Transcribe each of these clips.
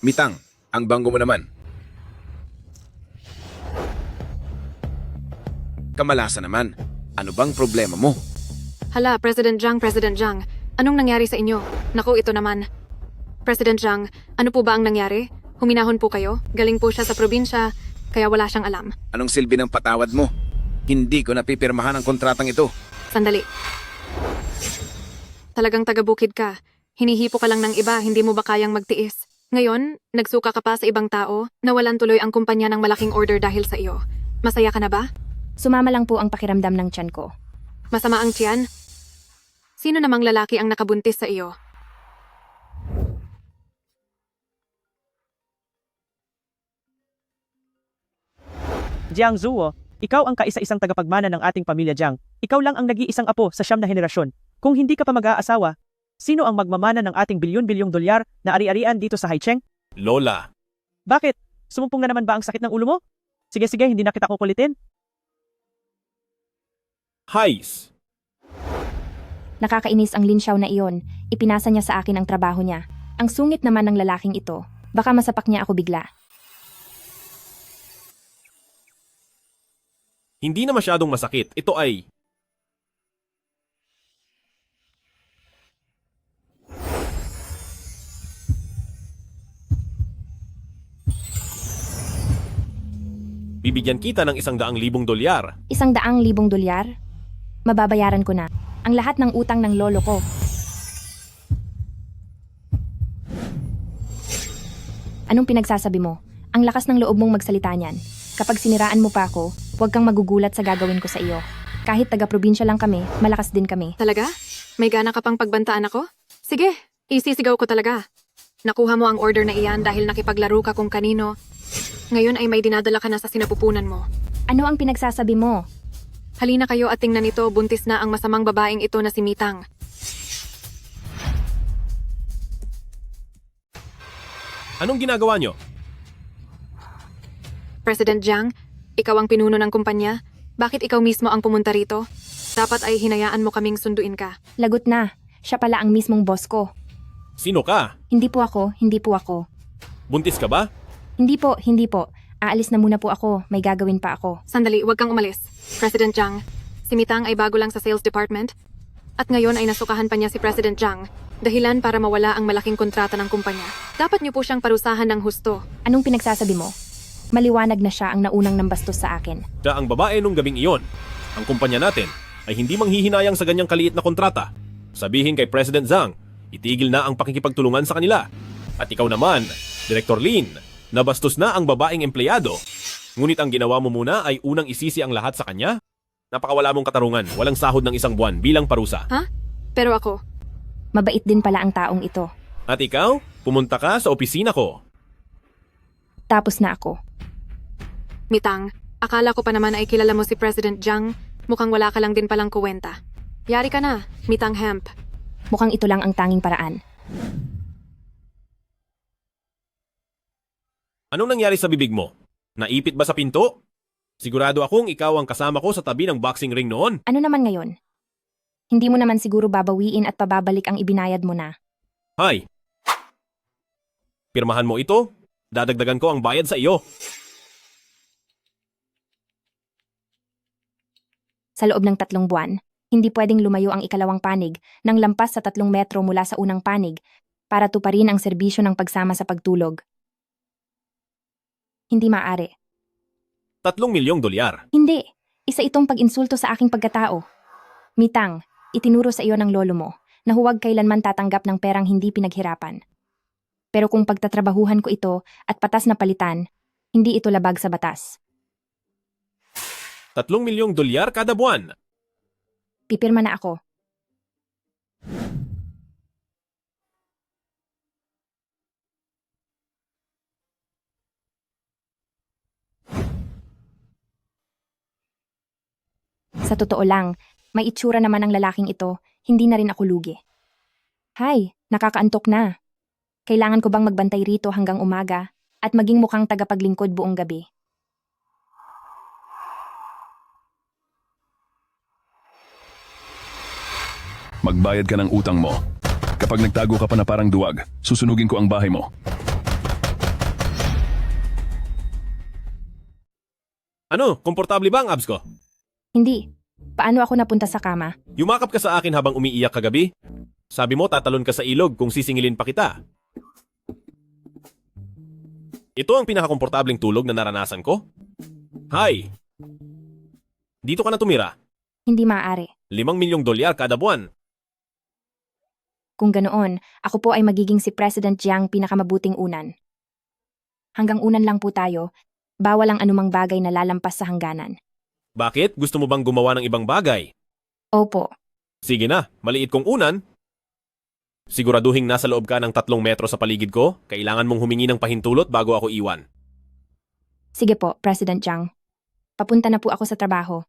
Mitang, ang banggo mo naman. Kamalasa naman. Ano bang problema mo? Hala, President Zhang. Anong nangyari sa inyo? Naku, ito naman. President Zhang, ano po ba ang nangyari? Huminahon po kayo? Galing po siya sa probinsya, kaya wala siyang alam. Anong silbi ng patawad mo? Hindi ko napipirmahan ang kontratang ito. Sandali. Talagang taga-bukid ka. Hinihipo ka lang ng iba, hindi mo ba kayang magtiis? Ngayon, nagsuka ka pa sa ibang tao, nawalan tuloy ang kumpanya ng malaking order dahil sa iyo. Masaya ka na ba? Sumama lang po ang pakiramdam ng tiyan ko. Masama ang tiyan? Sino namang lalaki ang nakabuntis sa iyo? Jiang Zuo, ikaw ang kaisa-isang tagapagmana ng ating pamilya Jiang. Ikaw lang ang nag-iisang apo sa 9 na henerasyon. Kung hindi ka pa mag-aasawa, sino ang magmamana ng ating bilyon-bilyong dolyar na ari-arian dito sa Haicheng? Lola, Bakit? Sumumpong na naman ba ang sakit ng ulo mo? Sige, hindi na kita kukulitin. Hais! Nakakainis ang Lin Xiao na iyon. Ipinasa niya sa akin ang trabaho niya. Ang sungit naman ng lalaking ito. Baka masapak niya ako bigla. Hindi na masyadong masakit. Ito ay... Bibigyan kita ng 100,000 dolyar. 100,000 dolyar? Mababayaran ko na. Ang lahat ng utang ng lolo ko. Anong pinagsasabi mo? Ang lakas ng loob mong magsalita niyan. Kapag siniraan mo pa ako, huwag kang magugulat sa gagawin ko sa iyo. Kahit taga-probinsya lang kami, malakas din kami. Talaga? May gana ka pang pagbantaan ako? Sige, isisigaw ko talaga. Nakuha mo ang order na iyan dahil nakipaglaro ka kung kanino. Ngayon ay may dinadala ka na sa sinapupunan mo. Ano ang pinagsasabi mo? Halina kayo at tingnan ito, buntis na ang masamang babaeng ito na si Mitang. Anong ginagawa nyo? President Jiang, ikaw ang pinuno ng kumpanya. Bakit ikaw mismo ang pumunta rito? Dapat ay hinayaan mo kaming sunduin ka. Lagot na. Siya pala ang mismong boss ko. Sino ka? Hindi po ako. Buntis ka ba? Hindi po. Aalis na muna po ako. May gagawin pa ako. Sandali, huwag kang umalis. President Jiang, si Mitang ay bago lang sa sales department. At ngayon ay nasukahan pa niya si President Jiang. Dahilan para mawala ang malaking kontrata ng kumpanya. Dapat niyo po siyang parusahan ng husto. Anong pinagsasabi mo? Maliwanag na siya ang naunang nambastos sa akin. Siya ang babae nung gabing iyon. Ang kumpanya natin ay hindi manghihinayang sa ganyang kaliit na kontrata. Sabihin kay President Zhang, itigil na ang pakikipagtulungan sa kanila. At ikaw naman, Director Lin, nabastos na ang babaeng empleyado. Ngunit ang ginawa mo muna ay unang isisi ang lahat sa kanya? Napakawala mong katarungan, walang sahod ng 1 buwan bilang parusa. Ha? Pero ako, Mabait din pala ang taong ito. At ikaw, pumunta ka sa opisina ko. Tapos na ako. Mitang, akala ko pa naman ay kilala mo si President Jiang. Mukhang wala ka lang din palang kuwenta. Yari ka na, Mitang Hemp. Mukhang ito lang ang tanging paraan. Anong nangyari sa bibig mo? Naipit ba sa pinto? Sigurado akong ikaw ang kasama ko sa tabi ng boxing ring noon. Ano naman ngayon? Hindi mo naman siguro babawiin at pababalik ang ibinayad mo na. Hay! Pirmahan mo ito, dadagdagan ko ang bayad sa iyo. Sa loob ng 3 buwan, hindi pwedeng lumayo ang ikalawang panig ng lampas sa 3 metro mula sa unang panig para tuparin ang serbisyo ng pagsama sa pagtulog. Hindi maaari. 3 milyong dolyar. Hindi. Isa itong pag-insulto sa aking pagkatao. Mitang, itinuro sa iyo ng lolo mo na huwag kailanman tatanggap ng perang hindi pinaghirapan. Pero kung pagtatrabahuhan ko ito at patas na palitan, hindi ito labag sa batas. 3 milyong dolyar kada buwan. Pipirma na ako. Sa totoo lang, may itsura naman ang lalaking ito, hindi na rin ako lugi. Hay, nakakaantok na. Kailangan ko bang magbantay rito hanggang umaga at maging mukhang tagapaglingkod buong gabi? Magbayad ka ng utang mo. Kapag nagtago ka pa na parang duwag, susunugin ko ang bahay mo. Ano, komportable ba ang abs ko? Hindi. Paano ako napunta sa kama? Yumakap ka sa akin habang umiiyak kagabi? Sabi mo tatalon ka sa ilog kung sisingilin pa kita. Ito ang pinakakomportableng tulog na naranasan ko? Hay! Dito ka na tumira. Hindi maaari. $5 milyong kada buwan. Kung ganoon, ako po ay magiging si President Jiang pinakamabuting unan. Hanggang unan lang po tayo, bawal ang anumang bagay na lalampas sa hangganan. Bakit? Gusto mo bang gumawa ng ibang bagay? Opo, Sige na, maliit kong unan. Siguraduhing nasa loob ka ng 3 metro sa paligid ko. Kailangan mong humingi ng pahintulot bago ako iwan. sige po, President Jiang. Papunta na po ako sa trabaho.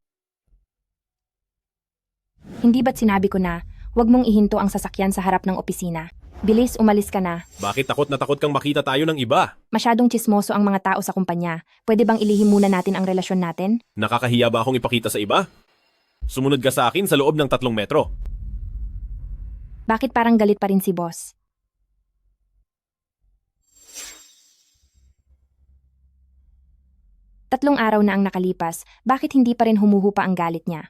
Hindi ba't sinabi ko na, huwag mong ihinto ang sasakyan sa harap ng opisina. Bilis, umalis ka na. Bakit takot na takot kang makita tayo ng iba? Masyadong tsismoso ang mga tao sa kumpanya. Pwede bang ilihim muna natin ang relasyon natin? Nakakahiya ba akong ipakita sa iba? Sumunod ka sa akin sa loob ng 3 metro. Bakit parang galit pa rin si boss? Tatlong araw na ang nakalipas, bakit hindi pa rin humuhupa ang galit niya?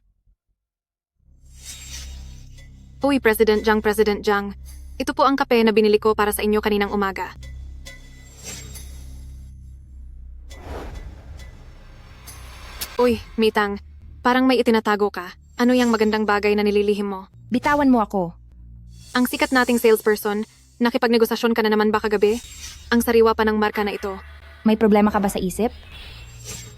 Uy, President Jiang. Ito po ang kape na binili ko para sa inyo kaninang umaga. Uy, Mitang, parang may itinatago ka. Ano yung magandang bagay na nililihim mo? Bitawan mo ako. Ang sikat nating salesperson, nakipagnegosasyon ka na naman ba kagabi? Ang sariwa pa ng marka na ito. May problema ka ba sa isip?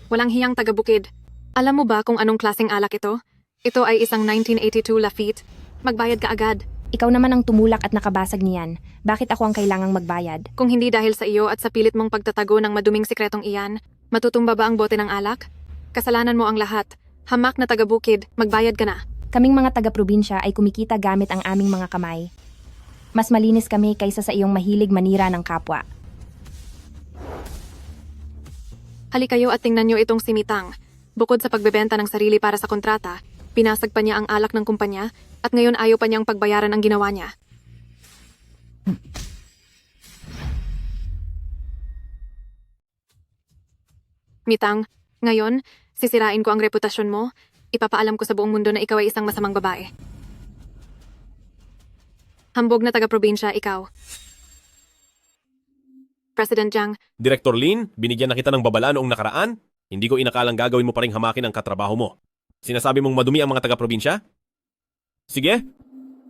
Walang hiyang taga-bukid. Alam mo ba kung anong klaseng alak ito? Ito ay isang 1982 Lafite. Magbayad ka agad. Ikaw naman ang tumulak at nakabasag niyan. Bakit ako ang kailangang magbayad? Kung hindi dahil sa iyo at sa pilit mong pagtatago ng maduming sikretong iyan, matutumba ba ang bote ng alak? Kasalanan mo ang lahat. Hamak na taga-bukid, magbayad ka na. Kaming mga taga-probinsya ay kumikita gamit ang aming mga kamay. Mas malinis kami kaysa sa iyong mahilig manira ng kapwa. Hali kayo at tingnan nyo itong si Mitang. Bukod sa pagbebenta ng sarili para sa kontrata, pinasag pa niya ang alak ng kumpanya at ngayon ayaw pa niyang pagbayaran ang ginawa niya. Mitang, ngayon, sisirain ko ang reputasyon mo. Ipapaalam ko sa buong mundo na ikaw ay isang masamang babae. Hambog na taga-probinsya, ikaw. President Jiang, Director Lin, binigyan na kita ng babala noong nakaraan. Hindi ko inakalang gagawin mo pa ring hamakin ang katrabaho mo. Sinasabi mong madumi ang mga taga-probinsya? Sige.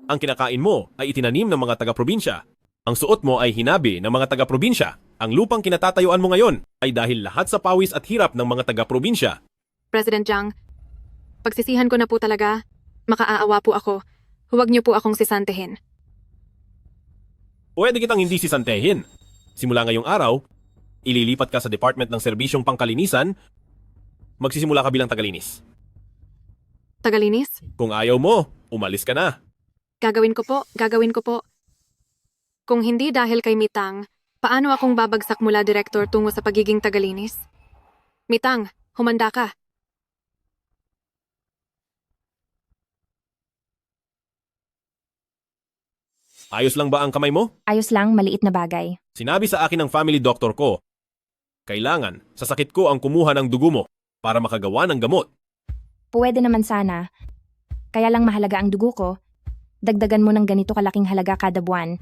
Ang kinakain mo ay itinanim ng mga taga-probinsya. Ang suot mo ay hinabi ng mga taga-probinsya. Ang lupang kinatatayuan mo ngayon ay dahil lahat sa pawis at hirap ng mga taga-probinsya. President Jiang, pagsisihan ko na po talaga. Makaaawa po ako. Huwag niyo po akong sisantehin. Pwede kitang hindi sisantehin. Simula ngayong araw, ililipat ka sa Department ng Serbisyong Pangkalinisan, magsisimula ka bilang tagalinis. Tagalinis? Kung ayaw mo, umalis ka na. Gagawin ko po. Kung hindi dahil kay Mitang, paano akong babagsak mula direktor tungo sa pagiging tagalinis? Mitang, humanda ka. Ayos lang ba ang kamay mo? Ayos lang, maliit na bagay. Sinabi sa akin ng family doctor ko, kailangan sa sakit ko ang kumuha ng dugo mo para makagawa ng gamot. Pwede naman sana. Kaya lang mahalaga ang dugo ko. Dagdagan mo ng ganito kalaking halaga kada buwan.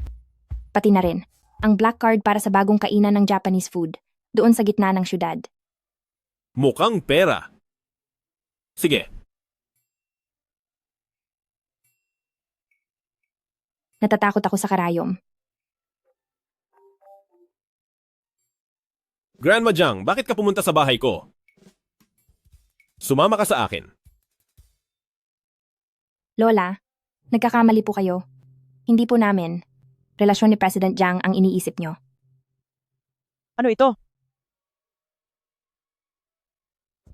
Pati na rin, ang black card para sa bagong kainan ng Japanese food, doon sa gitna ng syudad. Mukhang pera. Sige, Natatakot ako sa karayom. Grandma Jiang, bakit ka pumunta sa bahay ko? Sumama ka sa akin. Lola, nagkakamali po kayo. Hindi po namin. Relasyon ni President Jiang ang iniisip nyo. Ano ito?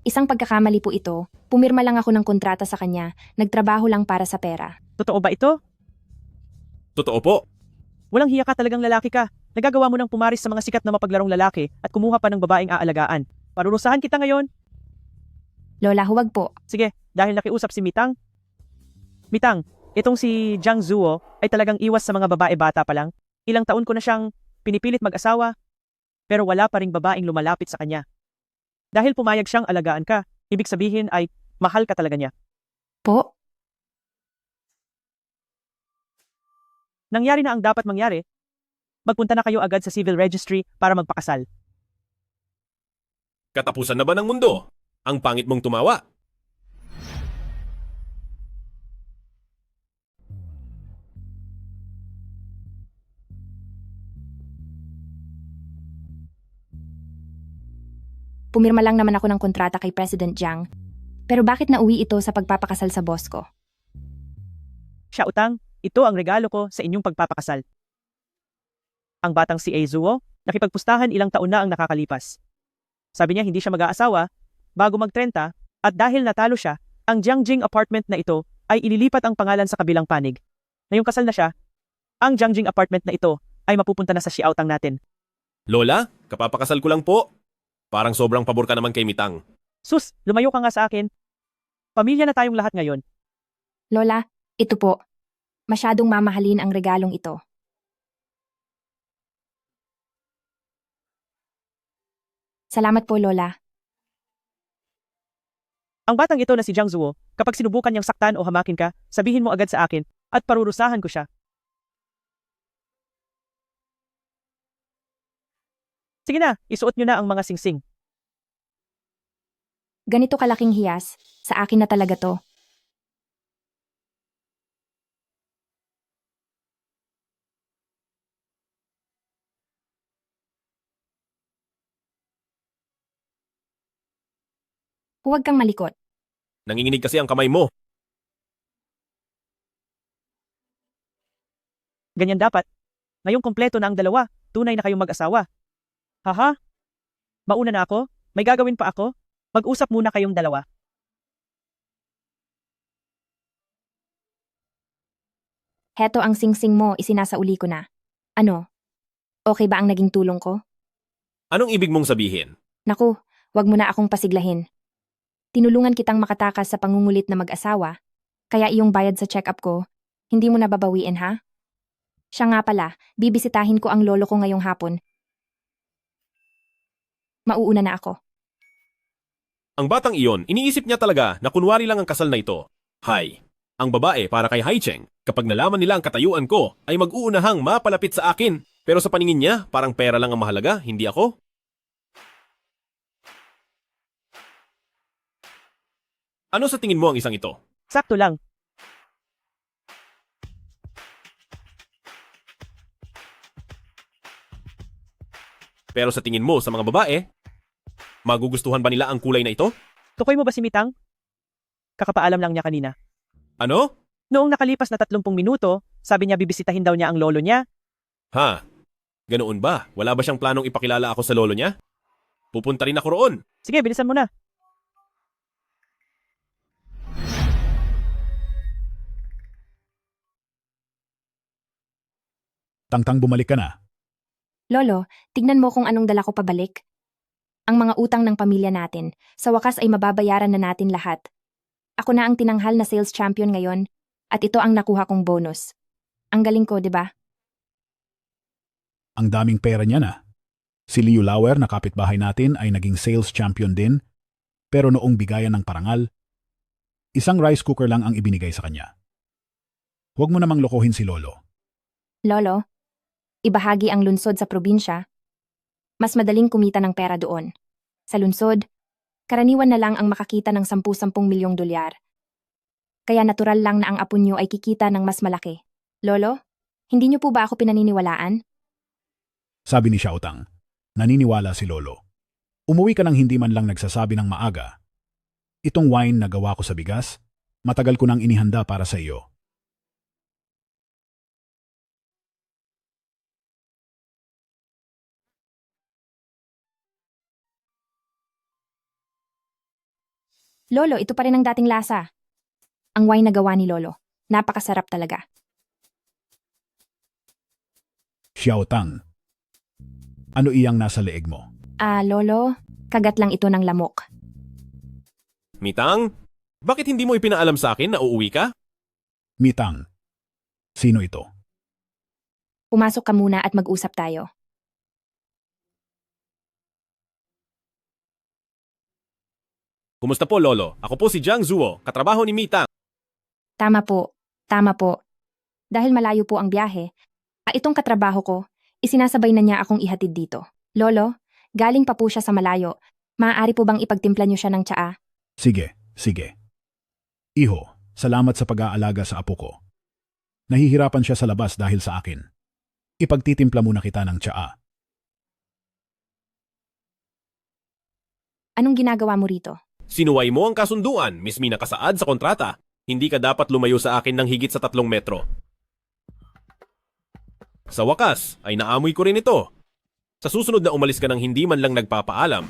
Isang pagkakamali po ito. Pumirma lang ako ng kontrata sa kanya. Nagtrabaho lang para sa pera. Totoo ba ito? Totoo po. Walang hiya ka, talagang lalaki ka. Nagagawa mo ng pumaris sa mga sikat na mapaglarong lalaki at kumuha pa ng babaeng aalagaan. Parurusahan kita ngayon. Lola, huwag po. Sige, dahil nakiusap si Mitang. Mitang, itong si Jiang Zuo ay talagang iwas sa mga babae bata pa lang. Ilang taon ko na siyang pinipilit mag-asawa, pero wala pa ring babaeng lumalapit sa kanya. Dahil pumayag siyang alagaan ka, ibig sabihin ay mahal ka talaga niya. Po? Nangyari na ang dapat mangyari. Magpunta na kayo agad sa civil registry para magpakasal. Katapusan na ba ng mundo? Ang pangit mong tumawa. Pumirma lang naman ako ng kontrata kay President Jiang. Pero bakit nauwi ito sa pagpapakasal sa boss ko? Siya utang, ito ang regalo ko sa inyong pagpapakasal. Ang batang si Eizuo, nakipagpustahan ilang taon na ang nakakalipas. Sabi niya hindi siya mag-aasawa bago mag-30 at dahil natalo siya, ang Jiangjing apartment na ito ay ililipat ang pangalan sa kabilang panig. Ngayong kasal na siya, ang Jiangjing apartment na ito ay mapupunta na sa Xiaotang natin. Lola, kapapakasal ko lang po. Parang sobrang pabor ka naman kay Mitang. Sus, lumayo ka nga sa akin. Pamilya na tayong lahat ngayon. Lola, ito po. Masyadong mamahalin ang regalong ito. Salamat po, Lola. Ang batang ito na si Jiang Zuo, kapag sinubukan niyang saktan o hamakin ka, sabihin mo agad sa akin at parurusahan ko siya. Sige na, isuot niyo na ang mga singsing. Ganito kalaking hiyas, sa akin na talaga to. Huwag kang malikot. Nanginginig kasi ang kamay mo. Ganyan dapat. Ngayong kompleto na ang dalawa, tunay na kayong mag-asawa. Haha? Mauna na ako? May gagawin pa ako? Mag-usap muna kayong dalawa. Heto ang singsing mo, isinasauli ko na. Ano? Okay ba ang naging tulong ko? Anong ibig mong sabihin? Naku, wag mo na akong pasiglahin. Tinulungan kitang makatakas sa pangungulit na mag-asawa, kaya iyong bayad sa check-up ko, hindi mo nababawiin ha? Siya nga pala, bibisitahin ko ang lolo ko ngayong hapon. Mauuna na ako. Ang batang iyon, iniisip niya talaga na kunwari lang ang kasal na ito. Hay, ang babae para kay Haicheng, kapag nalaman nila ang katayuan ko, ay mag-uunahang mapalapit sa akin. Pero sa paningin niya, parang pera lang ang mahalaga, hindi ako. Ano sa tingin mo ang isang ito? Sakto lang. Pero sa tingin mo sa mga babae, magugustuhan ba nila ang kulay na ito? Tukoy mo ba si Mitang? Kakapaalam lang niya kanina. Ano? Noong nakalipas na 30 minuto, sabi niya bibisitahin daw niya ang lolo niya. Ha? Ganoon ba? Wala ba siyang planong ipakilala ako sa lolo niya? Pupunta rin ako roon. Sige, bilisan mo na. Tangtang bumalik ka na. Lolo, tignan mo kung anong dala ko pabalik. Ang mga utang ng pamilya natin, sa wakas ay mababayaran na natin lahat. Ako na ang tinanghal na sales champion ngayon, at ito ang nakuha kong bonus. Ang galing ko, di ba? Ang daming pera niya na. Si Liu Lauer na kapitbahay natin ay naging sales champion din, pero noong bigayan ng parangal, isang rice cooker lang ang ibinigay sa kanya. Huwag mo namang lokohin si Lolo. Lolo, ibahagi ang lungsod sa probinsya. Mas madaling kumita ng pera doon. Sa lungsod, karaniwan na lang ang makakita ng 10-10 milyong dolyar. Kaya natural lang na ang apo niyo ay kikita ng mas malaki. Lolo, hindi niyo po ba ako pinaniniwalaan? Sabi ni Xiaotang, naniniwala si Lolo. Umuwi ka nang hindi man lang nagsasabi ng maaga. Itong wine na gawa ko sa bigas, matagal ko nang inihanda para sa iyo. Lolo, ito pa rin ang dating lasa. Ang wine na gawa ni Lolo. Napakasarap talaga. Xiaotang, ano iyang nasa leeg mo? Lolo, kagat lang ito ng lamok. Mitang, bakit hindi mo ipinaalam sa akin na uuwi ka? Mitang, sino ito? Pumasok ka muna at mag-usap tayo. Kumusta po, Lolo? Ako po si Jiang Zuo, katrabaho ni Mitang. Tama po. Tama po. Dahil malayo po ang biyahe, itong katrabaho ko, isinasabay na niya akong ihatid dito. Lolo, galing pa po siya sa malayo. Maaari po bang ipagtimpla niyo siya ng tsaa? Sige, sige. Iho, salamat sa pag-aalaga sa apo ko. Nahihirapan siya sa labas dahil sa akin. Ipagtitimpla muna kita ng tsaa. Anong ginagawa mo rito? Sinuway mo ang kasunduan, mismi nakasaad sa kontrata. Hindi ka dapat lumayo sa akin ng higit sa 3 metro. Sa wakas, ay naamoy ko rin ito. Sa susunod na umalis ka ng hindi man lang nagpapaalam,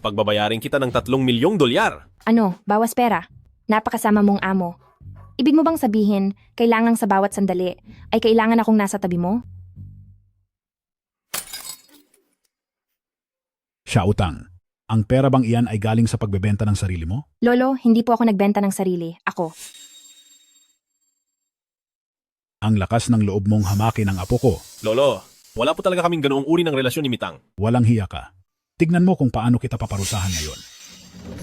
pagbabayarin kita ng 3 milyong dolyar. Ano, bawas pera? Napakasama mong amo. Ibig mo bang sabihin, kailangang sa bawat sandali, ay kailangan akong nasa tabi mo? Siya utang. Ang pera bang iyan ay galing sa pagbebenta ng sarili mo? Lolo, hindi po ako nagbenta ng sarili. Ako. Ang lakas ng loob mong hamakin ang apo ko. Lolo, wala po talaga kaming ganoong uri ng relasyon ni Mitang. Walang hiya ka. Tignan mo kung paano kita paparusahan ngayon.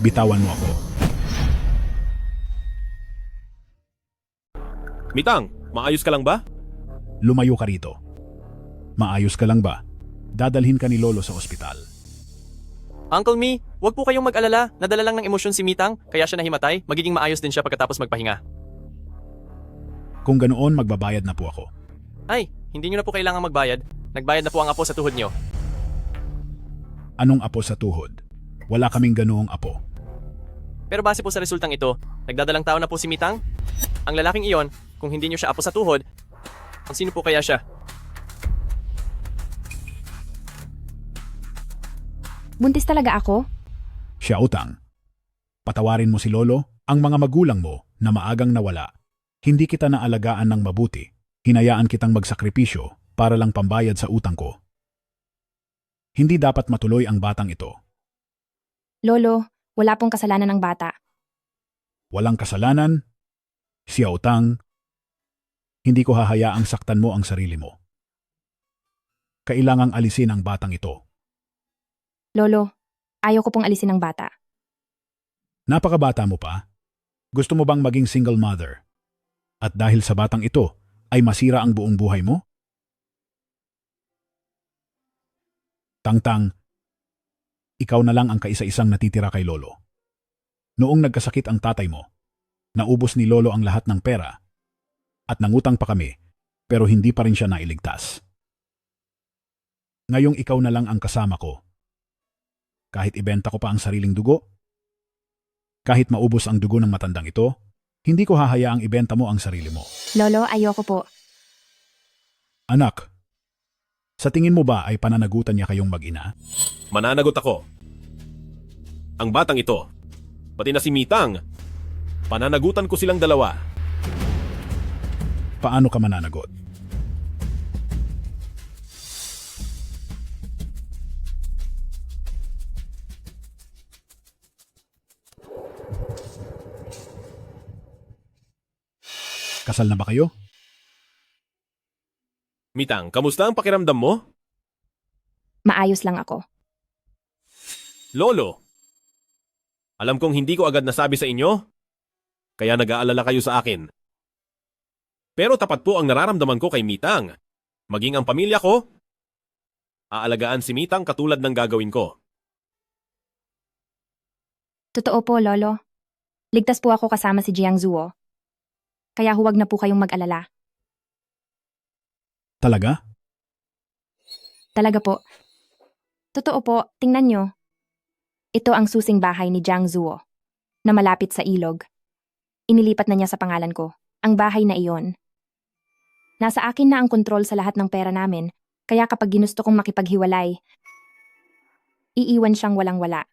Bitawan mo ako. Mitang, maayos ka lang ba? Lumayo ka rito. Maayos ka lang ba? Dadalhin ka ni Lolo sa ospital. Uncle Mi, wag po kayong mag-alala. Nadala lang ng emosyon si Mitang, kaya siya nahimatay. Magiging maayos din siya pagkatapos magpahinga. Kung ganoon, magbabayad na po ako. Ay, hindi nyo na po kailangang magbayad. Nagbayad na po ang apo sa tuhod nyo. Anong apo sa tuhod? Wala kaming ganoong apo. Pero base po sa resultang ito, nagdadalang tao na po si Mitang. Ang lalaking iyon, kung hindi nyo siya apo sa tuhod, ang sino po kaya siya? Buntis talaga ako? Siya utang. Patawarin mo si Lolo, ang mga magulang mo na maagang nawala. Hindi kita naalagaan ng mabuti. Hinayaan kitang magsakripisyo para lang pambayad sa utang ko. Hindi dapat matuloy ang batang ito. Lolo, wala pong kasalanan ng bata. Walang kasalanan. Siya utang. Hindi ko hahayaang saktan mo ang sarili mo. Kailangang alisin ang batang ito. Lolo, ayaw ko pong alisin ng bata. Napakabata mo pa. Gusto mo bang maging single mother? At dahil sa batang ito, ay masira ang buong buhay mo? Tangtang, ikaw na lang ang kaisa-isang natitira kay Lolo. Noong nagkasakit ang tatay mo, naubos ni Lolo ang lahat ng pera at nangutang pa kami, pero hindi pa rin siya nailigtas. Ngayong ikaw na lang ang kasama ko. Kahit ibenta ko pa ang sariling dugo, kahit maubos ang dugo ng matandang ito, hindi ko hahayaang ibenta mo ang sarili mo. Lolo, ayoko po. Anak, sa tingin mo ba ay pananagutan niya kayong mag-ina? Mananagot ako. Ang batang ito, pati na si Mitang, pananagutan ko silang dalawa. Paano ka mananagot? Kasal na ba kayo? Mitang, kamusta ang pakiramdam mo? Maayos lang ako. Lolo, alam kong hindi ko agad nasabi sa inyo, kaya nag-aalala kayo sa akin. Pero tapat po ang nararamdaman ko kay Mitang. Maging ang pamilya ko, aalagaan si Mitang katulad ng gagawin ko. Totoo po, Lolo. Ligtas po ako kasama si Jiang Zuo. Kaya huwag na po kayong mag-alala. Talaga? Talaga po. Totoo po, tingnan nyo. Ito ang susing bahay ni Jiang Zuo, na malapit sa ilog. Inilipat na niya sa pangalan ko, ang bahay na iyon. Nasa akin na ang kontrol sa lahat ng pera namin, kaya kapag ginusto kong makipaghiwalay, iiwan siyang walang-wala.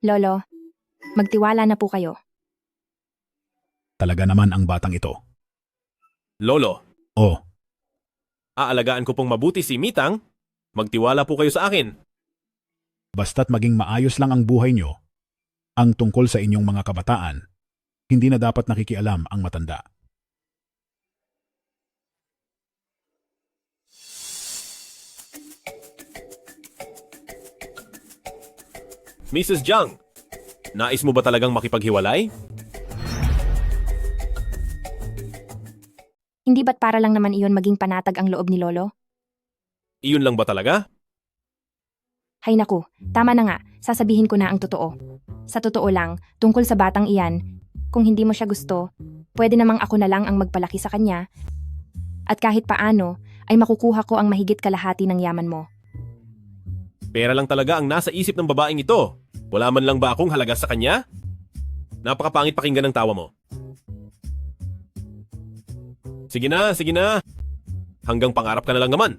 Lolo, magtiwala na po kayo. Talaga naman ang batang ito. Lolo, Oh, aalagaan ko pong mabuti si Mitang. Magtiwala po kayo sa akin. basta't maging maayos lang ang buhay nyo, ang tungkol sa inyong mga kabataan, hindi na dapat nakikialam ang matanda. Mrs. Jiang, Nais mo ba talagang makipaghiwalay? Hindi ba't para lang naman iyon maging panatag ang loob ni Lolo? Iyon lang ba talaga? Hay naku, tama na nga, sasabihin ko na ang totoo. Sa totoo lang, tungkol sa batang iyan, kung hindi mo siya gusto, pwede namang ako na lang ang magpalaki sa kanya. At kahit paano, ay makukuha ko ang mahigit kalahati ng yaman mo. Pera lang talaga ang nasa isip ng babaeng ito. Wala man lang ba akong halaga sa kanya? Napakapangit pakinggan ng tawa mo. Sige na, sige na. Hanggang pangarap ka na lang naman.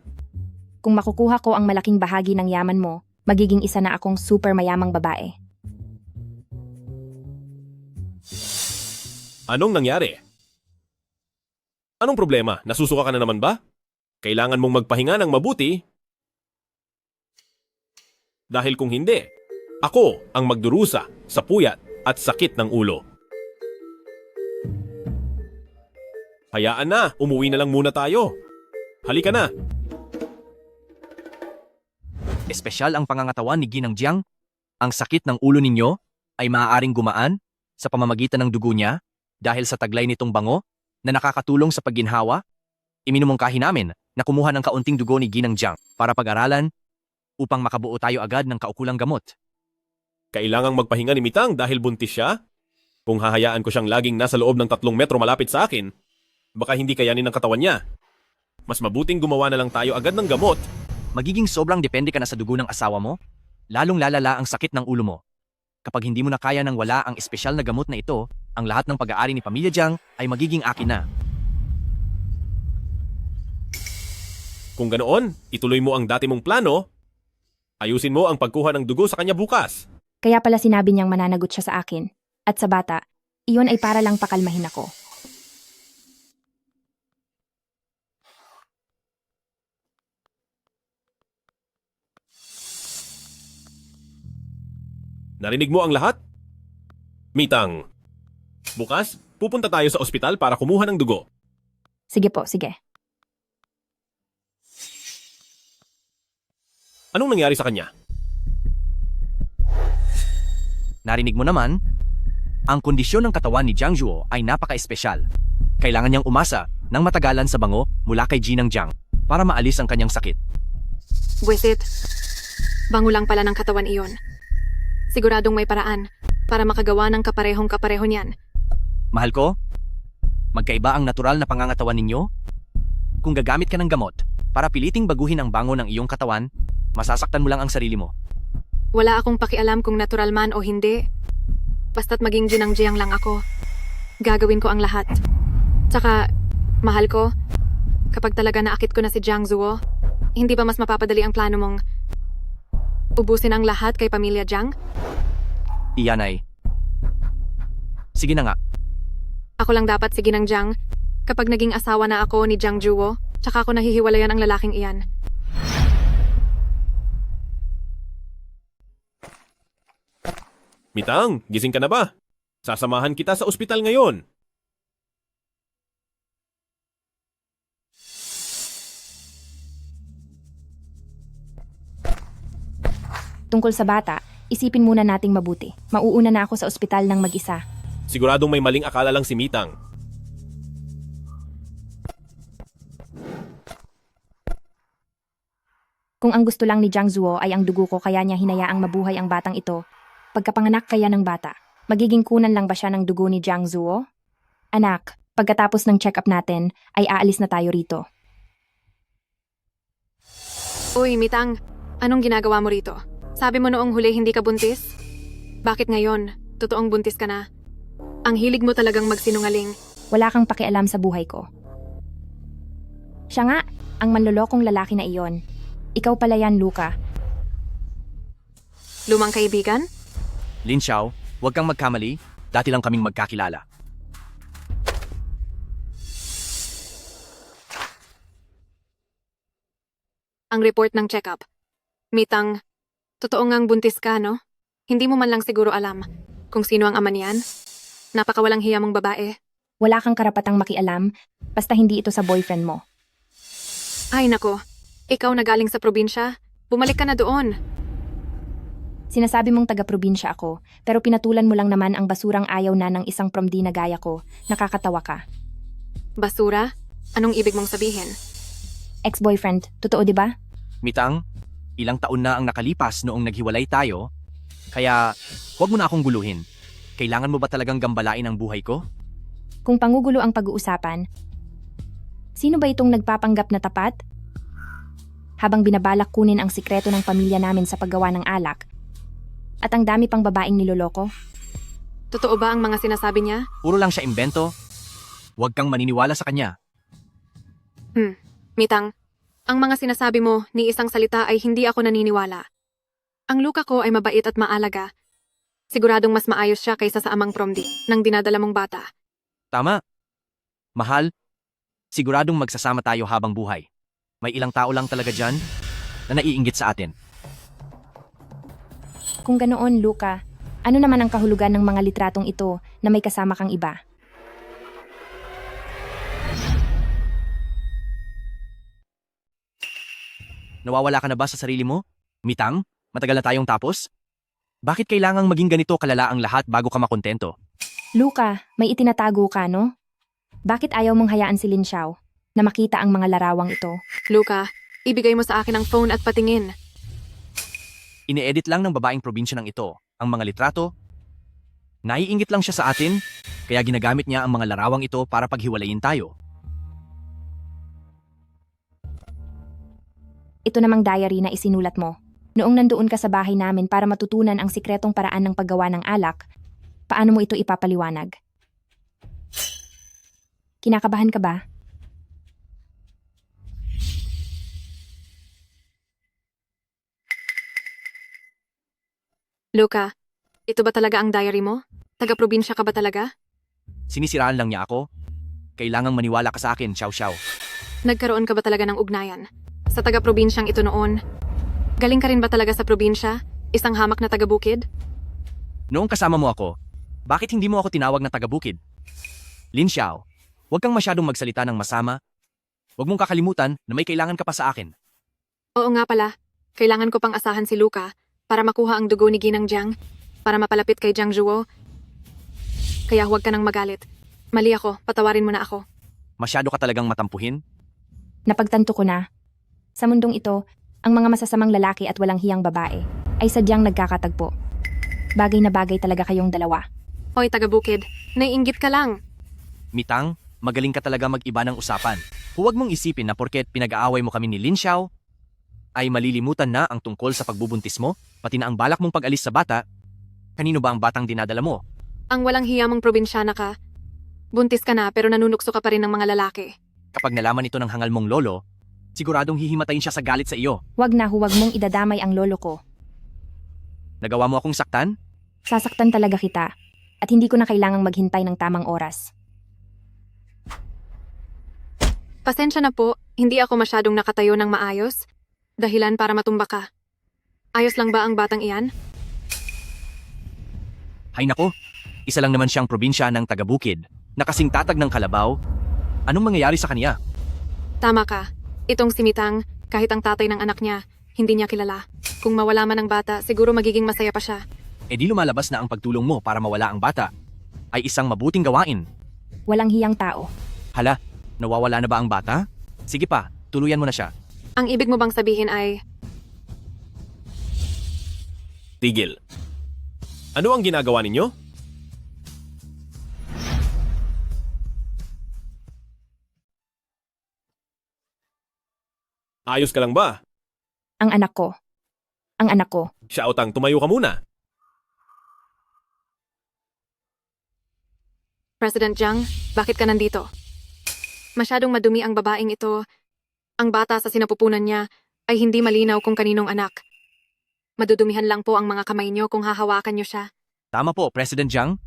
Kung makukuha ko ang malaking bahagi ng yaman mo, magiging isa na akong super mayamang babae. Anong nangyari? Anong problema? Nasusuka ka na naman ba? Kailangan mong magpahinga ng mabuti? Dahil kung hindi, ako ang magdurusa sa puyat at sakit ng ulo. Hayaan na, umuwi na lang muna tayo. Halika na. Espesyal ang pangangatawan ni Ginang Jiang. Ang sakit ng ulo ninyo ay maaaring gumaan sa pamamagitan ng dugo niya dahil sa taglay nitong bango na nakakatulong sa pagginhawa. Iminumungkahi namin na kumuha ng kaunting dugo ni Ginang Jiang para pag-aralan upang makabuo tayo agad ng kaukulang gamot. Kailangang magpahinga ni Mitang dahil buntis siya. Kung hahayaan ko siyang laging nasa loob ng 3 metro malapit sa akin, baka hindi kayanin ng katawan niya. Mas mabuting gumawa na lang tayo agad ng gamot. Magiging sobrang depende ka na sa dugo ng asawa mo, lalong lalala ang sakit ng ulo mo. Kapag hindi mo na kaya nang wala ang espesyal na gamot na ito, ang lahat ng pag-aari ni Pamilya Jiang ay magiging akin na. Kung ganoon, ituloy mo ang dati mong plano. Ayusin mo ang pagkuha ng dugo sa kanya bukas. Kaya pala sinabi niyang mananagot siya sa akin. At sa bata, iyon ay para lang pakalmahin ako. Narinig mo ang lahat? Mitang, bukas, pupunta tayo sa ospital para kumuha ng dugo. Sige po, sige. Anong nangyari sa kanya? Narinig mo naman, ang kondisyon ng katawan ni Jiang Zhuo ay napaka-espesyal. Kailangan niyang umasa ng matagalan sa bango mula kay Ginang Jiang para maalis ang kanyang sakit. Buwisit. Bango lang pala ng katawan iyon. Siguradong may paraan para makagawa ng kaparehong-kapareho niyan. Mahal ko, magkaiba ang natural na pangangatawan ninyo? Kung gagamit ka ng gamot para piliting baguhin ang bango ng iyong katawan, masasaktan mo lang ang sarili mo. Wala akong pakialam kung natural man o hindi. Basta't maging Ginang Jiang lang ako. Gagawin ko ang lahat. Tsaka, mahal ko, kapag talaga naakit ko na si Jiang Zuo, hindi ba mas mapapadali ang plano mong ubusin ang lahat kay Pamilya Jiang? Iyan ay. Sige na nga. Ako lang dapat si Ginang Jiang kapag naging asawa na ako ni Jiang Zhuo, tsaka ako nahihiwalayan ang lalaking iyan. Mitang, gising ka na ba? Sasamahan kita sa ospital ngayon. Tungkol sa bata, isipin muna nating mabuti. Mauuna na ako sa ospital ng mag-isa. Siguradong may maling akala lang si Mitang. Kung ang gusto lang ni Jiang Zuo ay ang dugo ko kaya niya hinayaang mabuhay ang batang ito, pagkapanganak kaya ng bata, magiging kunan lang ba siya ng dugo ni Jiang Zuo? Anak, pagkatapos ng check-up natin, ay aalis na tayo rito. Uy, Mitang, anong ginagawa mo rito? Sabi mo noong huli hindi ka buntis? Bakit ngayon? Totoong buntis ka na? Ang hilig mo talagang magsinungaling. Wala kang pakialam sa buhay ko. Siya nga, ang manlolokong lalaki na iyon. Ikaw pala yan, Luca. Lumang kaibigan? Lin Xiao, huwag kang magkamali. Dati lang kaming magkakilala. Ang report ng check-up. Mitang, totoo ngang buntis ka, no? Hindi mo man lang siguro alam kung sino ang ama niyan. Napakawalang hiya mong babae. Wala kang karapatang makialam, basta hindi ito sa boyfriend mo. Ay nako, ikaw na galing sa probinsya. Bumalik ka na doon. Sinasabi mong taga-probinsya ako, pero pinatulan mo lang naman ang basurang ayaw na ng isang promdi na gaya ko. Nakakatawa ka. Basura? Anong ibig mong sabihin? Ex-boyfriend, totoo di ba? Mitang, ilang taon na ang nakalipas noong naghiwalay tayo, kaya huwag mo na akong guluhin. Kailangan mo ba talagang gambalain ang buhay ko? Kung pangugulo ang pag-uusapan, sino ba itong nagpapanggap na tapat? Habang binabalak kunin ang sikreto ng pamilya namin sa paggawa ng alak, at ang dami pang babaeng niloloko? Totoo ba ang mga sinasabi niya? Puro lang siya imbento. Huwag kang maniniwala sa kanya. Mitang, ang mga sinasabi mo ni isang salita ay hindi ako naniniwala. Ang Luka ko ay mabait at maalaga. Siguradong mas maayos siya kaysa sa amang promdi ng dinadala mong bata. Tama. Mahal, siguradong magsasama tayo habang buhay. May ilang tao lang talaga dyan na naiinggit sa atin. Kung ganoon, Luka, ano naman ang kahulugan ng mga litratong ito na may kasama kang iba? Nawawala ka na ba sa sarili mo? Mitang, matagal na tayong tapos? Bakit kailangang maging ganito kalala ang lahat bago ka makontento? Luka, may itinatago ka, no? Bakit ayaw mong hayaan si Lin Xiao na makita ang mga larawang ito? Luka, ibigay mo sa akin ang phone at patingin. Ine-edit lang ng babaeng probinsya ng ito ang mga litrato. Naiingit lang siya sa atin, kaya ginagamit niya ang mga larawang ito para paghiwalayin tayo. Ito namang diary na isinulat mo. Noong nandoon ka sa bahay namin para matutunan ang sikretong paraan ng paggawa ng alak, paano mo ito ipapaliwanag? Kinakabahan ka ba? Luka, ito ba talaga ang diary mo? Taga-probinsya ka ba talaga? Sinisiraan lang niya ako. Kailangang maniwala ka sa akin, Xiao Xiao. Nagkaroon ka ba talaga ng ugnayan? Sa taga-probinsyang ito noon? Galing ka rin ba talaga sa probinsya? Isang hamak na taga-bukid? Noong kasama mo ako, bakit hindi mo ako tinawag na taga-bukid? Lin Xiao, huwag kang masyadong magsalita ng masama. Huwag mong kakalimutan na may kailangan ka pa sa akin. Oo nga pala, kailangan ko pang asahan si Luka para makuha ang dugo ni Ginang Jiang, para mapalapit kay Jiang Zhuo. Kaya huwag ka nang magalit. Mali ako, patawarin mo na ako. Masyado ka talagang matampuhin. Napagtanto ko na. Sa mundong ito, ang mga masasamang lalaki at walang hiyang babae ay sadyang nagkakatagpo. Bagay na bagay talaga kayong dalawa. Hoy taga-bukid, naiinggit ka lang. Mitang, magaling ka talaga mag-iba ng usapan. Huwag mong isipin na porket pinag-aaway mo kami ni Lin Xiao, ay malilimutan na ang tungkol sa pagbubuntis mo, pati na ang balak mong pag-alis sa bata. Kanino ba ang batang dinadala mo? Ang walang hiyamang probinsyana ka. Buntis ka na pero nanunukso ka pa rin ng mga lalaki. Kapag nalaman ito ng hangal mong lolo, siguradong hihimatayin siya sa galit sa iyo. Huwag mong idadamay ang lolo ko. Nagawa mo akong saktan? Sasaktan talaga kita at hindi ko na kailangang maghintay ng tamang oras. Pasensya na po, hindi ako masyadong nakatayo ng maayos. Dahilan para matumba ka. Ayos lang ba ang batang iyan? Hay nako, isa lang naman siyang probinsya ng taga-bukid, na kasing tatag ng kalabaw. Anong mangyayari sa kanya? Tama ka. Itong si Mitang, kahit ang tatay ng anak niya, hindi niya kilala. Kung mawala man ang bata, siguro magiging masaya pa siya. E di lumalabas na ang pagtulong mo para mawala ang bata ay isang mabuting gawain. Walang hiyang tao. Hala, nawawala na ba ang bata? Sige pa, tuluyan mo na siya. Ang ibig mo bang sabihin ay, Tigil. Ano ang ginagawa ninyo? Ayos ka lang ba? Ang anak ko. Ang anak ko. Xiaotang, tumayo ka muna. President Jiang, bakit ka nandito? Masyadong madumi ang babaeng ito. Ang bata sa sinapupunan niya ay hindi malinaw kung kaninong anak. Madudumihan lang po ang mga kamay niyo kung hahawakan niyo siya. Tama po, President Jiang.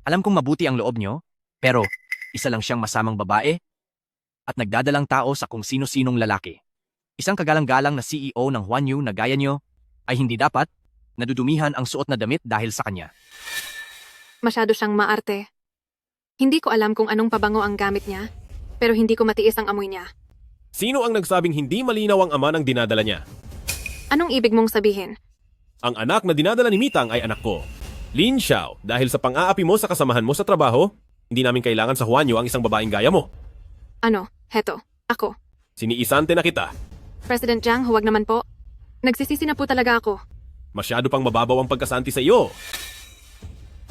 Alam kong mabuti ang loob niyo, pero isa lang siyang masamang babae at nagdadalang tao sa kung sino-sinong lalaki. Isang kagalang-galang na CEO ng Huanyu na gaya niyo ay hindi dapat nadudumihan ang suot na damit dahil sa kanya. Masyado siyang maarte. Hindi ko alam kung anong pabango ang gamit niya, pero hindi ko matiis ang amoy niya. Sino ang nagsabing hindi malinaw ang ama ng dinadala niya? Anong ibig mong sabihin? Ang anak na dinadala ni Mitang ay anak ko. Lin Xiao, dahil sa pang-aapi mo sa kasamahan mo sa trabaho, hindi namin kailangan sa Juanyo ang isang babaeng gaya mo. Ano, heto, ako. Siniisante na kita. President Jiang, huwag naman po. Nagsisisi na po talaga ako. Masyado pang mababaw ang pagkasanti sa iyo.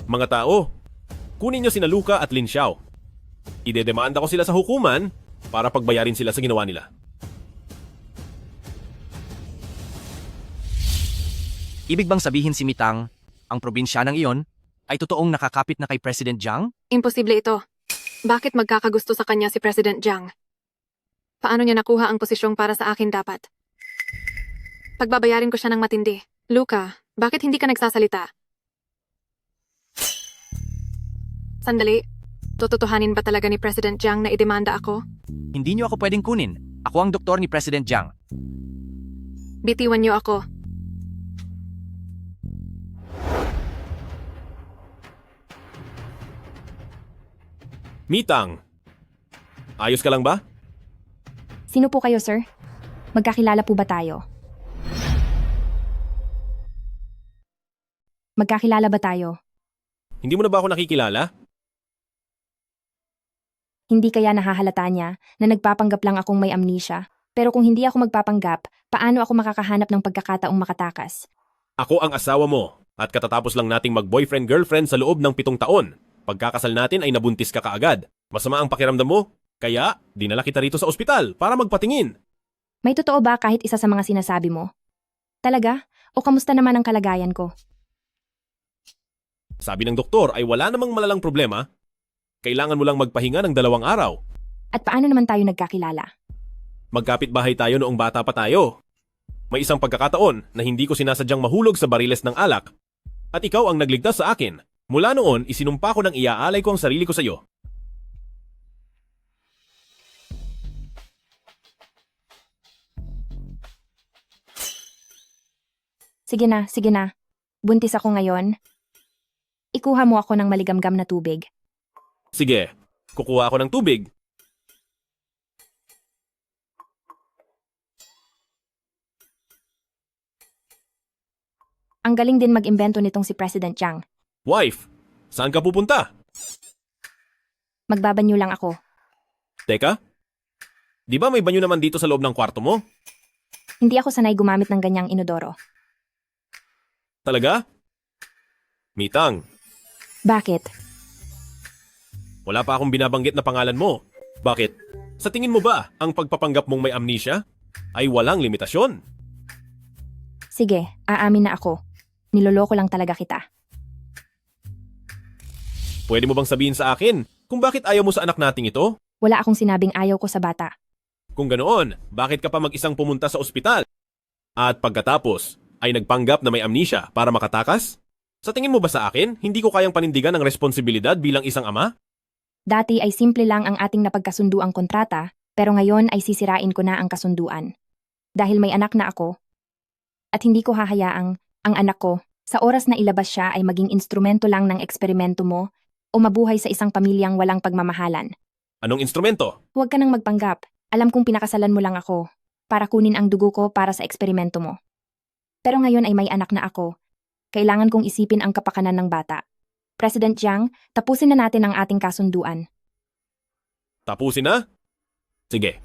Mga tao, kunin niyo sina Luca at Lin Xiao. Idedemanda ko sila sa hukuman para pagbayarin sila sa ginawa nila. Ibig bang sabihin si Mitang, ang probinsyanang iyon, ay totoong nakakapit na kay President Jiang? Imposible ito. Bakit magkakagusto sa kanya si President Jiang? Paano niya nakuha ang posisyong para sa akin dapat? Pagbabayarin ko siya ng matindi. Luca, bakit hindi ka nagsasalita? Sandali. Tututuhanin ba talaga ni President Jiang na idemanda ako? Hindi niyo ako pwedeng kunin. Ako ang doktor ni President Jiang. Bitiwan niyo ako. Mitang, ayos ka lang ba? Sino po kayo, sir? Magkakilala po ba tayo? Magkakilala ba tayo? Hindi mo na ba ako nakikilala? Hindi kaya nahahalata niya na nagpapanggap lang akong may amnesia? Pero kung hindi ako magpapanggap, paano ako makakahanap ng pagkakataong makatakas? Ako ang asawa mo at katatapos lang nating mag-boyfriend-girlfriend sa loob ng 7 taon. Pagkakasal natin ay nabuntis ka kaagad. Masama ang pakiramdam mo? Kaya, dinala kita rito sa ospital para magpatingin. May totoo ba kahit isa sa mga sinasabi mo? Talaga? O kamusta naman ang kalagayan ko? Sabi ng doktor ay wala namang malalang problema. Kailangan mo lang magpahinga ng 2 araw. At paano naman tayo nagkakilala? Magkapit bahay tayo noong bata pa tayo. May isang pagkakataon na hindi ko sinasadyang mahulog sa bariles ng alak. At ikaw ang nagligtas sa akin. Mula noon, isinumpa ko ng iaalay ko ang sarili ko sa iyo. Sige na, sige na. Buntis ako ngayon. Ikuha mo ako ng maligamgam na tubig. Sige, kukuha ako ng tubig. Ang galing din mag-imbento nitong si President Jiang. Wife, saan ka pupunta? Magbabanyo lang ako. Teka, di ba may banyo naman dito sa loob ng kwarto mo? Hindi ako sanay gumamit ng ganyang inodoro. Talaga? Mitang, Bakit? wala pa akong binabanggit na pangalan mo. Bakit? Sa tingin mo ba, ang pagpapanggap mong may amnesia ay walang limitasyon? Sige, aamin na ako. Niloloko lang talaga kita. Pwede mo bang sabihin sa akin kung bakit ayaw mo sa anak nating ito? Wala akong sinabing ayaw ko sa bata. Kung ganoon, bakit ka pa mag-isang pumunta sa ospital? At pagkatapos, ay nagpanggap na may amnesia para makatakas? Sa tingin mo ba sa akin, hindi ko kayang panindigan ang responsibilidad bilang isang ama? Dati ay simple lang ang ating napagkasunduang kontrata, pero ngayon ay sisirain ko na ang kasunduan. Dahil may anak na ako, at hindi ko hahayaang ang anak ko, sa oras na ilabas siya ay maging instrumento lang ng eksperimento mo o mabuhay sa isang pamilyang walang pagmamahalan. Anong instrumento? Huwag ka nang magpanggap. Alam kong pinakasalan mo lang ako para kunin ang dugo ko para sa eksperimento mo. Pero ngayon ay may anak na ako. Kailangan kong isipin ang kapakanan ng bata. President Jiang, tapusin na natin ang ating kasunduan. Tapusin na? Sige.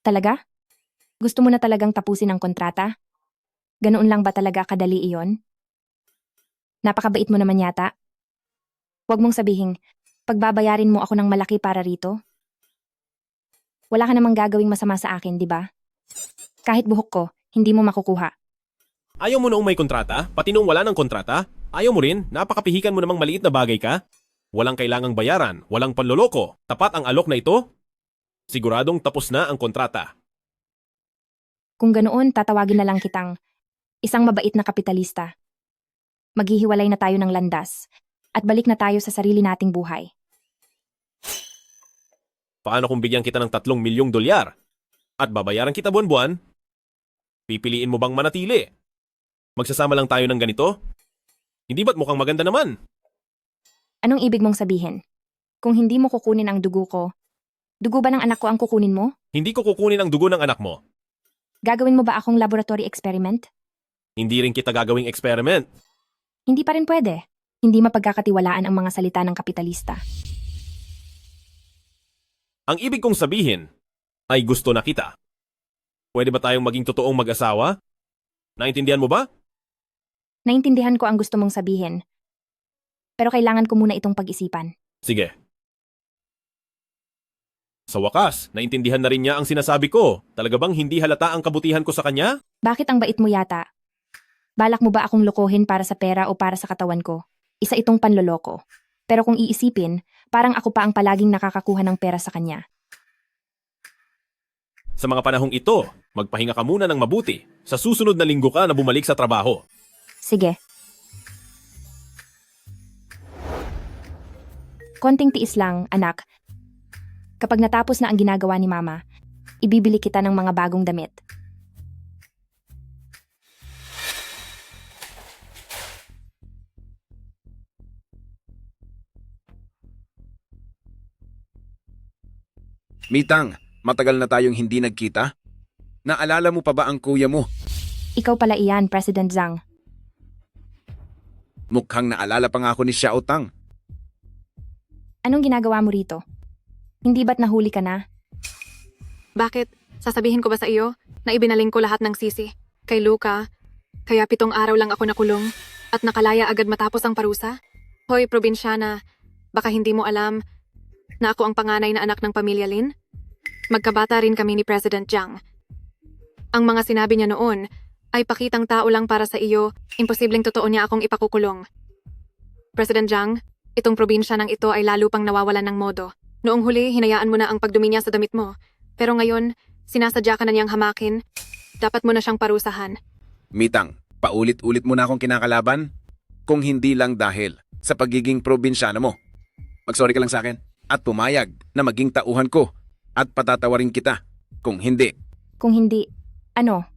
Talaga? Gusto mo na talagang tapusin ang kontrata? Ganoon lang ba talaga kadali iyon? Napakabait mo naman yata. Huwag mong sabihin, pagbabayarin mo ako ng malaki para rito. Wala ka namang gagawing masama sa akin, di ba? Kahit buhok ko, hindi mo makukuha. Ayaw mo noong may kontrata? Pati noong wala ng kontrata? Ayaw mo rin? Napakapihikan mo namang maliit na bagay ka? Walang kailangang bayaran, walang panloloko. Tapat ang alok na ito? Siguradong tapos na ang kontrata. Kung ganoon, tatawagin na lang kitang isang mabait na kapitalista. Maghihiwalay na tayo ng landas at balik na tayo sa sarili nating buhay. Paano kung bigyan kita ng 3 milyong dolyar? At babayaran kita buwan-buwan? Pipiliin mo bang manatili? Magsasama lang tayo ng ganito? Hindi ba't mukhang maganda naman? Anong ibig mong sabihin? Kung hindi mo kukunin ang dugo ko, dugo ba ng anak ko ang kukunin mo? Hindi ko kukunin ang dugo ng anak mo. Gagawin mo ba akong laboratory experiment? Hindi rin kita gagawing experiment. Hindi pa rin pwede. Hindi mapagkakatiwalaan ang mga salita ng kapitalista. Ang ibig kong sabihin ay gusto na kita. Pwede ba tayong maging totoong mag-asawa? Naintindihan mo ba? Naintindihan ko ang gusto mong sabihin. Pero kailangan ko muna itong pag-isipan. Sige. Sa wakas, naintindihan na rin niya ang sinasabi ko. Talaga bang hindi halata ang kabutihan ko sa kanya? Bakit ang bait mo yata? Balak mo ba akong lokohin para sa pera o para sa katawan ko? Isa itong panloloko. Pero kung iisipin, parang ako pa ang palaging nakakakuha ng pera sa kanya. Sa mga panahong ito, magpahinga ka muna ng mabuti. Sa susunod na linggo ka na bumalik sa trabaho. Sige. Konting tiis lang, anak. Kapag natapos na ang ginagawa ni Mama, ibibili kita ng mga bagong damit. Mitang, matagal na tayong hindi nagkita? Naalala mo pa ba ang kuya mo? Ikaw pala iyan, President Zhang. Mukhang naalala pa nga ako ni Xiao Tang. Anong ginagawa mo rito? Hindi ba't nahuli ka na? Bakit? Sasabihin ko ba sa iyo na ibinaling ko lahat ng sisi kay Luca, kaya 7 araw lang ako nakulong at nakalaya agad matapos ang parusa? Hoy, probinsyana, baka hindi mo alam na ako ang panganay na anak ng pamilya Lin? Magkabata rin kami ni President Jiang. Ang mga sinabi niya noon ay pakitang tao lang para sa iyo, imposibleng totoo niya akong ipakukulong. President Jiang, itong probinsya ng ito ay lalo pang nawawalan ng modo. Noong huli, hinayaan mo na ang pagdumi niya sa damit mo. Pero ngayon, sinasadya ka na niyang hamakin. Dapat mo na siyang parusahan. Mitang, paulit-ulit mo na akong kinakalaban? Kung hindi lang dahil sa pagiging probinsyano mo. Magsorry ka lang sa akin at pumayag na maging tauhan ko at patatawarin kita. Kung hindi, Kung hindi, ano?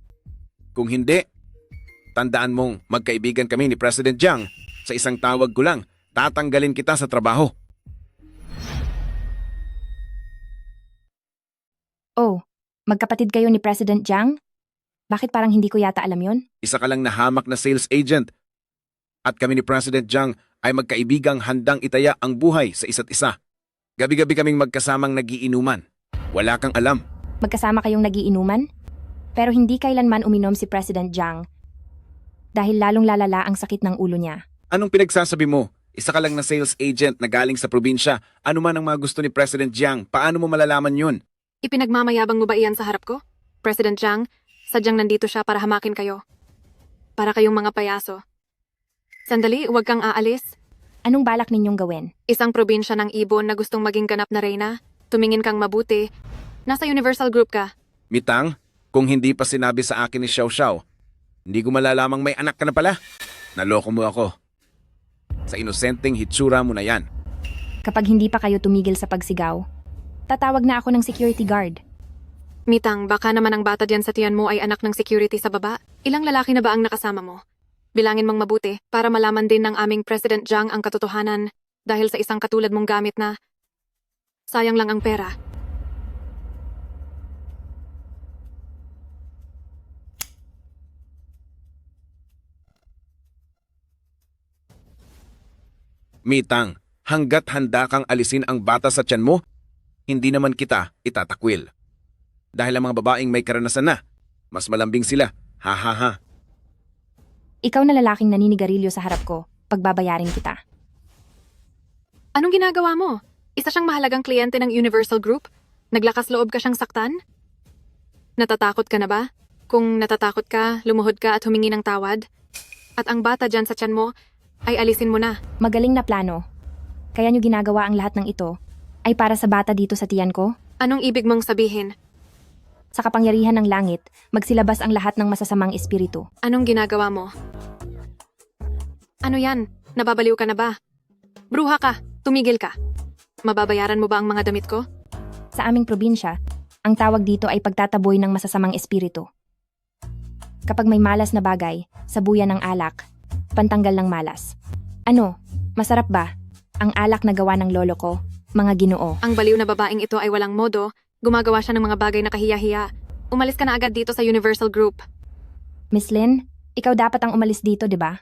kung hindi, tandaan mong magkaibigan kami ni President Jiang. Sa isang tawag ko lang, tatanggalin kita sa trabaho. Oh, magkapatid kayo ni President Jiang? Bakit parang hindi ko yata alam yon? Isa ka lang nahamak na sales agent. At kami ni President Jiang ay magkaibigang handang itaya ang buhay sa isa't isa. Gabi-gabi kaming magkasamang nagiinuman. Wala kang alam. Magkasama kayong nagiinuman? Pero hindi kailanman uminom si President Jiang dahil lalong lalala ang sakit ng ulo niya. Anong pinagsasabi mo? Isa ka lang na sales agent na galing sa probinsya. Ano man ang mga gusto ni President Jiang, paano mo malalaman yun? Ipinagmamayabang mo ba iyan sa harap ko? President Jiang, sadyang nandito siya para hamakin kayo. Para kayong mga payaso. Sandali, huwag kang aalis. Anong balak ninyong gawin? Isang probinsya ng ibon na gustong maging ganap na reyna. Tumingin kang mabuti. Nasa Universal Group ka. Mitang, kung hindi pa sinabi sa akin ni Xiao Xiao, hindi ko malalamang may anak ka na pala. Naloko mo ako. Sa inosenteng hitsura mo na yan. Kapag hindi pa kayo tumigil sa pagsigaw, tatawag na ako ng security guard. Mitang, baka naman ang bata diyan sa tiyan mo ay anak ng security sa baba. Ilang lalaki na ba ang nakasama mo? Bilangin mong mabuti para malaman din ng aming President Jiang ang katotohanan dahil sa isang katulad mong gamit na sayang lang ang pera. Mitang, hanggat handa kang alisin ang bata sa tiyan mo, hindi naman kita itatakwil. Dahil ang mga babaeng may karanasan na, mas malambing sila. Ha ha ha. Ikaw na lalaking naninigarilyo sa harap ko, pagbabayarin kita. Anong ginagawa mo? Isa siyang mahalagang kliyente ng Universal Group? Naglakas loob ka siyang saktan? Natatakot ka na ba? Kung natatakot ka, lumuhod ka at humingi ng tawad? At ang bata dyan sa tiyan mo, ay alisin mo na. Magaling na plano. Kaya nyo ginagawa ang lahat ng ito ay para sa bata dito sa tiyan ko? Anong ibig mong sabihin? Sa kapangyarihan ng langit, magsilabas ang lahat ng masasamang espiritu. Anong ginagawa mo? Ano yan? Nababaliw ka na ba? Bruha ka! Tumigil ka! Mababayaran mo ba ang mga damit ko? Sa aming probinsya, ang tawag dito ay pagtataboy ng masasamang espiritu. Kapag may malas na bagay, sabuyan ng alak, pantanggal ng malas. Ano? Masarap ba? Ang alak na gawa ng lolo ko, mga ginoo. Ang baliw na babaeng ito ay walang modo, gumagawa siya ng mga bagay na kahiya-hiya. Umalis ka na agad dito sa Universal Group. Miss Lynn, ikaw dapat ang umalis dito, di ba?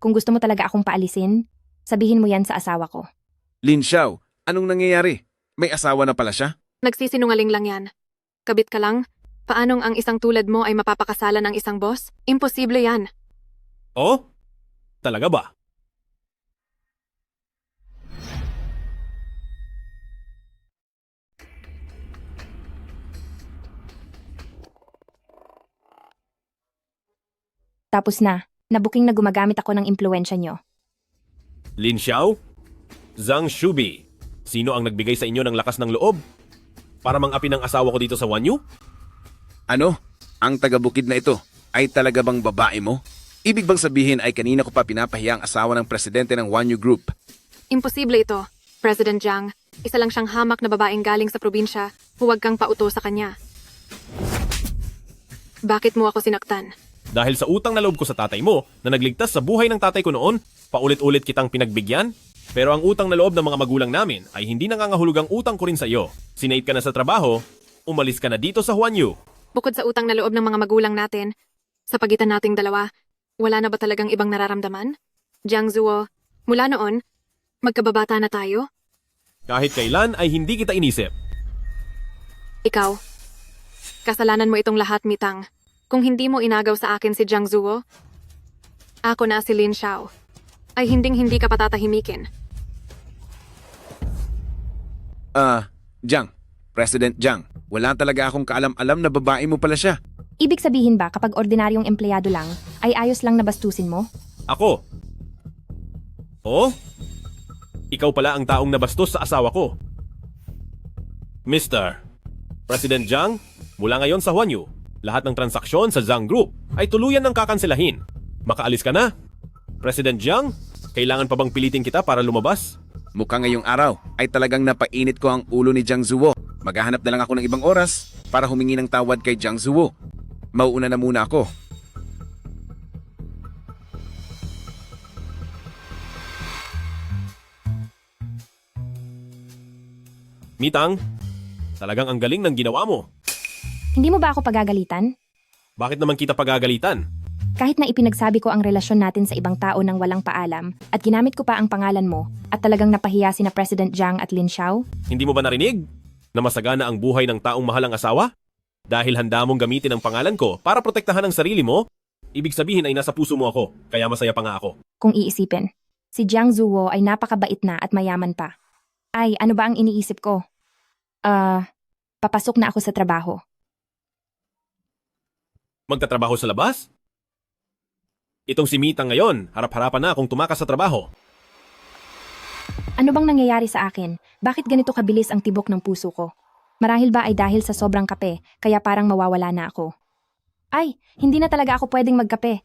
Kung gusto mo talaga akong paalisin, sabihin mo yan sa asawa ko. Lin Xiao, anong nangyayari? May asawa na pala siya? Nagsisinungaling lang yan. Kabit ka lang? Paanong ang isang tulad mo ay mapapakasalan ng isang boss? Imposible yan. Oh? Talaga ba? Tapos na, nabuking na gumagamit ako ng impluensya nyo. Lin Xiao? Zhang Shubi, sino ang nagbigay sa inyo ng lakas ng loob? Para mang-api ng asawa ko dito sa Wanyu? Ano? Ang taga-bukid na ito ay talaga bang babae mo? Ibig bang sabihin ay kanina ko pa pinapahiya ang asawa ng presidente ng Wanyu Group? Imposible ito. President Jiang, isa lang siyang hamak na babaeng galing sa probinsya. Huwag kang pauto sa kanya. Bakit mo ako sinaktan? Dahil sa utang na loob ko sa tatay mo na nagligtas sa buhay ng tatay ko noon, paulit-ulit kitang pinagbigyan? Pero ang utang na loob ng mga magulang namin ay hindi nangangahulugang utang ko rin sa iyo. Sinait ka na sa trabaho, umalis ka na dito sa Huanyu. Bukod sa utang na loob ng mga magulang natin, sa pagitan nating dalawa, wala na ba talagang ibang nararamdaman? Jiang Zuo, mula noon, magkababata na tayo? Kahit kailan ay hindi kita inisip. Ikaw, kasalanan mo itong lahat, Mitang. Kung hindi mo inagaw sa akin si Jiang Zuo, ako na si Lin Xiao, ay hinding-hindi ka patatahimikin. Jiang, President Jiang, wala talaga akong kaalam-alam na babae mo pala siya. Ibig sabihin ba kapag ordinaryong empleyado lang, ay ayos lang na bastusin mo? Ako? Oh? Ikaw pala ang taong nabastos sa asawa ko. Mr. President Jiang, mula ngayon sa Huanyu, lahat ng transaksyon sa Zhang Group ay tuluyan ng kakanselahin. Makaalis ka na. President Jiang, kailangan pa bang pilitin kita para lumabas? Mukha ngayong araw ay talagang napainit ko ang ulo ni Jiang Zuo. Maghahanap na lang ako ng ibang oras para humingi ng tawad kay Jiang Zuo. Mauuna na muna ako. Mitang, talagang ang galing ng ginawa mo. Hindi mo ba ako pagagalitan? Bakit naman kita pagagalitan? Kahit na ipinagsabi ko ang relasyon natin sa ibang tao ng walang paalam at ginamit ko pa ang pangalan mo at talagang napahiya sina President Jiang at Lin Xiao, Hindi mo ba narinig na masagana ang buhay ng taong mahal ang asawa? Dahil handa mong gamitin ang pangalan ko para protektahan ang sarili mo, ibig sabihin ay nasa puso mo ako, kaya masaya pa nga ako. kung iisipin. Si Jiang Zuo ay napakabait na at mayaman pa. Ay, ano ba ang iniisip ko? Papasok na ako sa trabaho. Magtatrabaho sa labas? Itong si Mita ngayon, harap-harapan na kung tumakas sa trabaho. Ano bang nangyayari sa akin? Bakit ganito kabilis ang tibok ng puso ko? Marahil ba ay dahil sa sobrang kape, kaya parang mawawala na ako? Ay, hindi na talaga ako pwedeng magkape.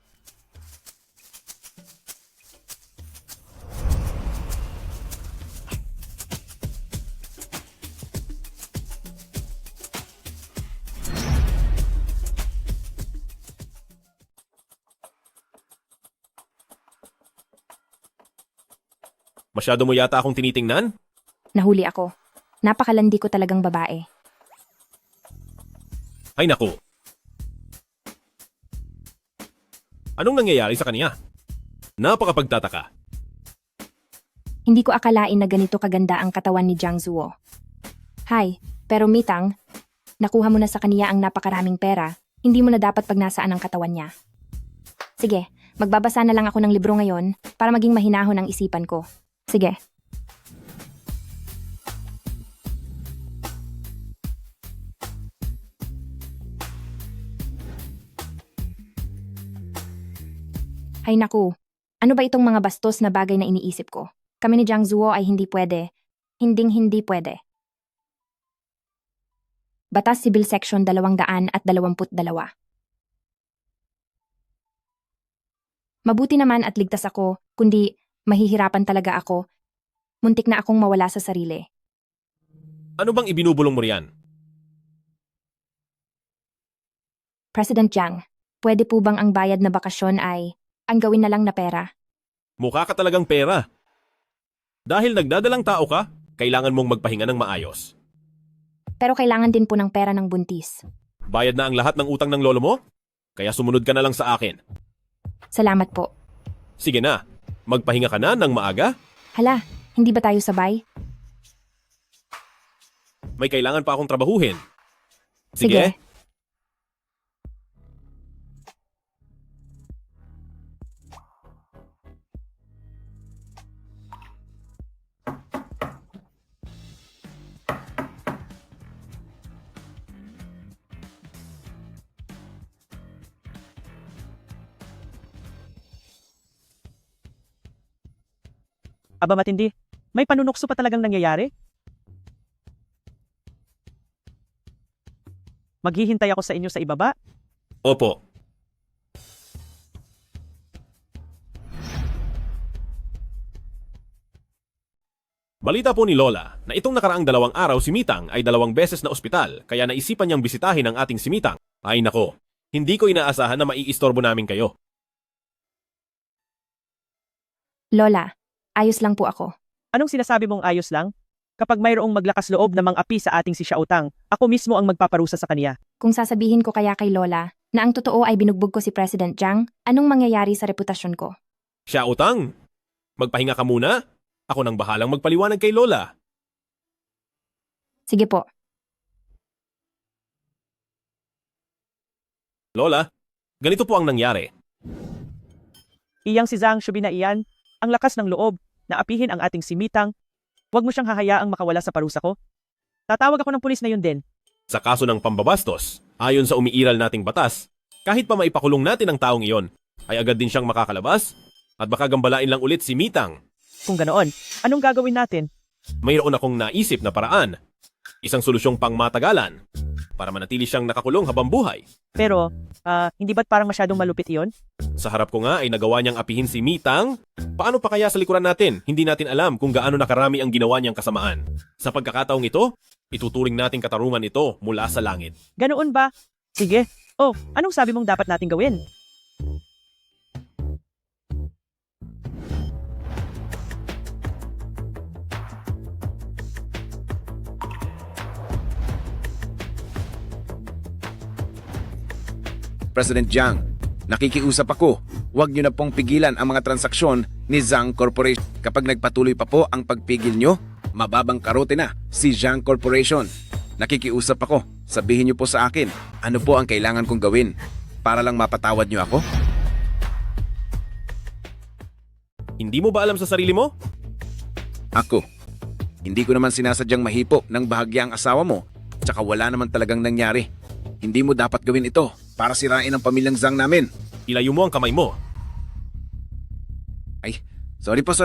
Masyado mo yata akong tinitingnan? Nahuli ako. Napakalandi ko talagang babae. Ay naku. Anong nangyayari sa kanya? Napakapagtataka. Hindi ko akalain na ganito kaganda ang katawan ni Jiang Zuo. Hay, pero Mitang, nakuha mo na sa kaniya ang napakaraming pera, hindi mo na dapat pagnasaan ang katawan niya. Sige, magbabasa na lang ako ng libro ngayon para maging mahinahon ang isipan ko. Sige. Hay naku, ano ba itong mga bastos na bagay na iniisip ko? Kami ni Jiang Zuo ay hindi pwede. Hindi pwede. Batas Sibil Section 222. Mabuti naman at ligtas ako, kundi mahihirapan talaga ako. Muntik na akong mawala sa sarili. Ano bang ibinubulong mo riyan? President Jiang, pwede po bang ang bayad na bakasyon ay ang gawin na lang na pera? Mukha ka talagang pera. Dahil nagdadalang tao ka, kailangan mong magpahinga ng maayos. Pero kailangan din po ng pera ng buntis. Bayad na ang lahat ng utang ng lolo mo? Kaya sumunod ka na lang sa akin. Salamat po. Sige na, magpahinga ka na ng maaga. Hala, hindi ba tayo sabay? May kailangan pa akong trabahuhin. Sige. Aba matindi, may panunukso pa talagang nangyayari? Maghihintay ako sa inyo sa ibaba. Opo. Balita po ni Lola na itong nakaraang 2 araw si Mitang ay 2 beses na ospital kaya naisipan niyang bisitahin ang ating si Mitang. Ay nako, hindi ko inaasahan na maiistorbo namin kayo. Lola, ayos lang po ako. Anong sinasabi mong ayos lang? Kapag mayroong maglakas loob na mang-api sa ating si Xiaotang, ako mismo ang magpaparusa sa kaniya. Kung sasabihin ko kaya kay Lola na ang totoo ay binugbog ko si President Jiang, anong mangyayari sa reputasyon ko? Siya utang, magpahinga ka muna. Ako nang bahalang magpaliwanag kay Lola. Sige po. Lola, ganito po ang nangyari. Iyang si Zhang Shubi na iyan, ang lakas ng loob na apihin ang ating si Mitang. Huwag mo siyang hahayaang makawala sa parusa ko. Tatawag ako ng pulis na yun din. Sa kaso ng pambabastos, ayon sa umiiral nating batas, kahit pa maipakulong natin ang taong iyon, ay agad din siyang makakalabas at baka gambalain lang ulit si Mitang. Kung ganoon, anong gagawin natin? Mayroon akong naisip na paraan. Isang solusyong pangmatagalan para manatili siyang nakakulong habang buhay. Pero, hindi ba't parang masyadong malupit iyon? Sa harap ko nga ay nagawa niyang apihin si Mitang. Paano pa kaya sa likuran natin? Hindi natin alam kung gaano nakarami ang ginawa niyang kasamaan. Sa pagkakataong ito, ituturing nating katarungan ito mula sa langit. Ganoon ba? Sige. Oh, anong sabi mong dapat nating gawin? President Jiang, nakikiusap ako. Huwag niyo na pong pigilan ang mga transaksyon ni Zhang Corporation. Kapag nagpatuloy pa po ang pagpigil niyo, mababang karote na si Zhang Corporation. Nakikiusap ako. Sabihin niyo po sa akin, ano po ang kailangan kong gawin para lang mapatawad niyo ako? Hindi mo ba alam sa sarili mo? Ako, hindi ko naman sinasadyang mahipo ng bahagya ang asawa mo, tsaka wala naman talagang nangyari. Hindi mo dapat gawin ito para sirain ang pamilyang Zhang namin. Ilayo mo ang kamay mo. Ay, sorry po.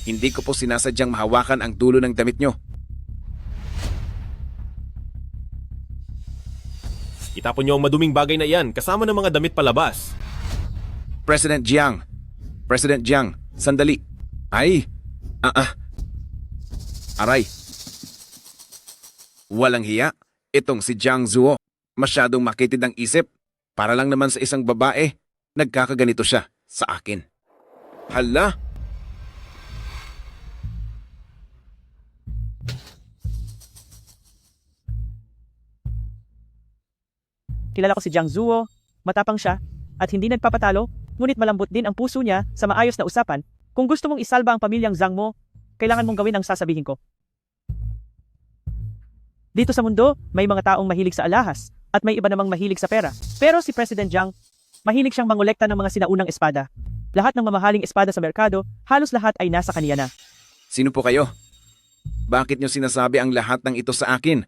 Hindi ko po sinasadyang mahawakan ang dulo ng damit nyo. Itapon niyo ang maduming bagay na iyan kasama ng mga damit palabas. President Jiang, sandali. Ay, aray. Walang hiya, itong si Jiang Zuo. Masyadong makitid ang isip. Para lang naman sa isang babae, nagkakaganito siya sa akin. Hala! Kilala ko si Jiang Zuo, matapang siya, at hindi nagpapatalo, ngunit malambot din ang puso niya sa maayos na usapan. Kung gusto mong isalba ang pamilyang Zhang mo, kailangan mong gawin ang sasabihin ko. Dito sa mundo, may mga taong mahilig sa alahas, at may iba namang mahilig sa pera. Pero si President Jiang, mahilig siyang mangolekta ng mga sinaunang espada. Lahat ng mamahaling espada sa merkado, halos lahat ay nasa kaniya na. Sino po kayo? Bakit nyo sinasabi ang lahat ng ito sa akin?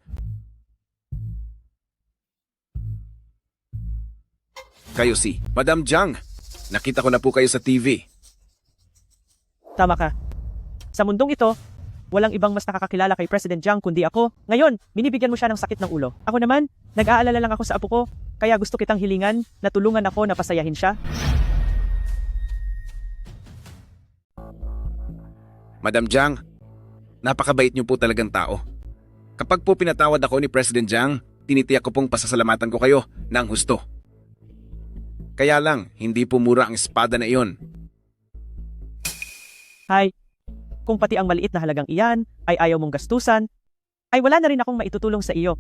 Kayo si Madam Jiang. Nakita ko na po kayo sa TV. Tama ka. Sa mundong ito, walang ibang mas nakakakilala kay President Jiang kundi ako. Ngayon, binibigyan mo siya ng sakit ng ulo. Ako naman, nag-aalala lang ako sa apo ko, kaya gusto kitang hilingan na tulungan ako na pasayahin siya. Madam Jiang, napakabait niyo po talagang tao. Kapag po pinatawad ako ni President Jiang, tinitiyak ko pong pasasalamatan ko kayo ng husto. Kaya lang, hindi po mura ang espada na iyon. Hay, kung pati ang maliit na halagang iyan ay ayaw mong gastusan, ay wala na rin akong maitutulong sa iyo.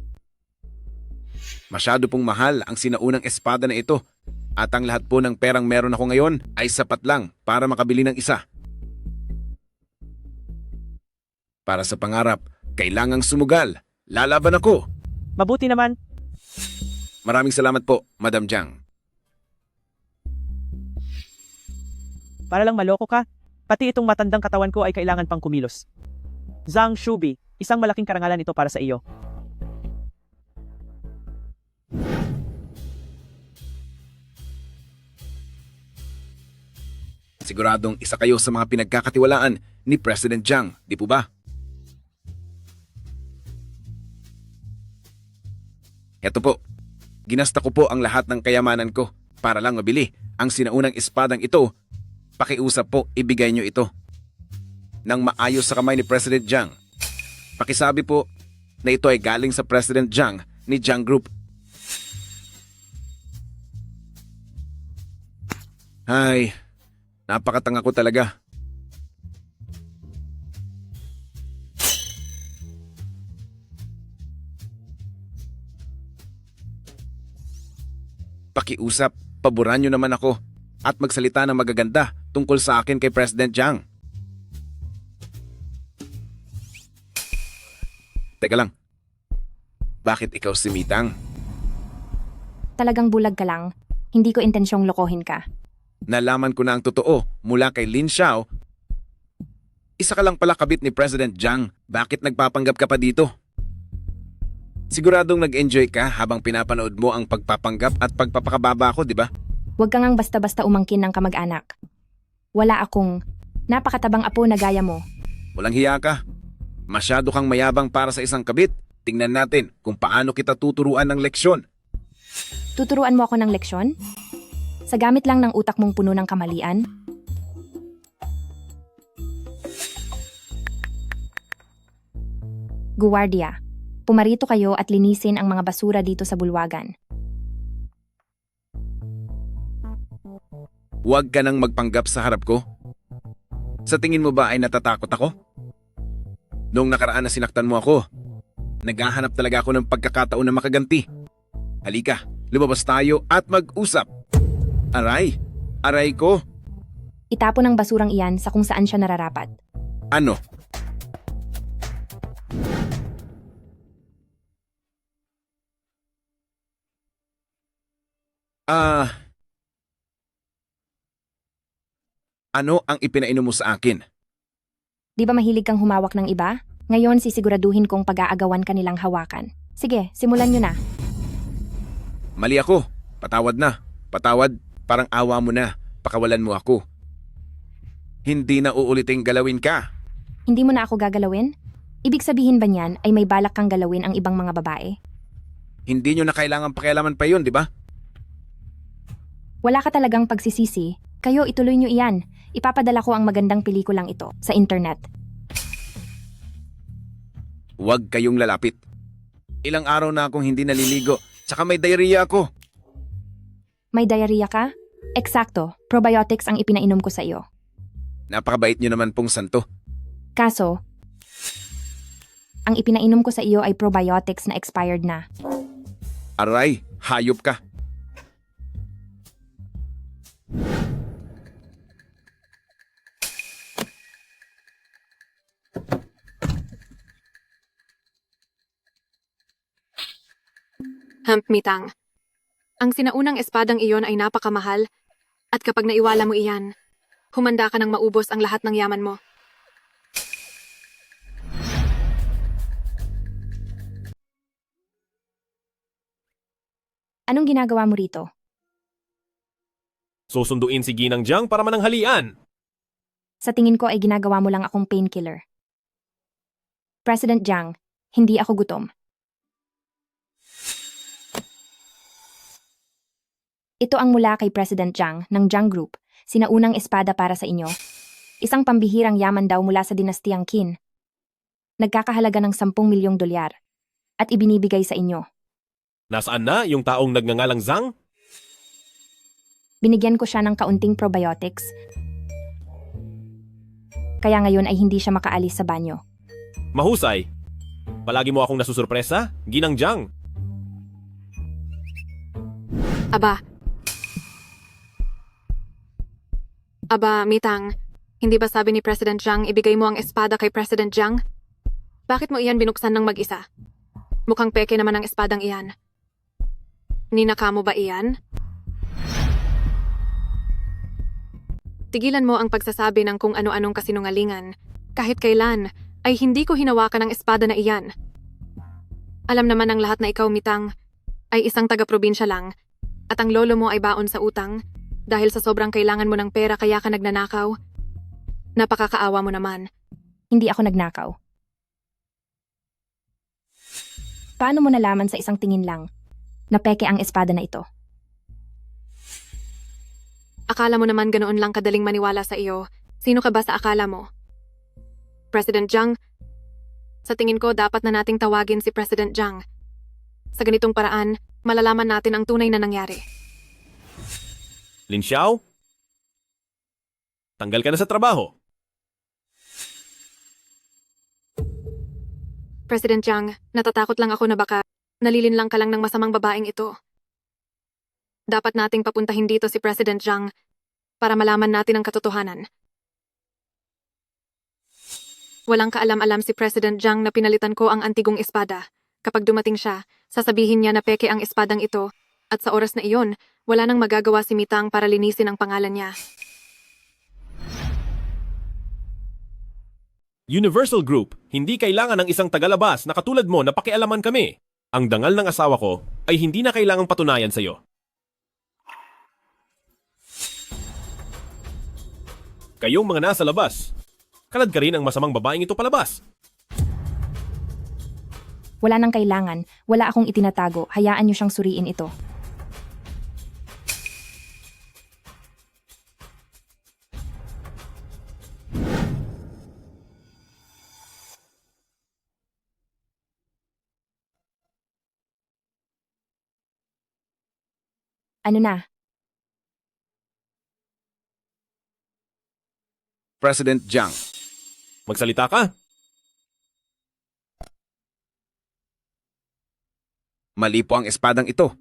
Masyado pong mahal ang sinaunang espada na ito at ang lahat po ng perang meron ako ngayon ay sapat lang para makabili ng isa. Para sa pangarap, kailangang sumugal. Lalaban ako. Mabuti naman. Maraming salamat po, Madam Jiang. Para lang maloko ka, pati itong matandang katawan ko ay kailangan pang kumilos. Zhang Shubi, isang malaking karangalan ito para sa iyo. Siguradong isa kayo sa mga pinagkakatiwalaan ni President Jiang, di po ba? Eto po, ginasta ko po ang lahat ng kayamanan ko para lang mabili ang sinaunang espadang ito. Pakiusap po, ibigay nyo ito. Nang maayos sa kamay ni President Jiang. Pakisabi po na ito ay galing sa President Jiang ni Jiang Group. Ay, napakatanga ko talaga. Pakiusap, paboran nyo naman ako at magsalita ng magaganda tungkol sa akin kay President Jiang. Teka lang, bakit ikaw si Mitang? Talagang bulag ka lang. Hindi ko intensyong lokohin ka. Nalaman ko na ang totoo mula kay Lin Xiao. Isa ka lang pala kabit ni President Jiang. Bakit nagpapanggap ka pa dito? Siguradong nag-enjoy ka habang pinapanood mo ang pagpapanggap at pagpapakababa ko, di ba? Huwag ka ngang basta-basta umangkin ng kamag-anak. Wala akong napakatabang apo na gaya mo. Walang hiya ka. Masyado kang mayabang para sa isang kabit. Tingnan natin kung paano kita tuturuan ng leksyon. Tuturuan mo ako ng leksyon? Sa gamit lang ng utak mong puno ng kamalian? Guwardiya, pumarito kayo at linisin ang mga basura dito sa bulwagan. Huwag ka nang magpanggap sa harap ko. Sa tingin mo ba ay natatakot ako? Noong nakaraan na sinaktan mo ako, naghahanap talaga ako ng pagkakataon na makaganti. Halika, lumabas tayo at mag-usap. Aray, aray ko. Itapon ang basurang iyan sa kung saan siya nararapat. Ano? Ano ang ipinainom mo sa akin? Di ba mahilig kang humawak ng iba? Ngayon sisiguraduhin kong pag-aagawan kanilang hawakan. Sige, simulan nyo na. Mali ako. Patawad na. Patawad. Parang awa mo na. Pakawalan mo ako. Hindi na uuliting galawin ka. Hindi mo na ako gagalawin? Ibig sabihin ba niyan ay may balak kang galawin ang ibang mga babae? Hindi nyo na kailangan pakialaman pa yun, di ba? Wala ka talagang pagsisisi. Kayo ituloy nyo iyan. Ipapadala ko ang magandang pelikulang ito sa internet. Huwag kayong lalapit. Ilang araw na akong hindi naliligo. Tsaka may diarrhea ako. May diarrhea ka? Eksakto, probiotics ang ipinainom ko sa iyo. Napakabait nyo naman pong santo. Kaso, ang ipinainom ko sa iyo ay probiotics na expired na. Aray, hayop ka. Mitang. Ang sinaunang espadang iyon ay napakamahal at kapag naiwala mo iyan, humanda ka nang maubos ang lahat ng yaman mo. Anong ginagawa mo rito? Susunduin si Ginang Jiang para mananghalian. Sa tingin ko ay ginagawa mo lang akong painkiller. President Jiang, hindi ako gutom. Ito ang mula kay President Jiang ng Jiang Group, sinaunang espada para sa inyo. Isang pambihirang yaman daw mula sa dinastiyang Qin. Nagkakahalaga ng 10 milyong dolyar at ibinibigay sa inyo. Nasaan na yung taong nagngangalang Zhang? Binigyan ko siya ng kaunting probiotics. Kaya ngayon ay hindi siya makaalis sa banyo. Mahusay. Palagi mo akong nasusurpresa, Ginang Jiang. Aba. Aba, Mitang, hindi ba sabi ni President Jiang ibigay mo ang espada kay President Jiang? Bakit mo iyan binuksan ng mag-isa? Mukhang peke naman ang espadang iyan. Ninaka mo ba iyan? Tigilan mo ang pagsasabi ng kung ano-anong kasinungalingan. Kahit kailan, ay hindi ko hinawakan ang espada na iyan. Alam naman ng lahat na ikaw, Mitang, ay isang taga-probinsya lang, at ang lolo mo ay baon sa utang, dahil sa sobrang kailangan mo ng pera kaya ka nagnanakaw. Napakakaawa mo naman. Hindi ako nagnakaw. Paano mo nalaman sa isang tingin lang na peke ang espada na ito? Akala mo naman ganoon lang kadaling maniwala sa iyo. Sino ka ba sa akala mo? President Jiang? Sa tingin ko, dapat na nating tawagin si President Jiang. Sa ganitong paraan, malalaman natin ang tunay na nangyari. Lin Xiao? Tanggal ka na sa trabaho. President Jiang, natatakot lang ako na baka nalilinlang ka lang ng masamang babaeng ito. Dapat nating papuntahin dito si President Jiang para malaman natin ang katotohanan. Walang kaalam-alam si President Jiang na pinalitan ko ang antigong espada. Kapag dumating siya, sasabihin niya na peke ang espadang ito, at sa oras na iyon, wala nang magagawa si Mitang para linisin ang pangalan niya. Universal Group, hindi kailangan ng isang tagalabas na katulad mo na pakialaman kami. Ang dangal ng asawa ko ay hindi na kailangang patunayan sa'yo. Kayong mga nasa labas, kalad ka rin ang masamang babaeng ito palabas. Wala nang kailangan, wala akong itinatago, hayaan niyo siyang suriin ito. Ano na? President Jiang, Magsalita ka. mali po ang espadang ito.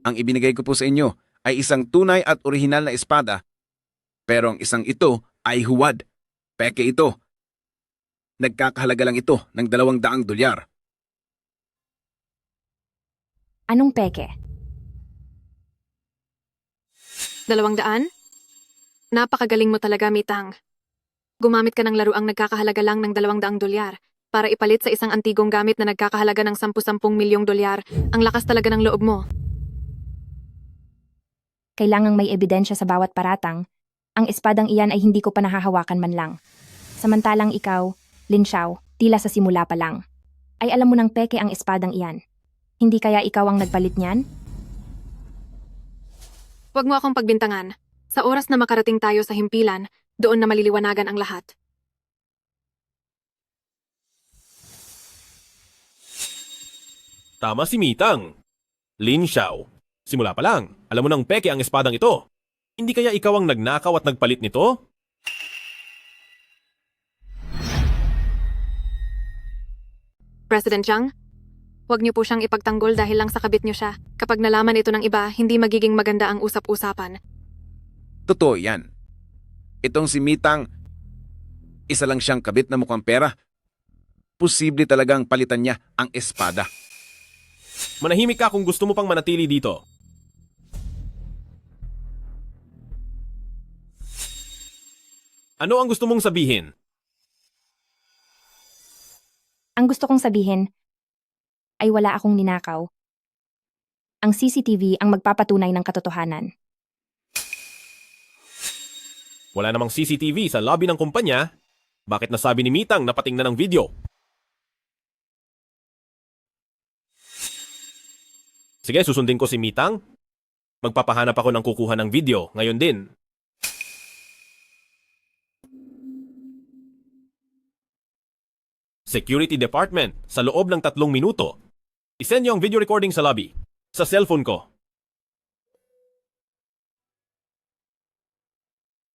Ang ibinigay ko po sa inyo ay isang tunay at orihinal na espada, pero ang isang ito ay huwad. Peke ito. Nagkakahalaga lang ito ng $200. Anong peke? 200? Napakagaling mo talaga, Mitang. Gumamit ka ng laruang nagkakahalaga lang ng $200 para ipalit sa isang antigong gamit na nagkakahalaga ng $10 milyong. Ang lakas talaga ng loob mo. Kailangang may ebidensya sa bawat paratang. Ang espadang iyan ay hindi ko pa nahahawakan man lang. Samantalang ikaw, Lin Xiao, tila sa simula pa lang, ay alam mo ng peke ang espadang iyan. Hindi kaya ikaw ang nagpalit niyan? Huwag mo akong pagbintangan. Sa oras na makarating tayo sa himpilan, doon na maliliwanagan ang lahat. Tama si Mitang. Lin Xiao, simula pa lang, alam mo ng peke ang espadang ito. Hindi kaya ikaw ang nagnakaw at nagpalit nito? President Jiang, huwag niyo po siyang ipagtanggol dahil lang sa kabit niyo siya. Kapag nalaman ito ng iba, hindi magiging maganda ang usap-usapan. Totoo yan. Itong si Mitang, isa lang siyang kabit na mukhang pera. Posible talagang palitan niya ang espada. Manahimik ka kung gusto mo pang manatili dito. Ano ang gusto mong sabihin? Ang gusto kong sabihin ay wala akong ninakaw. Ang CCTV ang magpapatunay ng katotohanan. Wala namang CCTV sa lobby ng kumpanya. Bakit nasabi ni Mitang na patingnan ng video? Sige, susundin ko si Mitang. Magpapahanap ako ng kukuha ng video ngayon din. Security Department, sa loob ng 3 minuto. I-send niyo ang video recording sa lobby. Sa cellphone ko.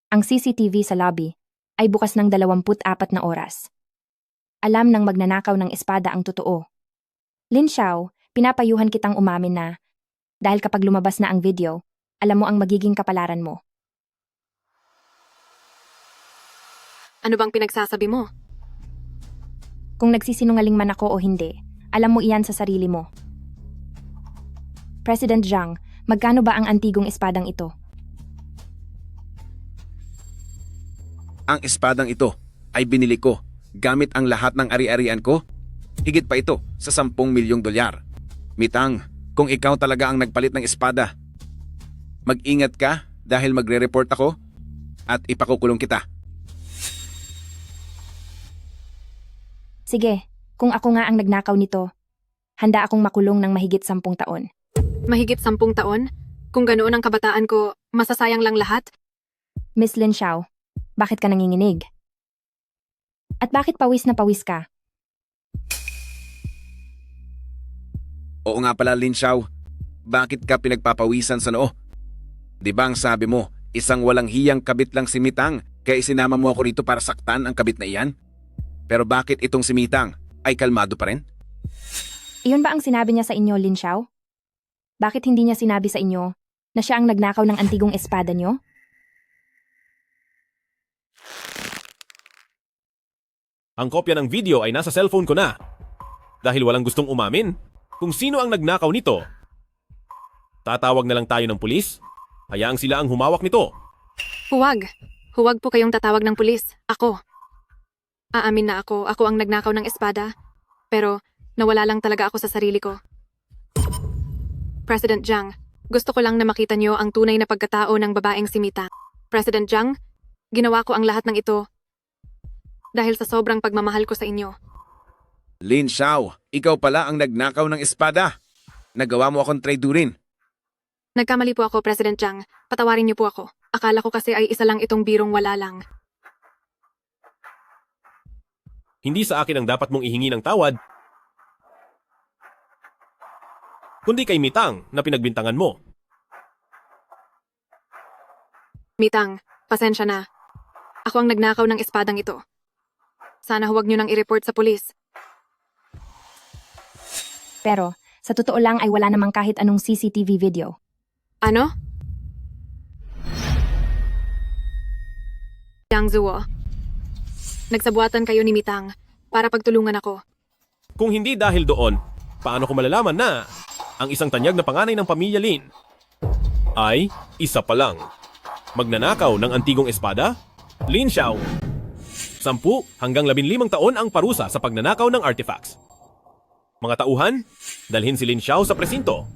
Ang CCTV sa lobby ay bukas ng 24 na oras. Alam ng magnanakaw ng espada ang totoo. Lin Xiao, pinapayuhan kitang umamin na Dahil kapag lumabas na ang video, alam mo ang magiging kapalaran mo. Ano bang pinagsasabi mo? Kung nagsisinungaling man ako o hindi, alam mo iyan sa sarili mo. President Zhang, magkano ba ang antigong espadang ito? Ang espadang ito ay binili ko gamit ang lahat ng ari-arian ko. Higit pa ito sa 10 milyong dolyar. Mitang, kung ikaw talaga ang nagpalit ng espada, mag-ingat ka dahil magre-report ako at ipakukulong kita. Sige, kung ako nga ang nagnakaw nito, handa akong makulong ng mahigit 10 taon. Mahigit 10 taon? Kung ganoon ang kabataan ko, masasayang lang lahat? Miss Lin Xiao, bakit ka nanginginig? At bakit pawis na pawis ka? Oo nga pala, Lin Xiao. Bakit ka pinagpapawisan sa noo? Di ba ang sabi mo, isang walang hiyang kabit lang si Mitang, kaya isinama mo ako rito para saktan ang kabit na iyan? Pero bakit itong si Mitang ay kalmado pa rin? Iyon ba ang sinabi niya sa inyo, Lin Xiao? Bakit hindi niya sinabi sa inyo na siya ang nagnakaw ng antigong espada niyo? Ang kopya ng video ay nasa cellphone ko na. Dahil walang gustong umamin kung sino ang nagnakaw nito. Tatawag na lang tayo ng pulis. Hayaang sila ang humawak nito. Huwag. Huwag po kayong tatawag ng pulis. Ako. Aamin na ako ang nagnakaw ng espada. Pero nawala lang talaga ako sa sarili ko. President Zhang, gusto ko lang na makita niyo ang tunay na pagkatao ng babaeng si Mita. President Zhang, ginawa ko ang lahat ng ito dahil sa sobrang pagmamahal ko sa inyo. Lin Xiao, ikaw pala ang nagnakaw ng espada. Nagawa mo akong traidurin. Nagkamali po ako, President Zhang. Patawarin niyo po ako. Akala ko kasi ay isa lang itong birong wala lang. Hindi sa akin ang dapat mong ihingi ng tawad, kundi kay Mitang na pinagbintangan mo. Mitang, pasensya na. Ako ang nagnakaw ng espadang ito. Sana huwag niyo nang i-report sa pulis. Pero, sa totoo lang ay wala namang kahit anong CCTV video. Ano? Yang Zuo. Nagsabuatan kayo ni Mitang para pagtulungan ako. Kung hindi dahil doon, paano ko malalaman na ang isang tanyag na panganay ng pamilya Lin ay isa pa lang magnanakaw ng antigong espada? Lin Xiao. 10 hanggang 15 taon ang parusa sa pagnanakaw ng artifacts. Mga tauhan, dalhin si Lin Xiao sa presinto.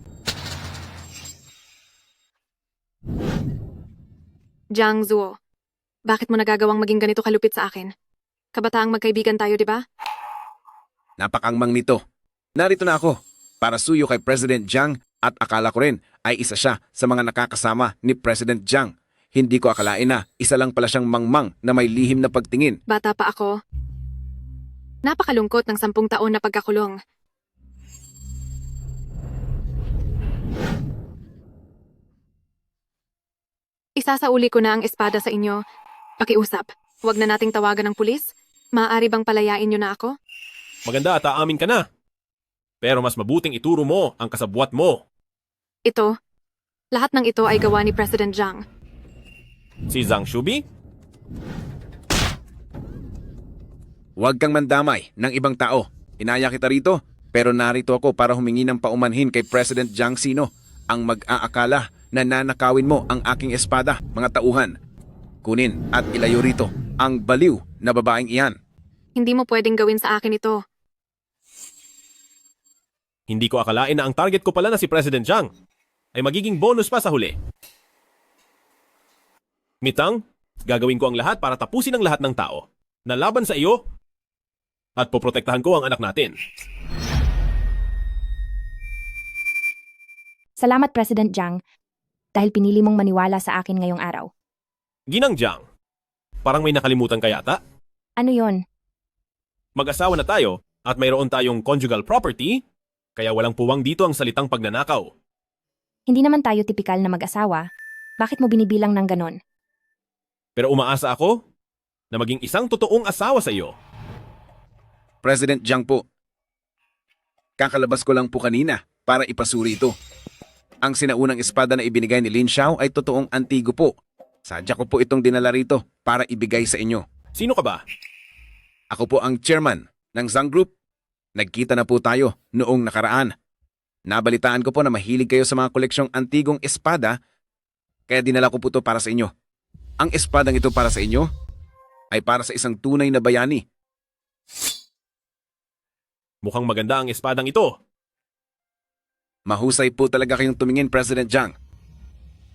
Jiang Zuo, bakit mo nagagawang maging ganito kalupit sa akin? Kabataang magkaibigan tayo, di ba? Napakangmang nito. Narito na ako para suyo kay President Zhang at akala ko rin ay isa siya sa mga nakakasama ni President Zhang. Hindi ko akalain na isa lang pala siyang mangmang na may lihim na pagtingin. Bata pa ako. Napakalungkot ng 10 taon na pagkakulong. Isasauli ko na ang espada sa inyo. Pakiusap, huwag na nating tawagan ng pulis. Maaari bang palayain niyo na ako? Maganda at aamin ka na. Pero mas mabuting ituro mo ang kasabwat mo. Ito, lahat ng ito ay gawa ni President Zhang. Si Zhang Shubi? Huwag kang mandamay ng ibang tao. Inaya kita rito, pero narito ako para humingi ng paumanhin kay President Zhang Sino ang mag-aakala na nanakawin mo ang aking espada, mga tauhan. Kunin at ilayo rito ang baliw na babaeng iyan. Hindi mo pwedeng gawin sa akin ito. Hindi ko akalain na ang target ko pala na si President Zhang ay magiging bonus pa sa huli. Mitang, gagawin ko ang lahat para tapusin ang lahat ng tao na laban sa iyo at poprotektahan ko ang anak natin. Salamat, President Zhang, dahil pinili mong maniwala sa akin ngayong araw. Ginang Zhang, parang may nakalimutan ka yata? Ano yon? Mag-asawa na tayo at mayroon tayong conjugal property, kaya walang puwang dito ang salitang pagnanakaw. Hindi naman tayo tipikal na mag-asawa. Bakit mo binibilang ng ganon? Pero umaasa ako na maging isang totoong asawa sa iyo. President Zhang po. Kakalabas ko lang po kanina para ipasuri ito. Ang sinaunang espada na ibinigay ni Lin Xiao ay totoong antigo po. Sadya ko po itong dinala rito para ibigay sa inyo. Sino ka ba? Ako po ang chairman ng Zhang Group. Nagkita na po tayo noong nakaraan. Nabalitaan ko po na mahilig kayo sa mga koleksyong antigong espada, kaya dinala ko po ito para sa inyo. Ang espadang ito para sa inyo ay para sa isang tunay na bayani. Mukhang maganda ang espadang ito. Mahusay po talaga kayong tumingin, President Jiang.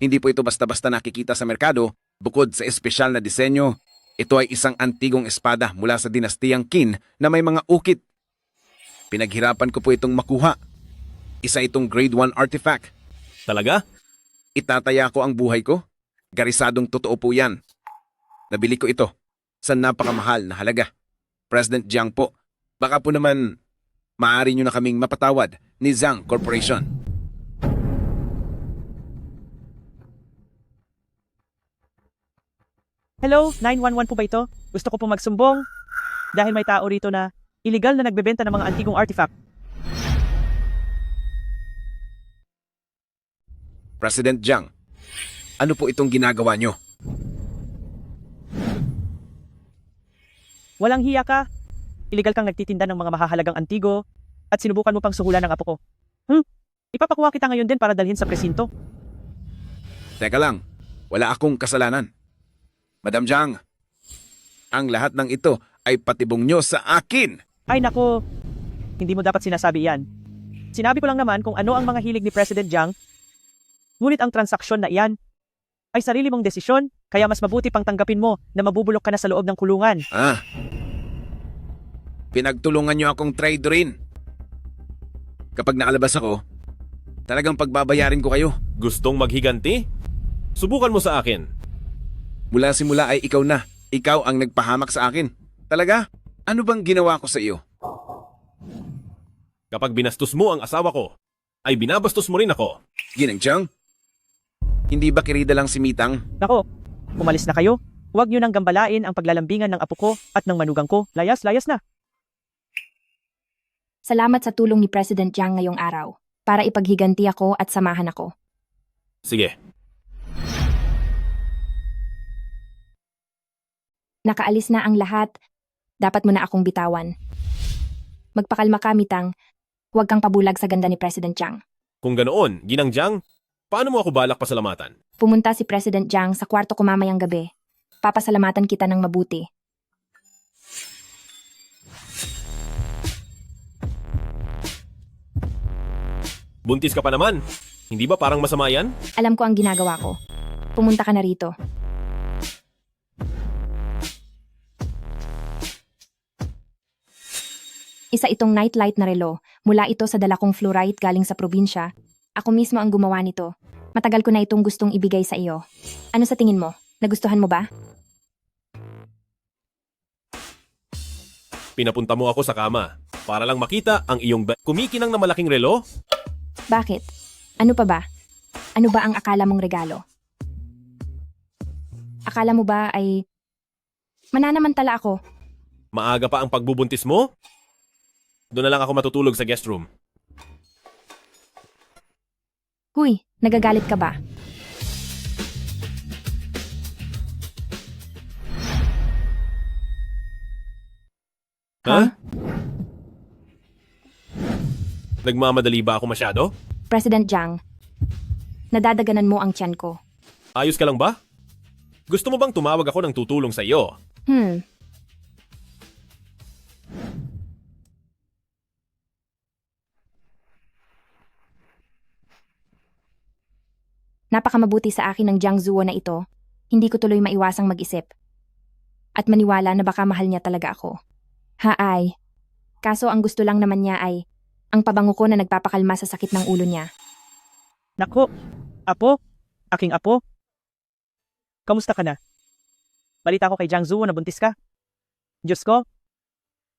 Hindi po ito basta-basta nakikita sa merkado. Bukod sa espesyal na disenyo, ito ay isang antigong espada mula sa dinastiyang Qin na may mga ukit. Pinaghirapan ko po itong makuha. Isa itong grade 1 artifact. Talaga? Itataya ko ang buhay ko? Garisadong totoo po yan. Nabili ko ito sa napakamahal na halaga. President Jiang po, baka po naman maaari nyo na kaming mapatawad ni Zhang Corporation. Hello, 911 po ba ito? Gusto ko po magsumbong dahil may tao rito na illegal na nagbebenta ng mga antigong artifact. President Jiang, ano po itong ginagawa nyo? Walang hiya ka. Illegal kang nagtitinda ng mga mahahalagang antigo at sinubukan mo pang suhulan ng apo ko. Ipapakuha kita ngayon din para dalhin sa presinto. Teka lang, wala akong kasalanan. Madam Jiang, ang lahat ng ito ay patibong nyo sa akin. Ay nako, hindi mo dapat sinasabi yan. Sinabi ko lang naman kung ano ang mga hilig ni President Jiang. Ngunit ang transaksyon na iyan ay sarili mong desisyon, kaya mas mabuti pang tanggapin mo na mabubulok ka na sa loob ng kulungan. Pinagtulungan nyo akong traidorin. Kapag nakalabas ako, talagang pagbabayarin ko kayo. Gustong maghiganti? Subukan mo sa akin. Mula simula ay ikaw na. Ikaw ang nagpahamak sa akin. Talaga? Ano bang ginawa ko sa iyo? Kapag binastos mo ang asawa ko, ay binabastos mo rin ako. Ginang Jiang? Hindi ba kirida lang si Mitang? Nako, umalis na kayo. Huwag niyo nang gambalain ang paglalambingan ng apo ko at ng manugang ko. Layas na. Salamat sa tulong ni President Jiang ngayong araw para ipaghiganti ako at samahan ako. Sige. Nakaalis na ang lahat. Dapat mo na akong bitawan. Magpakalma ka, Mitang. Huwag kang pabulag sa ganda ni President Jiang. Kung ganoon, Ginang Jiang, paano mo ako balak pasalamatan? Pumunta si President Jiang sa kwarto ko mamayang gabi. Papasalamatan kita ng mabuti. Buntis ka pa naman. Hindi ba parang masama yan? Alam ko ang ginagawa ko. Pumunta ka na rito. Isa itong nightlight na relo. Mula ito sa dala kong fluorite galing sa probinsya. Ako mismo ang gumawa nito. Matagal ko na itong gustong ibigay sa iyo. Ano sa tingin mo? Nagustuhan mo ba? Pinapunta mo ako sa kama para lang makita ang iyong kumikinang na malaking relo? Bakit? Ano pa ba? Ano ba ang akala mong regalo? Akala mo ba ay mananamantala ako? Maaga pa ang pagbubuntis mo? Doon na lang ako matutulog sa guest room. Huy, nagagalit ka ba? Ha? Nagmamadali ba ako masyado? President Jiang, nadadaganan mo ang tiyan ko. Ayos ka lang ba? Gusto mo bang tumawag ako ng tutulong sa iyo? Napakamabuti sa akin ng Jiang Zuo na ito. Hindi ko tuloy maiwasang mag-isip. At maniwala na baka mahal niya talaga ako. Haay. Kaso ang gusto lang naman niya ay ang pabango ko na nagpapakalma sa sakit ng ulo niya. Nako, apo, aking apo. Kamusta ka na? Balita ko kay Jiang Zuo na buntis ka. Diyos ko,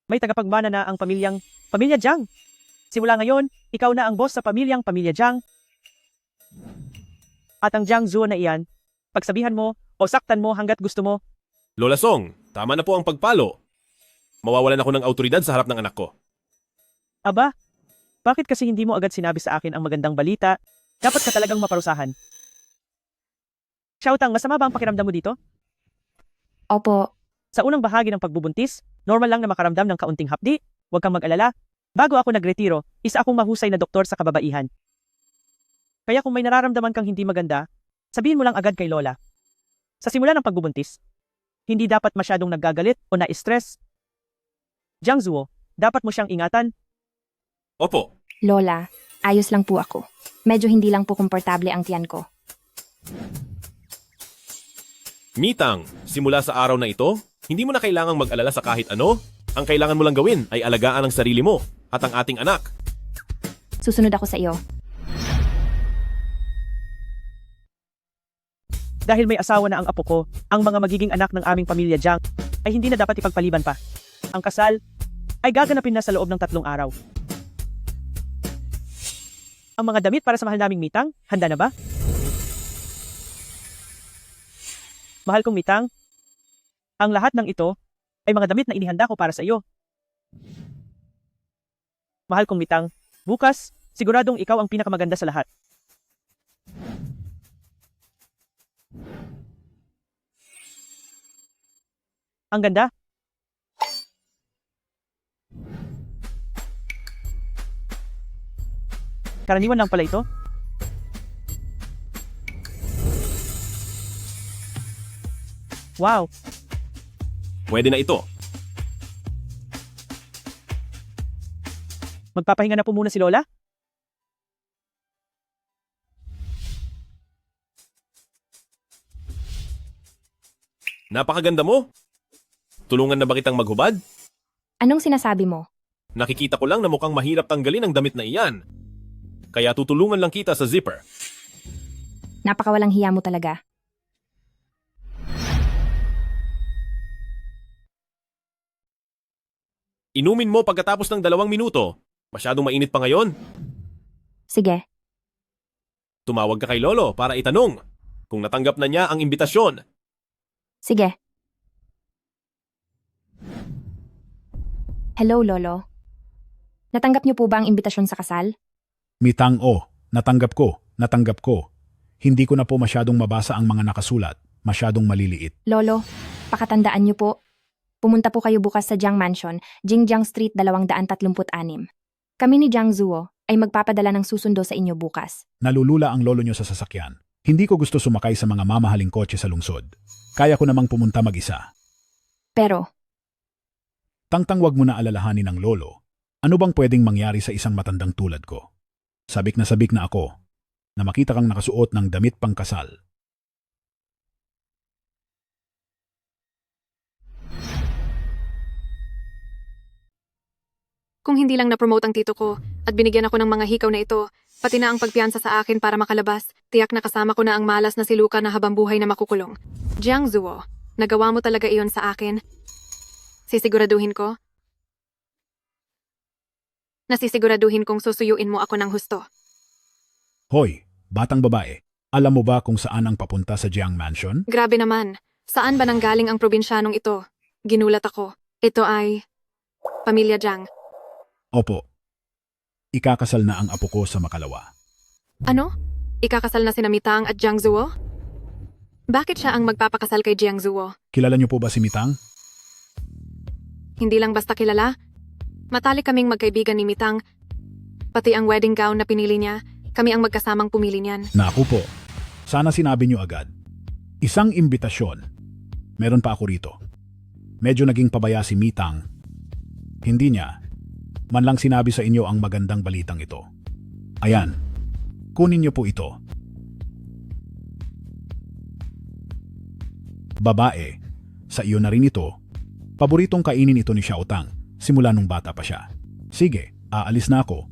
may tagapagmana na ang Pamilya Jiang. Simula ngayon, ikaw na ang boss sa Pamilya Jiang. At ang Jiang Zuo na iyan, pagsabihan mo o saktan mo hanggat gusto mo. Lola Song, tama na po ang pagpalo. Mawawalan ako ng autoridad sa harap ng anak ko. Aba, bakit kasi hindi mo agad sinabi sa akin ang magandang balita Dapat ka talagang maparusahan. Xiaotang, masama ba ang pakiramdam mo dito? Opo, Sa unang bahagi ng pagbubuntis, normal lang na makaramdam ng kaunting hapdi. Huwag kang mag-alala. Bago ako nagretiro, isa akong mahusay na doktor sa kababaihan. Kaya kung may nararamdaman kang hindi maganda, sabihin mo lang agad kay Lola. Sa simula ng pagbubuntis, hindi dapat masyadong naggagalit o na-stress. Jiang Zuo, dapat mo siyang ingatan. Opo, Lola, ayos lang po ako. Medyo hindi lang po komportable ang tiyan ko. Mitang, simula sa araw na ito, hindi mo na kailangang mag-alala sa kahit ano. Ang kailangan mo lang gawin ay alagaan ang sarili mo at ang ating anak. Susunod ako sa iyo. Dahil may asawa na ang apo ko, ang mga magiging anak ng aming pamilya Jiang ay hindi na dapat ipagpaliban pa. Ang kasal ay gaganapin na sa loob ng 3 araw. Ang mga damit para sa mahal naming Mitang, handa na ba? Mahal kong Mitang, ang lahat ng ito ay mga damit na inihanda ko para sa iyo. Mahal kong Mitang, bukas, siguradong ikaw ang pinakamaganda sa lahat. Ang ganda. Karaniwan lang pala ito. Wow, Pwede na ito. magpapahinga na po muna si Lola. Napakaganda mo. Tulungan na ba kitang maghubad? Anong sinasabi mo? Nakikita ko lang na mukhang mahirap tanggalin ang damit na iyan. Kaya tutulungan lang kita sa zipper. Napakawalang hiya mo talaga. Inumin mo pagkatapos ng 2 minuto. Masyadong mainit pa ngayon. Sige, Tumawag ka kay Lolo para itanong kung natanggap na niya ang imbitasyon. sige. Hello, Lolo. Natanggap niyo po ba ang imbitasyon sa kasal? Mitang natanggap ko. Hindi ko na po masyadong mabasa ang mga nakasulat, masyadong maliliit. Lolo, pakatandaan niyo po. Pumunta po kayo bukas sa Jiang Mansion, Jingjiang Street 236. Kami ni Jiang Zuo ay magpapadala ng susundo sa inyo bukas. Nalulula ang lolo nyo sa sasakyan. Hindi ko gusto sumakay sa mga mamahaling kotse sa lungsod. Kaya ko namang pumunta mag-isa. Pero, Tangtang wag mo na alalahanin ng lolo. Ano bang pwedeng mangyari sa isang matandang tulad ko? Sabik na ako na makita kang nakasuot ng damit pangkasal. Kung hindi lang na-promote ang tito ko at binigyan ako ng mga hikaw na ito, pati na ang pagpiyansa sa akin para makalabas, tiyak na kasama ko na ang malas na si Luca na habang buhay na makukulong. Jiang Zuo, nagawa mo talaga iyon sa akin? Sisiguraduhin ko? Nasisiguraduhin kong susuyuin mo ako ng husto. Hoy, batang babae, alam mo ba kung saan ang papunta sa Jiang Mansion? Grabe naman, saan ba nanggaling ang probinsyanong ito? Ginulat ako. Ito ay... Pamilya Jiang. Opo. Ikakasal na ang apo ko sa makalawa. Ano? Ikakasal na sina Mitang at Jiang Zuo? Bakit siya ang magpapakasal kay Jiang Zuo? Kilala niyo po ba si Mitang? Hindi lang basta kilala. Matalik kaming magkaibigan ni Mitang. Pati ang wedding gown na pinili niya, kami ang magkasamang pumili niyan. Naku po. Sana sinabi niyo agad. Isang imbitasyon. Meron pa ako rito. Medyo naging pabaya si Mitang. Hindi niya man lang sinabi sa inyo ang magandang balitang ito. Ayan. Kunin niyo po ito. Babae, sa iyo na rin ito. Paboritong kainin ito ni Xiaotang simula nung bata pa siya. Sige, aalis na ako.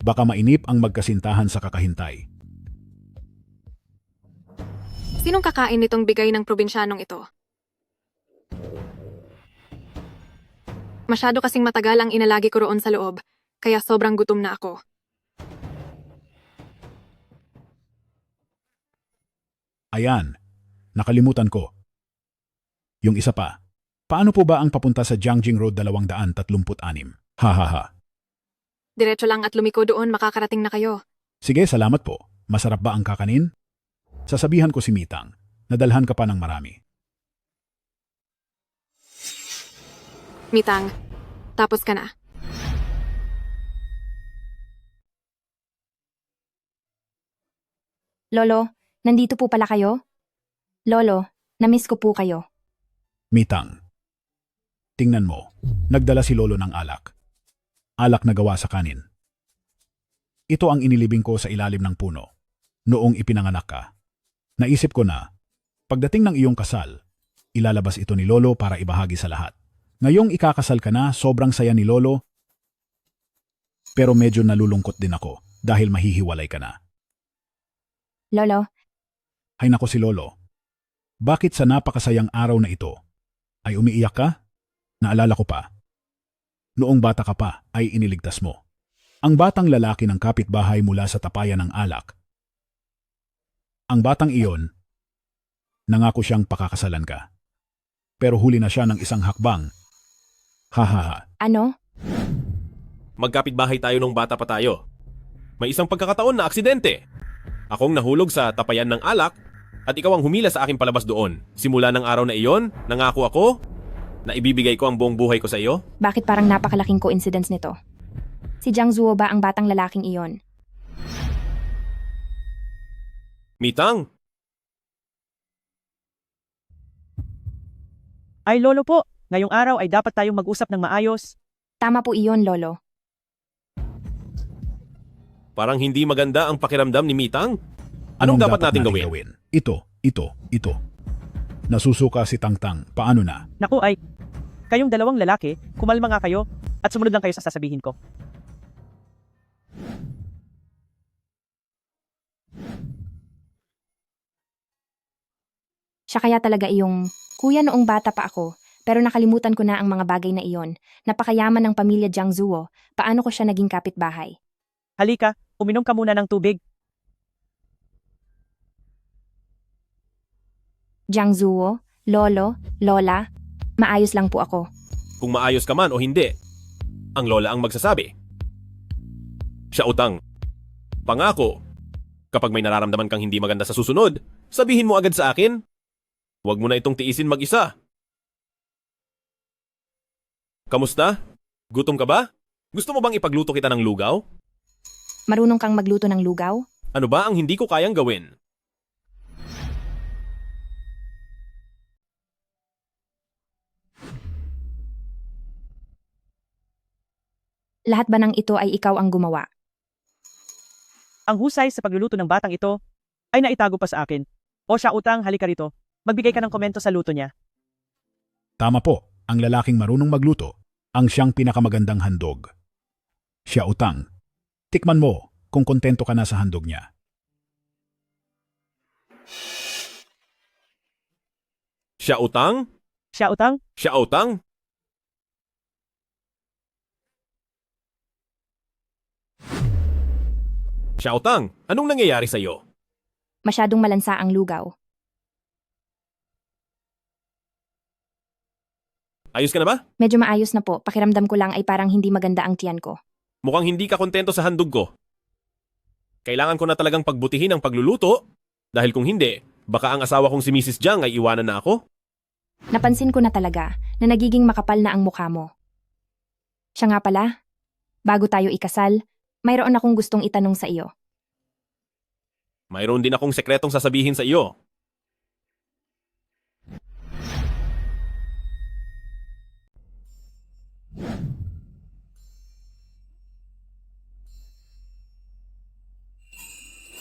Baka mainip ang magkasintahan sa kakahintay. Sinong kakain nitong bigay ng probinsyanong ito? Masyado kasing matagal ang inalagi ko roon sa loob, kaya sobrang gutom na ako. Ayan, nakalimutan ko. Yung isa pa, paano po ba ang papunta sa Jiangjing Road 236? Hahaha. Diretso lang at lumiko doon, makakarating na kayo. Sige, salamat po. Masarap ba ang kakanin? Sasabihan ko si Mitang, nadalhan ka pa ng marami. Mitang, tapos ka na. Lolo, nandito po pala kayo? Lolo, namiss ko po kayo. Mitang, tingnan mo, nagdala si Lolo ng alak. Alak na gawa sa kanin. Ito ang inilibing ko sa ilalim ng puno, noong ipinanganak ka. Naisip ko na, pagdating ng iyong kasal, ilalabas ito ni Lolo para ibahagi sa lahat. Ngayong ikakasal ka na, sobrang saya ni Lolo, pero medyo nalulungkot din ako dahil mahihiwalay ka na. Lolo, Hay nako si Lolo, bakit sa napakasayang araw na ito ay umiiyak ka? Naalala ko pa. Noong bata ka pa ay iniligtas mo. Ang batang lalaki ng kapitbahay mula sa tapayan ng alak. Ang batang iyon, nangako siyang pakakasalan ka. Pero huli na siya ng isang hakbang. Hahaha. ano? Magkapitbahay tayo nung bata pa tayo. May isang pagkakataon na aksidente. Akong nahulog sa tapayan ng alak at ikaw ang humila sa aking palabas doon. Simula ng araw na iyon, nangako ako na ibibigay ko ang buong buhay ko sa iyo. Bakit parang napakalaking coincidence nito? Si Jiang Zuo ba ang batang lalaking iyon? Mitang, Ay lolo po, ngayong araw ay dapat tayong mag-usap ng maayos. Tama po iyon, Lolo. parang hindi maganda ang pakiramdam ni Mitang. Anong dapat natin gawin? Ito. Nasusuka si Tangtang. Paano na? Naku ay, kayong dalawang lalaki, kumalma nga kayo at sumunod lang kayo sa sasabihin ko. Siya kaya talaga iyong, kuya noong bata pa ako, pero nakalimutan ko na ang mga bagay na iyon. Napakayaman ng pamilya Jiang Zuo, paano ko siya naging kapitbahay? Halika, uminom ka muna ng tubig. Jiang Zuo, Lolo, Lola, maayos lang po ako. Kung maayos ka man o hindi, ang lola ang magsasabi. Siya utang. Pangako, kapag may nararamdaman kang hindi maganda sa susunod, sabihin mo agad sa akin. Huwag mo na itong tiisin mag-isa. Kamusta? Gutom ka ba? Gusto mo bang ipagluto kita ng lugaw? Marunong kang magluto ng lugaw? Ano ba ang hindi ko kayang gawin? Lahat ba ng ito ay ikaw ang gumawa? Ang husay sa pagluluto ng batang ito ay naitago pa sa akin. O siya utang, halika rito. Magbigay ka ng komento sa luto niya. Tama po, ang lalaking marunong magluto, ang siyang pinakamagandang handog. Siya utang. Tikman mo kung kontento ka na sa handog niya. Siya utang? Siya utang? Siya utang? Siya utang, anong nangyayari sa iyo? Masyadong malansa ang lugaw. Ayos ka na ba? Medyo maayos na po, pakiramdam ko lang ay parang hindi maganda ang tiyan ko. Mukhang hindi ka kontento sa handog ko. Kailangan ko na talagang pagbutihin ang pagluluto dahil kung hindi, baka ang asawa kong si Mrs. Jiang ay iwanan na ako. Napansin ko na talaga na nagiging makapal na ang mukha mo. Siya nga pala, bago tayo ikasal, mayroon akong gustong itanong sa iyo. Mayroon din akong sekretong sasabihin sa iyo.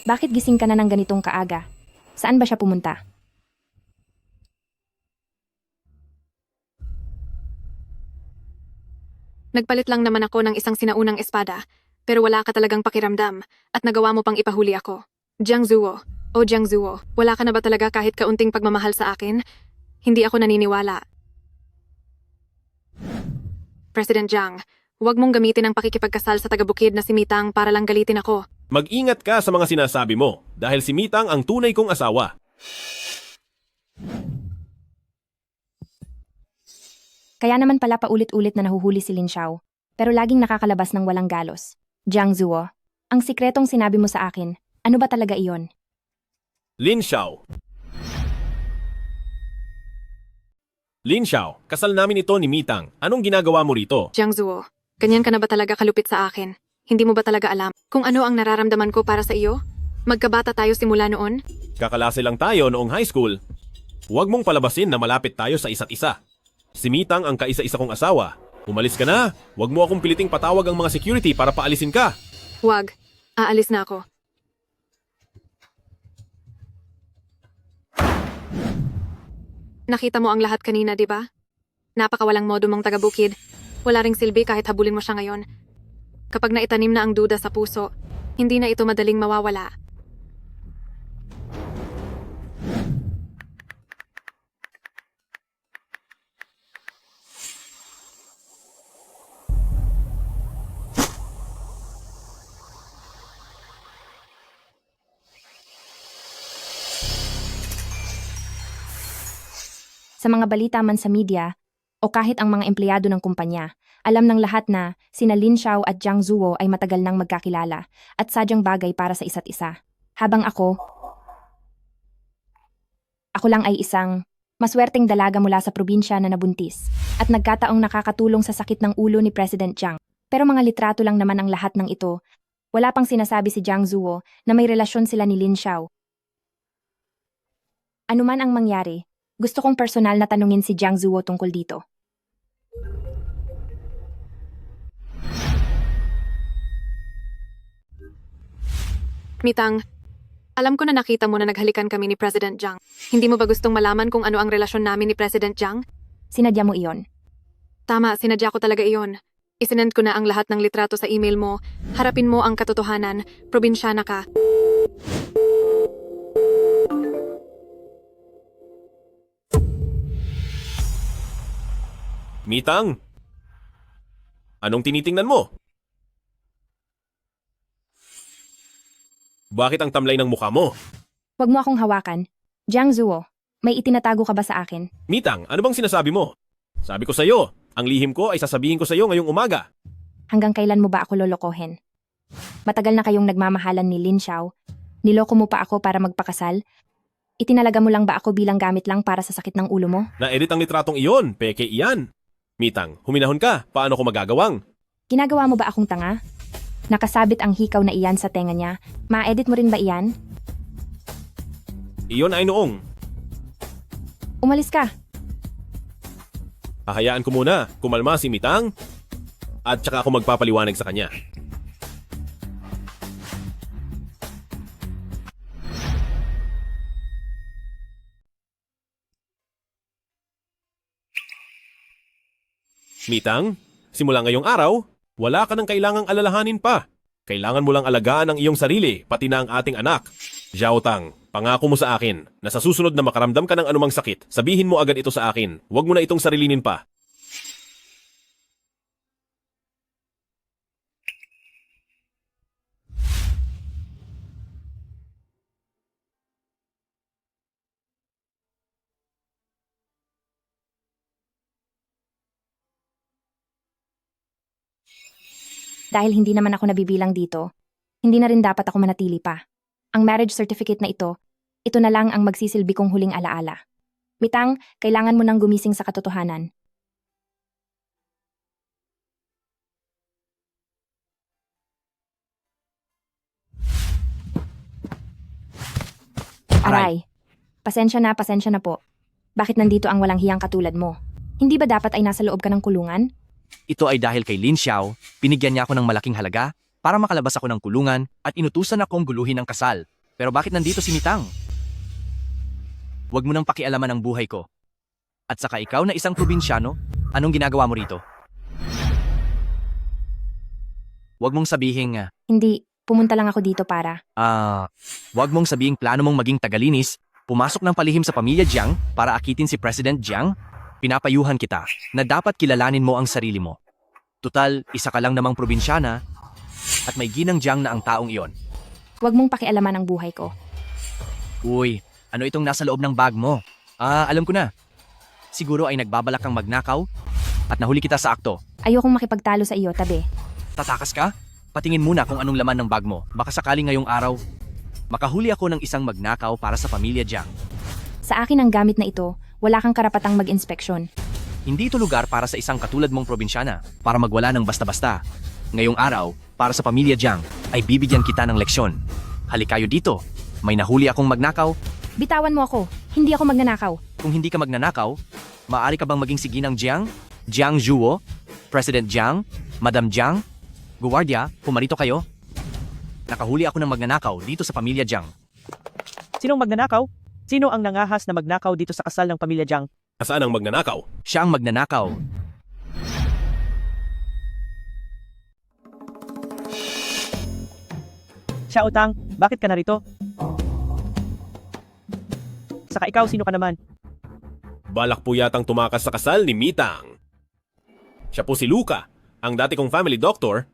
Bakit gising ka na ng ganitong kaaga? Saan ba siya pumunta? Nagpalit lang naman ako ng isang sinaunang espada, pero wala ka talagang pakiramdam at nagawa mo pang ipahuli ako. Jiang Zuo, Jiang Zuo, wala ka na ba talaga kahit kaunting pagmamahal sa akin? Hindi ako naniniwala. President Jiang, huwag mong gamitin ang pakikipagkasal sa taga-bukid na si Mitang para lang galitin ako. Mag-ingat ka sa mga sinasabi mo dahil si Mitang ang tunay kong asawa. Kaya naman pala paulit-ulit na nahuhuli si Lin Xiao, pero laging nakakalabas ng walang galos. Jiang Zuo, ang sikretong sinabi mo sa akin, Ano ba talaga iyon? Lin Xiao. Lin Xiao, kasal namin ito ni Mitang. Anong ginagawa mo rito? Jiang Zuo, ganyan ka na ba talaga kalupit sa akin? Hindi mo ba talaga alam kung ano ang nararamdaman ko para sa iyo? Magkabata tayo simula noon? Kakalase lang tayo noong high school. Huwag mong palabasin na malapit tayo sa isa't isa. Si Mitang ang kaisa-isa kong asawa. Umalis ka na. Huwag mo akong piliting patawag ang mga security para paalisin ka. Huwag. Aalis na ako. Nakita mo ang lahat kanina, di ba? Napakawalang modo mong taga-bukid. Wala ring silbi kahit habulin mo siya ngayon. Kapag naitanim na ang duda sa puso, hindi na ito madaling mawawala. Sa mga balita man sa media, o kahit ang mga empleyado ng kumpanya, alam ng lahat na sina Lin Xiao at Jiang Zuo ay matagal nang magkakilala at sadyang bagay para sa isa't isa. Habang ako lang ay isang maswerteng dalaga mula sa probinsya na nabuntis at nagkataong nakakatulong sa sakit ng ulo ni President Jiang. Pero mga litrato lang naman ang lahat ng ito. Wala pang sinasabi si Jiang Zuo na may relasyon sila ni Lin Xiao. Ano man ang mangyari, gusto kong personal na tanungin si Jiang Zuo tungkol dito. Mitang, alam ko na nakita mo na naghalikan kami ni President Jiang. Hindi mo ba gustong malaman kung ano ang relasyon namin ni President Jiang? Sinadya mo iyon. Tama, sinadya ko talaga iyon. Isinend ko na ang lahat ng litrato sa email mo. Harapin mo ang katotohanan. Probinsyana ka. Mitang! Anong tinitingnan mo? Bakit ang tamlay ng mukha mo? Huwag mo akong hawakan. Jiang Zuo, may itinatago ka ba sa akin? Mitang, ano bang sinasabi mo? Sabi ko sa'yo, ang lihim ko ay sasabihin ko sa'yo ngayong umaga. Hanggang kailan mo ba ako lolokohin? Matagal na kayong nagmamahalan ni Lin Xiao. Niloko mo pa ako para magpakasal? Itinalaga mo lang ba ako bilang gamit lang para sa sakit ng ulo mo? Na-edit ang litratong iyon, peke iyan. Mitang, huminahon ka, paano ko magagawang? Ginagawa mo ba akong tanga? Nakasabit ang hikaw na iyan sa tenga niya. Ma-edit mo rin ba iyan? Iyon ay noong. Umalis ka. Hahayaan ko muna, kumalma si Mitang, at saka ako magpapaliwanag sa kanya. Mitang, simula ngayong araw, wala ka nang kailangang alalahanin pa. Kailangan mo lang alagaan ang iyong sarili, pati na ang ating anak. Zhao Tang, pangako mo sa akin na sa susunod na makaramdam ka ng anumang sakit, sabihin mo agad ito sa akin. Huwag mo na itong sarilinin pa. Dahil hindi naman ako nabibilang dito, hindi na rin dapat ako manatili pa. Ang marriage certificate na ito na lang ang magsisilbi kong huling alaala. Mitang, kailangan mo nang gumising sa katotohanan. Aray, pasensya na po. Bakit nandito ang walang hiyang katulad mo? Hindi ba dapat ay nasa loob ka ng kulungan? Ito ay dahil kay Lin Xiao, binigyan niya ako ng malaking halaga para makalabas ako ng kulungan at inutusan akong guluhin ang kasal. Pero bakit nandito si Mitang? Huwag mo nang pakialaman ang buhay ko. At saka ikaw na isang probinsyano, anong ginagawa mo rito? Huwag mong sabihing, Hindi, pumunta lang ako dito para. huwag mong sabihing plano mong maging tagalinis, pumasok ng palihim sa pamilya Jiang para akitin si President Jiang. Pinapayuhan kita na dapat kilalanin mo ang sarili mo. Tutal, isa ka lang namang probinsyana at may ginang Jiang na ang taong iyon. Huwag mong pakialaman ang buhay ko. Uy, ano itong nasa loob ng bag mo? Alam ko na. Siguro ay nagbabalak kang magnakaw at nahuli kita sa akto. Ayokong makipagtalo sa iyo, tabi. Tatakas ka? Patingin muna kung anong laman ng bag mo. Baka sakaling ngayong araw. Makahuli ako ng isang magnakaw para sa pamilya Jiang. Sa akin ang gamit na ito, wala kang karapatang mag-inspeksyon. Hindi ito lugar para sa isang katulad mong probinsyana para magwala ng basta-basta. Ngayong araw, para sa pamilya Jiang, ay bibigyan kita ng leksyon. Halikayo dito. May nahuli akong magnakaw. Bitawan mo ako, hindi ako magnanakaw. Kung hindi ka magnanakaw, maaari ka bang maging siginang Jiang? Jiang Zhuo? President Jiang? Madam Jiang? Guwardiya, pumarito kayo. Nakahuli ako ng magnanakaw dito sa pamilya Jiang. Sinong magnanakaw? Sino ang nangahas na magnakaw dito sa kasal ng pamilya Jiang? Nasaan ang magnanakaw? Siya ang magnanakaw. Xiao Tang, bakit ka narito? Saka ikaw, sino ka naman? Balak po yatang tumakas sa kasal ni Mitang. Siya po si Luca, ang dati kong family doctor.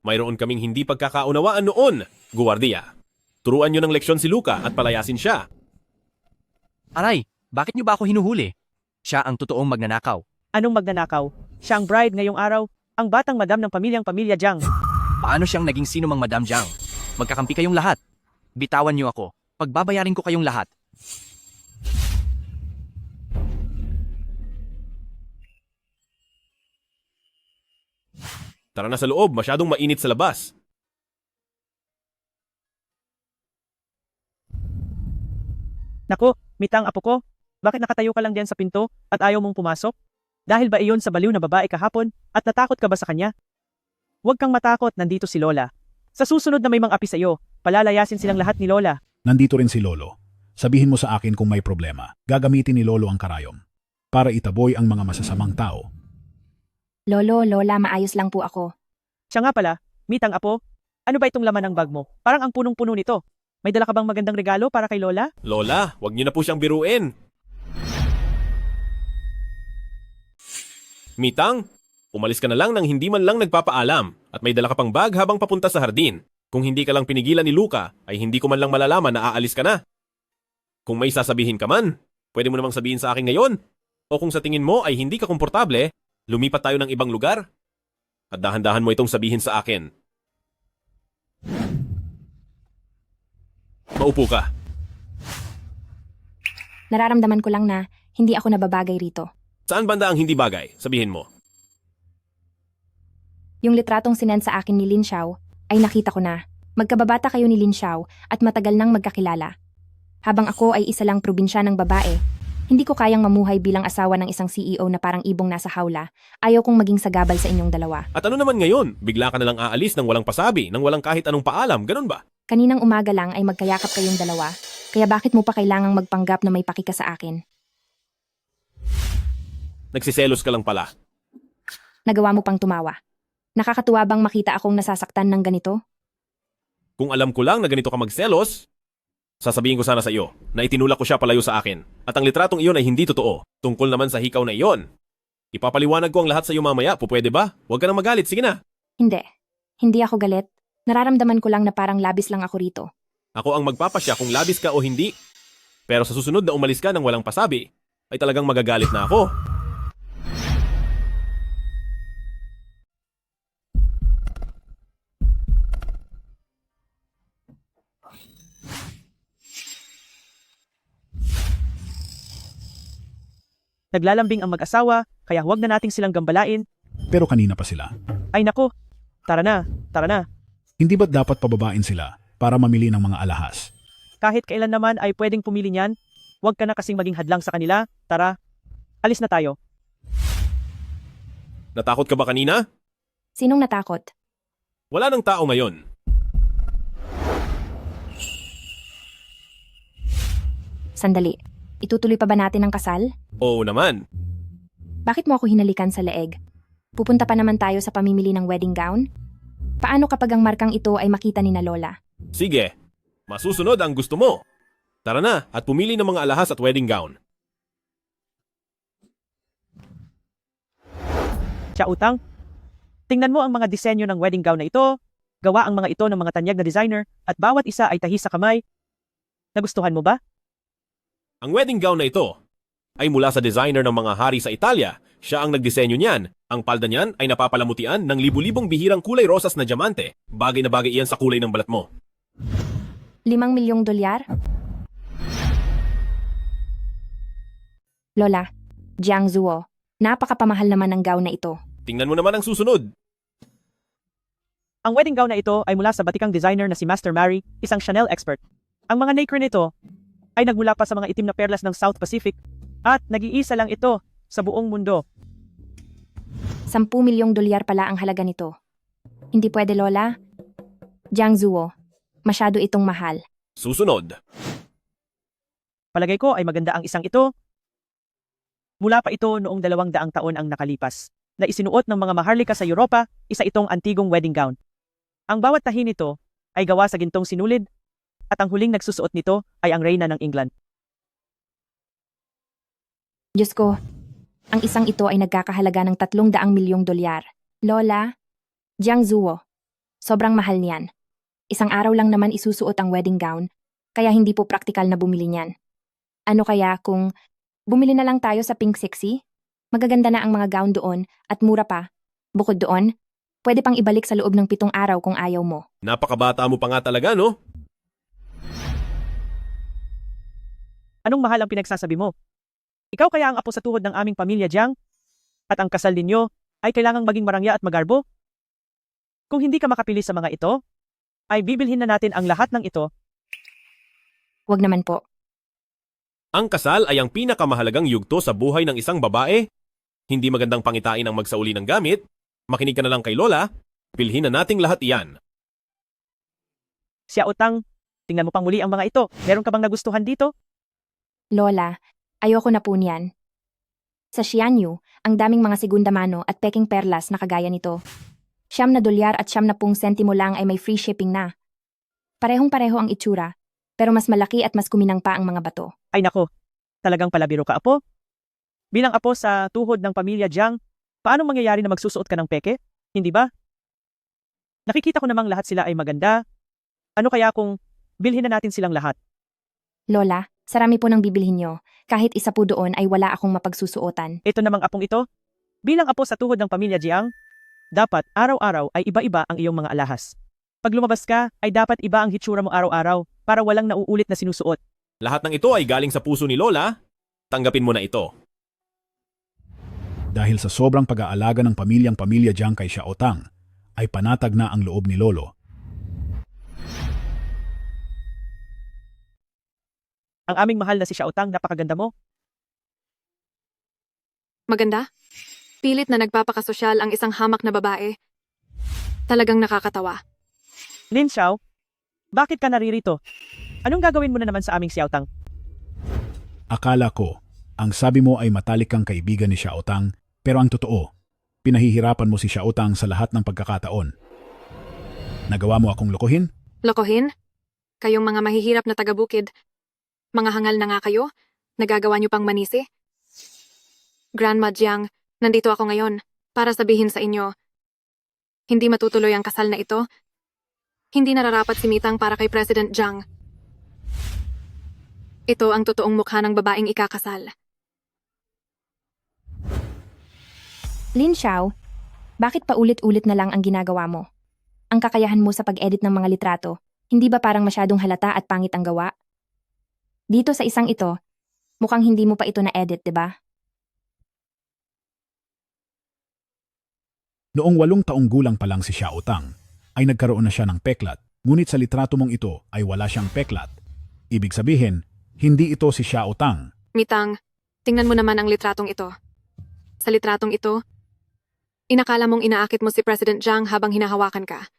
Mayroon kaming hindi pagkakaunawaan noon, Guwardiya. Turuan niyo ng leksyon si Luca at palayasin siya. Aray, bakit niyo ba ako hinuhuli? Siya ang totoong magnanakaw. Anong magnanakaw? Siya ang bride ngayong araw, ang batang madam ng pamilya Jiang. Paano siyang naging sino mang Madam Jiang? Magkakampi kayong lahat. Bitawan niyo ako. Pagbabayarin ko kayong lahat. Tara na sa loob, masyadong mainit sa labas. Naku, Mitang apo ko, bakit nakatayo ka lang diyan sa pinto at ayaw mong pumasok? Dahil ba iyon sa baliw na babae kahapon at natakot ka ba sa kanya? Huwag kang matakot, nandito si Lola. Sa susunod na may mga api sa iyo, palalayasin silang lahat ni Lola. Nandito rin si Lolo. Sabihin mo sa akin kung may problema. Gagamitin ni Lolo ang karayom para itaboy ang mga masasamang tao. Lolo, Lola, maayos lang po ako. Siya nga pala, Mitang apo, ano ba itong laman ng bag mo? Parang ang punong-puno nito. May dala ka bang magandang regalo para kay Lola? Lola, wag niyo na po siyang biruin. Mitang, umalis ka na lang nang hindi man lang nagpapaalam at may dala ka pang bag habang papunta sa hardin. Kung hindi ka lang pinigilan ni Luca, ay hindi ko man lang malalaman na aalis ka na. Kung may sasabihin ka man, pwede mo namang sabihin sa akin ngayon. O kung sa tingin mo ay hindi ka komportable, lumipat tayo ng ibang lugar. At dahan-dahan mo itong sabihin sa akin. Maupo ka. Nararamdaman ko lang na hindi ako nababagay rito. Saan banda ang hindi bagay? Sabihin mo. Yung litratong sinend sa akin ni Lin Xiao ay nakita ko na. Magkababata kayo ni Lin Xiao at matagal nang magkakilala. Habang ako ay isa lang probinsya ng babae, hindi ko kayang mamuhay bilang asawa ng isang CEO na parang ibong nasa hawla. Ayaw kong maging sagabal sa inyong dalawa. At ano naman ngayon? Bigla ka na lang aalis nang walang pasabi, nang walang kahit anong paalam, ganun ba? Kaninang umaga lang ay magkayakap kayong dalawa, kaya bakit mo pa kailangang magpanggap na may pakika sa akin? Nagsiselos ka lang pala. Nagawa mo pang tumawa. Nakakatuwa bang makita akong nasasaktan ng ganito? Kung alam ko lang na ganito ka magselos, sasabihin ko sana sa iyo na itinulak ko siya palayo sa akin at ang litratong iyon ay hindi totoo. Tungkol naman sa hikaw na iyon. Ipapaliwanag ko ang lahat sa iyo mamaya, pwede ba? Huwag ka nang magalit, sige na. Hindi. Hindi ako galit. Nararamdaman ko lang na parang labis lang ako rito. Ako ang magpapasya kung labis ka o hindi. Pero sa susunod na umalis ka nang walang pasabi, ay talagang magagalit na ako. Naglalambing ang mag-asawa, kaya huwag na nating silang gambalain. Pero kanina pa sila. Ay naku, tara na, tara na. Hindi ba't dapat pababain sila para mamili ng mga alahas? Kahit kailan naman ay pwedeng pumili niyan, huwag ka na kasing maging hadlang sa kanila. Tara, alis na tayo. Natakot ka ba kanina? Sinong natakot? Wala nang tao ngayon. Sandali. Itutuloy pa ba natin ang kasal? Oo naman. Bakit mo ako hinalikan sa leeg? Pupunta pa naman tayo sa pamimili ng wedding gown? Paano kapag ang markang ito ay makita ni na Lola? Sige, masusunod ang gusto mo. Tara na at pumili ng mga alahas at wedding gown. Siya utang. Tingnan mo ang mga disenyo ng wedding gown na ito. Gawa ang mga ito ng mga tanyag na designer at bawat isa ay tahi sa kamay. Nagustuhan mo ba? Ang wedding gown na ito ay mula sa designer ng mga hari sa Italia. Siya ang nagdisenyo niyan. Ang palda niyan ay napapalamutian ng libu-libong bihirang kulay rosas na diamante. Bagay na bagay iyan sa kulay ng balat mo. $5 milyong? Lola, Jiang Zuo, napakapamahal naman ng gown na ito. Tingnan mo naman ang susunod. Ang wedding gown na ito ay mula sa batikang designer na si Master Mary, isang Chanel expert. Ang mga nacre nito ay nagmula pa sa mga itim na perlas ng South Pacific at nag-iisa lang ito sa buong mundo. $10 milyong pala ang halaga nito. Hindi pwede, Lola. Jiang Zuo, masyado itong mahal. Susunod. Palagay ko ay maganda ang isang ito. Mula pa ito noong 200 taon ang nakalipas, na isinuot ng mga maharlika sa Europa, isa itong antigong wedding gown. Ang bawat tahi nito ay gawa sa gintong sinulid, at ang huling nagsusuot nito ay ang reyna ng England. Diyos ko, ang isang ito ay nagkakahalaga ng $300 milyong. Lola, Jiang Zuo, sobrang mahal niyan. Isang araw lang naman isusuot ang wedding gown, kaya hindi po praktikal na bumili niyan. Ano kaya kung bumili na lang tayo sa Pink Sexy? Magaganda na ang mga gown doon at mura pa. Bukod doon, pwede pang ibalik sa loob ng 7 araw kung ayaw mo. Napakabata mo pa nga talaga, no? Anong mahal ang pinagsasabi mo? Ikaw kaya ang apo sa tuhod ng aming pamilya, Jiang? At ang kasal ninyo ay kailangang maging marangya at magarbo? Kung hindi ka makapili sa mga ito, ay bibilhin na natin ang lahat ng ito. Huwag naman po. Ang kasal ay ang pinakamahalagang yugto sa buhay ng isang babae. Hindi magandang pangitain ang magsauli ng gamit. Makinig ka na lang kay Lola. Bilhin na nating lahat iyan. Siya Utang, tingnan mo pang muli ang mga ito. Meron ka bang nagustuhan dito? Lola, ayoko na po niyan. Sa Xianyu, ang daming mga segunda mano at peking perlas na kagaya nito. $9 at 10 sentimo lang ay may free shipping na. Parehong-pareho ang itsura, pero mas malaki at mas kuminang pa ang mga bato. Ay nako, talagang palabiro ka, apo? Bilang apo sa tuhod ng pamilya Jiang, paano mangyayari na magsusuot ka ng peke? Hindi ba? Nakikita ko namang lahat sila ay maganda. Ano kaya kung bilhin na natin silang lahat? Lola, sarami po ng bibilhin nyo. Kahit isa po doon ay wala akong mapagsusuotan. Ito namang apong ito. Bilang apo sa tuhod ng pamilya Jiang, dapat araw-araw ay iba-iba ang iyong mga alahas. Pag lumabas ka, ay dapat iba ang hitsura mo araw-araw para walang nauulit na sinusuot. Lahat ng ito ay galing sa puso ni Lola. Tanggapin mo na ito. Dahil sa sobrang pag-aalaga ng pamilya Jiang kay Xiao Tang, ay panatag na ang loob ni Lolo. Ang aming mahal na si Xiao Tang, napakaganda mo. Maganda? Pilit na nagpapakasosyal ang isang hamak na babae. Talagang nakakatawa. Lin Xiao, bakit ka naririto? Anong gagawin mo na naman sa aming Xiao Tang? Akala ko, ang sabi mo ay matalik kang kaibigan ni Xiao Tang, pero ang totoo, pinahihirapan mo si Xiao Tang sa lahat ng pagkakataon. Nagawa mo akong lokohin? Lokohin? Kayong mga mahihirap na taga-bukid. Mga hangal na nga kayo? Nagagawa niyo pang manisi? Grandma Jiang, nandito ako ngayon para sabihin sa inyo, hindi matutuloy ang kasal na ito. Hindi nararapat si Mitang para kay President Jiang. Ito ang totoong mukha ng babaeng ikakasal. Lin Xiao, bakit pa ulit-ulit na lang ang ginagawa mo? Ang kakayahan mo sa pag-edit ng mga litrato, hindi ba parang masyadong halata at pangit ang gawa? Dito sa isang ito, mukhang hindi mo pa ito na-edit, di ba? Noong 8 taong gulang pa lang si Xiao Tang, ay nagkaroon na siya ng peklat, ngunit sa litrato mong ito ay wala siyang peklat. Ibig sabihin, hindi ito si Xiao Tang. Mitang, tingnan mo naman ang litratong ito. Sa litratong ito, inakala mong inaakit mo si President Jiang habang hinahawakan ka.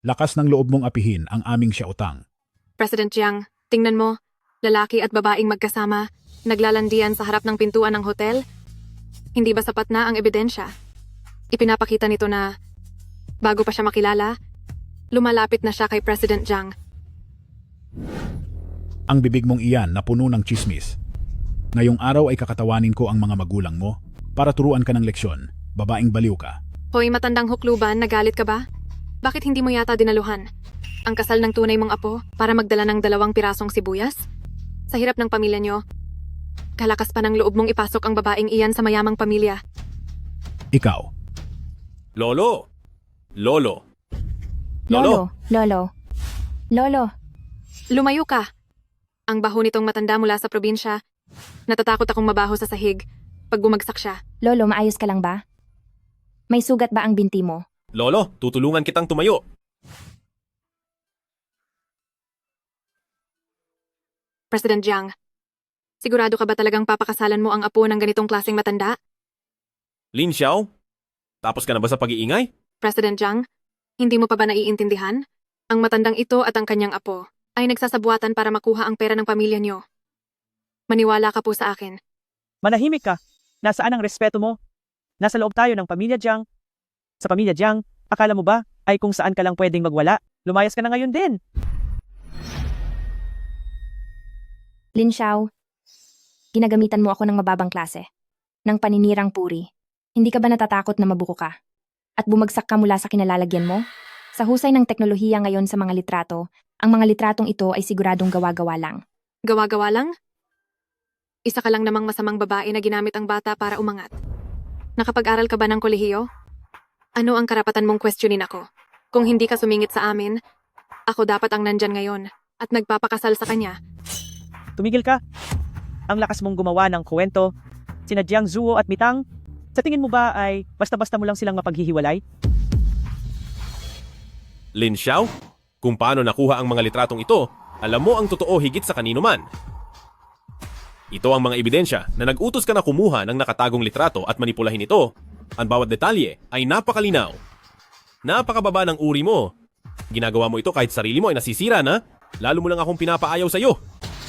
Lakas ng loob mong apihin ang aming Xiao Tang. President Jiang, tingnan mo, lalaki at babaeng magkasama, naglalandian sa harap ng pintuan ng hotel. Hindi ba sapat na ang ebidensya? Ipinapakita nito na, bago pa siya makilala, lumalapit na siya kay President Jiang. Ang bibig mong iyan na puno ng chismis. Ngayong araw ay kakatawanin ko ang mga magulang mo para turuan ka ng leksyon. Babaeng baliw ka. Hoy matandang hukluban, nagalit ka ba? Bakit hindi mo yata dinaluhan ang kasal ng tunay mong apo para magdala ng 2 pirasong sibuyas? Sa hirap ng pamilya nyo, kalakas pa ng loob mong ipasok ang babaeng iyan sa mayamang pamilya. Ikaw, Lolo! Lolo! Lolo, Lolo, Lolo. Lumayo ka. Ang baho nitong matanda mula sa probinsya. Natatakot akong mabaho sa sahig pag bumagsak siya. Lolo, maayos ka lang ba? May sugat ba ang binti mo? Lolo, tutulungan kitang tumayo. President Jiang, sigurado ka ba talagang papakasalan mo ang apo ng ganitong klaseng matanda? Lin Xiao, tapos ka na ba sa pag-iingay? President Jiang, hindi mo pa ba naiintindihan? Ang matandang ito at ang kanyang apo ay nagsasabuatan para makuha ang pera ng pamilya niyo. Maniwala ka po sa akin. Manahimik ka. Nasaan ang respeto mo? Nasa loob tayo ng pamilya Jiang. Sa pamilya Jiang, akala mo ba ay kung saan ka lang pwedeng magwala? Lumayas ka na ngayon din. Lin Xiao, ginagamitan mo ako ng mababang klase. Ng paninirang puri. Hindi ka ba natatakot na mabuko ka? At bumagsak ka mula sa kinalalagyan mo? Sa husay ng teknolohiya ngayon sa mga litrato, ang mga litratong ito ay siguradong gawa-gawa lang. Gawa-gawa lang? Isa ka lang namang masamang babae na ginamit ang bata para umangat. Nakapag-aral ka ba ng kolehiyo? Ano ang karapatan mong questionin ako? Kung hindi ka sumingit sa amin, ako dapat ang nandyan ngayon at nagpapakasal sa kanya. Tumigil ka. Ang lakas mong gumawa ng kwento. Sina Jiang Zuo at Mitang, sa tingin mo ba ay basta-basta mo lang silang mapaghihiwalay? Lin Xiao, kung paano nakuha ang mga litratong ito, alam mo ang totoo higit sa kanino man. Ito ang mga ebidensya na nag-utos ka na kumuha ng nakatagong litrato at manipulahin ito. Ang bawat detalye ay napakalinaw. Napakababa ng uri mo. Ginagawa mo ito kahit sarili mo ay nasisira na. Lalo mo lang akong pinapaayaw sa iyo.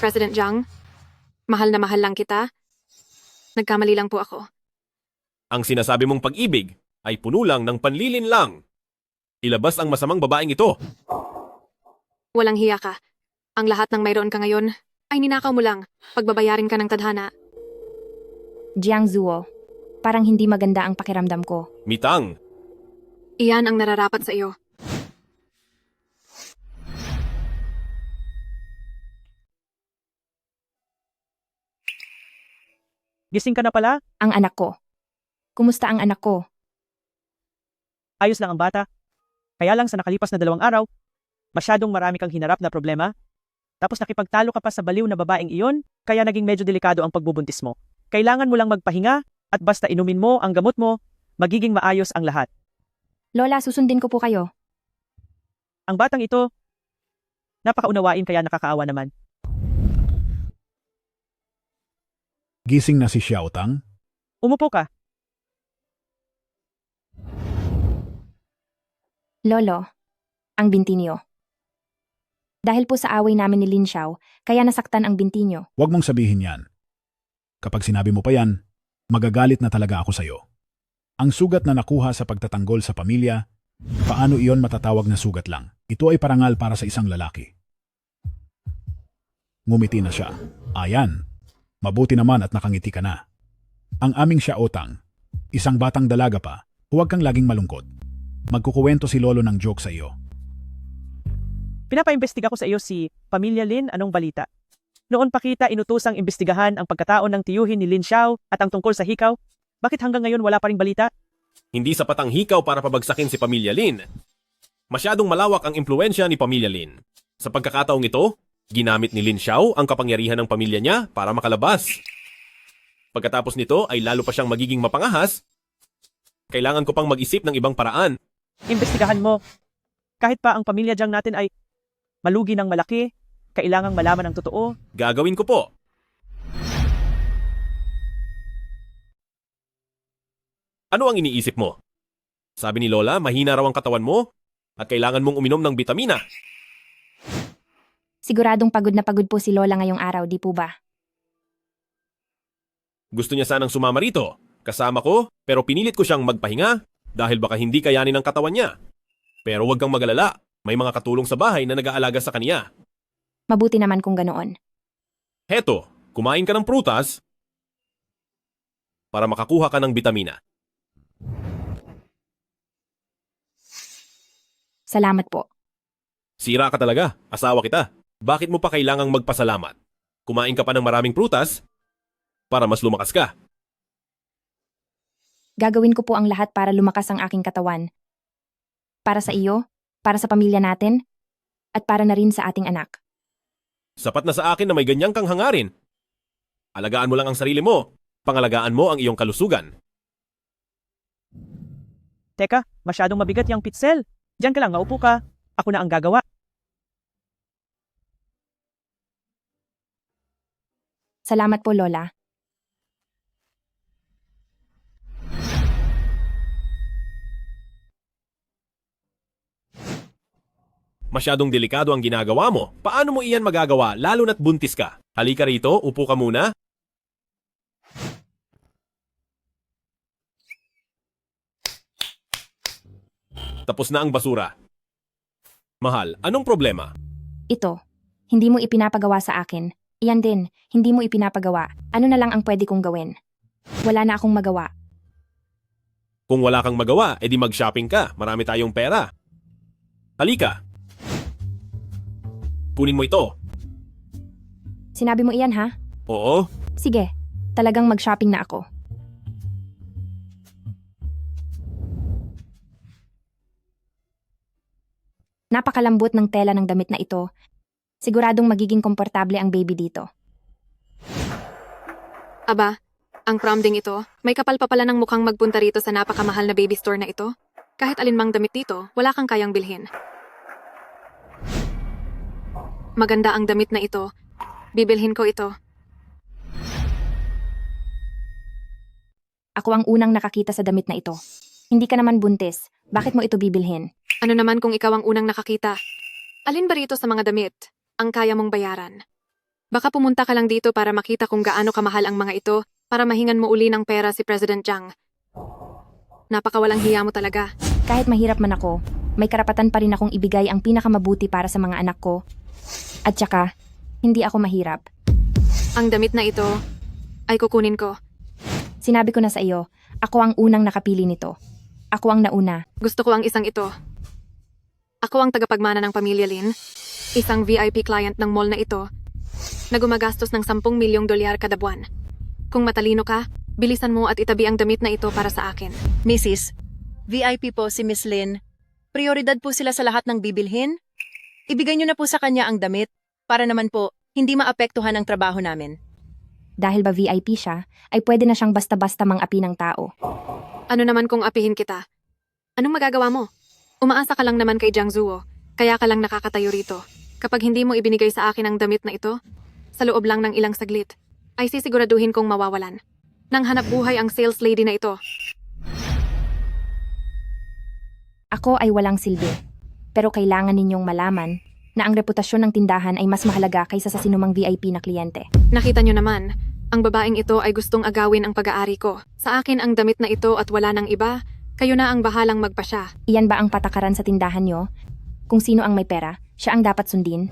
President Jiang, mahal na mahal lang kita. Nagkamali lang po ako. Ang sinasabi mong pag-ibig ay puno lang ng panlilin lang. Ilabas ang masamang babaeng ito. Walang hiya ka. Ang lahat ng mayroon ka ngayon ay ninakaw mo lang. Pagbabayarin ka ng tadhana. Jiang Zuo, parang hindi maganda ang pakiramdam ko. Mitang, Iyan ang nararapat sa iyo. Gising ka na pala? Ang anak ko. Kumusta ang anak ko? Ayos lang ang bata. Kaya lang sa nakalipas na 2 araw, masyadong marami kang hinarap na problema. Tapos nakipagtalo ka pa sa baliw na babaeng iyon, kaya naging medyo delikado ang pagbubuntis mo. Kailangan mo lang magpahinga at basta inumin mo ang gamot mo, magiging maayos ang lahat. Lola, susundin ko po kayo. Ang batang ito, napakaunawain kaya nakakaawa naman. Gising na si Xiao Tang. Umupo ka. Lolo, ang binti niyo. Dahil po sa away namin ni Lin Xiao, kaya nasaktan ang binti niyo. Huwag mong sabihin yan. Kapag sinabi mo pa yan, magagalit na talaga ako sa'yo. Ang sugat na nakuha sa pagtatanggol sa pamilya, paano iyon matatawag na sugat lang? Ito ay parangal para sa isang lalaki. Ngumiti na siya. Ayan. Mabuti naman at nakangiti ka na. Ang aming Xiao Tang, isang batang dalaga pa, huwag kang laging malungkot. Magkukuwento si Lolo ng joke sa iyo. Pinapaimbestiga ko sa iyo si Pamilya Lin, anong balita? Noon pa kita inutusang imbestigahan ang pagkataon ng tiyuhin ni Lin Xiao at ang tungkol sa hikaw. Bakit hanggang ngayon wala pa ring balita? hindi sapat ang hikaw para pabagsakin si Pamilya Lin. Masyadong malawak ang impluensya ni Pamilya Lin. Sa pagkakataong ito, ginamit ni Lin Xiao ang kapangyarihan ng pamilya niya para makalabas. Pagkatapos nito ay lalo pa siyang magiging mapangahas. Kailangan ko pang mag-isip ng ibang paraan. Imbestigahan mo. Kahit pa ang pamilya Jiang natin ay malugi ng malaki, kailangang malaman ang totoo. Gagawin ko po. Ano ang iniisip mo? Sabi ni Lola, mahina raw ang katawan mo at kailangan mong uminom ng bitamina. Siguradong pagod na pagod po si Lola ngayong araw, di po ba? Gusto niya sanang sumama rito, kasama ko, pero pinilit ko siyang magpahinga dahil baka hindi kayanin ang katawan niya. Pero huwag kang mag-alala, may mga katulong sa bahay na nag-aalaga sa kaniya. Mabuti naman kung ganoon. Heto, kumain ka ng prutas para makakuha ka ng bitamina. Salamat po. Sira ka talaga, asawa kita. Bakit mo pa kailangang magpasalamat? Kumain ka pa ng maraming prutas para mas lumakas ka. Gagawin ko po ang lahat para lumakas ang aking katawan. Para sa iyo, para sa pamilya natin, at para na rin sa ating anak. Sapat na sa akin na may ganyang kang hangarin. Alagaan mo lang ang sarili mo. Pangalagaan mo ang iyong kalusugan. Teka, masyadong mabigat yung pitzel. Diyan ka lang, maupo ka. Ako na ang gagawa. Salamat po, Lola. Masyadong delikado ang ginagawa mo. Paano mo iyan magagawa lalo na't buntis ka? Halika rito, upo ka muna. Tapos na ang basura. Mahal, anong problema? Ito, hindi mo ipinapagawa sa akin. Iyan din, hindi mo ipinapagawa. Ano na lang ang pwede kong gawin? Wala na akong magawa. Kung wala kang magawa, edi mag-shopping ka. Marami tayong pera. Halika. Kunin mo ito. Sinabi mo iyan, ha? Oo. Sige, talagang mag-shopping na ako. Napakalambot ng tela ng damit na ito. Siguradong magiging komportable ang baby dito. Aba, ang prom ding ito, may kapal pa pala ng mukhang magpunta rito sa napakamahal na baby store na ito. Kahit alinmang damit dito, wala kang kayang bilhin. Maganda ang damit na ito. Bibilhin ko ito. Ako ang unang nakakita sa damit na ito. Hindi ka naman buntis. Bakit mo ito bibilhin? Ano naman kung ikaw ang unang nakakita? Alin ba rito sa mga damit ang kaya mong bayaran? Baka pumunta ka lang dito para makita kung gaano kamahal ang mga ito para mahingan mo uli ng pera si President Jiang. Napakawalang hiya mo talaga. Kahit mahirap man ako, may karapatan pa rin akong ibigay ang pinakamabuti para sa mga anak ko. At saka, hindi ako mahirap. Ang damit na ito ay kukunin ko. Sinabi ko na sa iyo, ako ang unang nakapili nito. Ako ang nauna. Gusto ko ang isang ito. Ako ang tagapagmana ng pamilya Lin, isang VIP client ng mall na ito, na gumagastos ng 10 milyong dolyar kada buwan. Kung matalino ka, bilisan mo at itabi ang damit na ito para sa akin. Mrs. VIP po si Miss Lynn. Prioridad po sila sa lahat ng bibilhin. Ibigay niyo na po sa kanya ang damit para naman po hindi maapektuhan ang trabaho namin. Dahil ba VIP siya, ay pwede na siyang basta-basta mang-api ng tao. Ano naman kung apihin kita? Anong magagawa mo? Umaasa ka lang naman kay Jiang Zuo, kaya ka lang nakakatayo rito. Kapag hindi mo ibinigay sa akin ang damit na ito, sa loob lang ng ilang saglit, ay sisiguraduhin kong mawawalan. Nang hanap buhay ang sales lady na ito. Ako ay walang silbi. Pero kailangan ninyong malaman na ang reputasyon ng tindahan ay mas mahalaga kaysa sa sinumang VIP na kliyente. Nakita nyo naman, ang babaeng ito ay gustong agawin ang pag-aari ko. Sa akin ang damit na ito at wala nang iba, kayo na ang bahalang magpasya. Iyan ba ang patakaran sa tindahan nyo? Kung sino ang may pera, siya ang dapat sundin.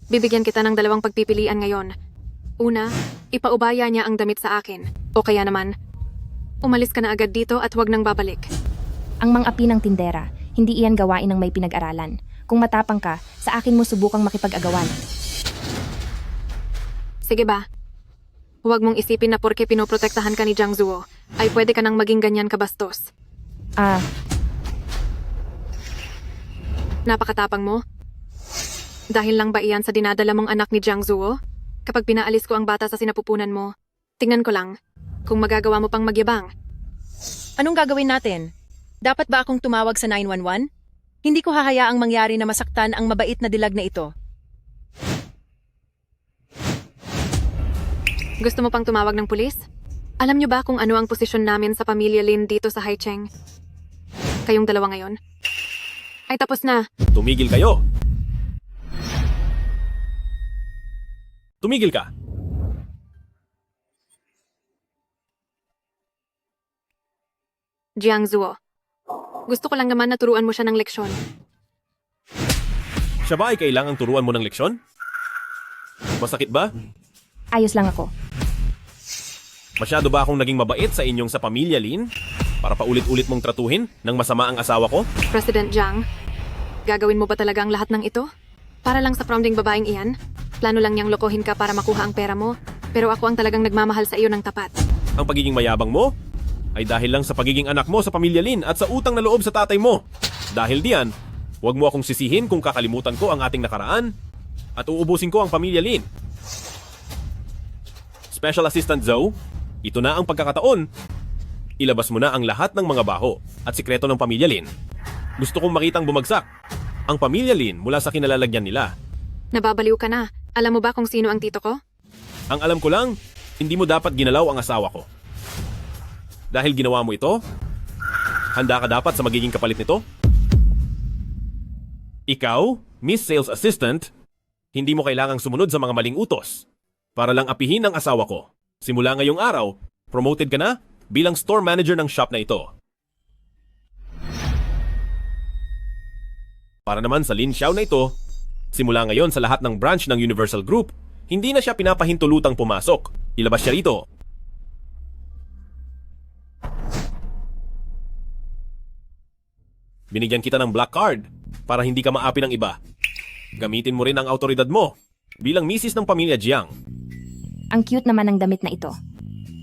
Bibigyan kita ng 2 pagpipilian ngayon. Una, ipaubaya niya ang damit sa akin. O kaya naman, umalis ka na agad dito at huwag nang babalik. Ang mang-api ng tindera, hindi iyan gawain ng may pinag-aralan. Kung matapang ka, sa akin mo subukang makipag-agawan. Sige ba? Huwag mong isipin na porke pinoprotektahan ka ni Jiang Zuo, ay pwede ka nang maging ganyan kabastos. Napakatapang mo? Dahil lang ba iyan sa dinadala mong anak ni Jiang Zuo? Kapag pinaalis ko ang bata sa sinapupunan mo, tingnan ko lang kung magagawa mo pang magyabang. Anong gagawin natin? Dapat ba akong tumawag sa 911? Hindi ko hahayaang mangyari na masaktan ang mabait na dilag na ito. Gusto mo pang tumawag ng pulis? Alam niyo ba kung ano ang posisyon namin sa pamilya Lin dito sa Haicheng? Kayong dalawa ngayon? Ay tapos na. Tumigil kayo. Tumigil ka. Jiang Zuo. Gusto ko lang naman na turuan mo siya ng leksyon. Siya ba ay kailangang turuan mo ng leksyon? Masakit ba? Ayos lang ako. Masyado ba akong naging mabait sa inyong sa pamilya, Lin? Para paulit-ulit mong tratuhin ng masama ang asawa ko? President Jiang, gagawin mo ba talaga ang lahat ng ito? Para lang sa prom ding babaeng iyan? Plano lang niyang lokohin ka para makuha ang pera mo, pero ako ang talagang nagmamahal sa iyo ng tapat. Ang pagiging mayabang mo ay dahil lang sa pagiging anak mo sa pamilya Lin at sa utang na loob sa tatay mo. Dahil diyan, huwag mo akong sisihin kung kakalimutan ko ang ating nakaraan at uubusin ko ang pamilya Lin. Special Assistant Zoe, ito na ang pagkakataon. Ilabas mo na ang lahat ng mga baho at sikreto ng pamilya Lin. Gusto kong makitang bumagsak ang pamilya Lin mula sa kinalalagyan nila. Nababaliw ka na. Alam mo ba kung sino ang tito ko? Ang alam ko lang, hindi mo dapat ginalaw ang asawa ko. Dahil ginawa mo ito, handa ka dapat sa magiging kapalit nito? Ikaw, Miss Sales Assistant, hindi mo kailangang sumunod sa mga maling utos para lang apihin ang asawa ko. Simula ngayong araw, promoted ka na bilang store manager ng shop na ito. Para naman sa Lin Xiao na ito, simula ngayon sa lahat ng branch ng Universal Group, hindi na siya pinapahintulutang pumasok. Ilabas siya rito. Binigyan kita ng black card para hindi ka maapi ng iba. Gamitin mo rin ang autoridad mo bilang misis ng pamilya Jiang. Ang cute naman ng damit na ito.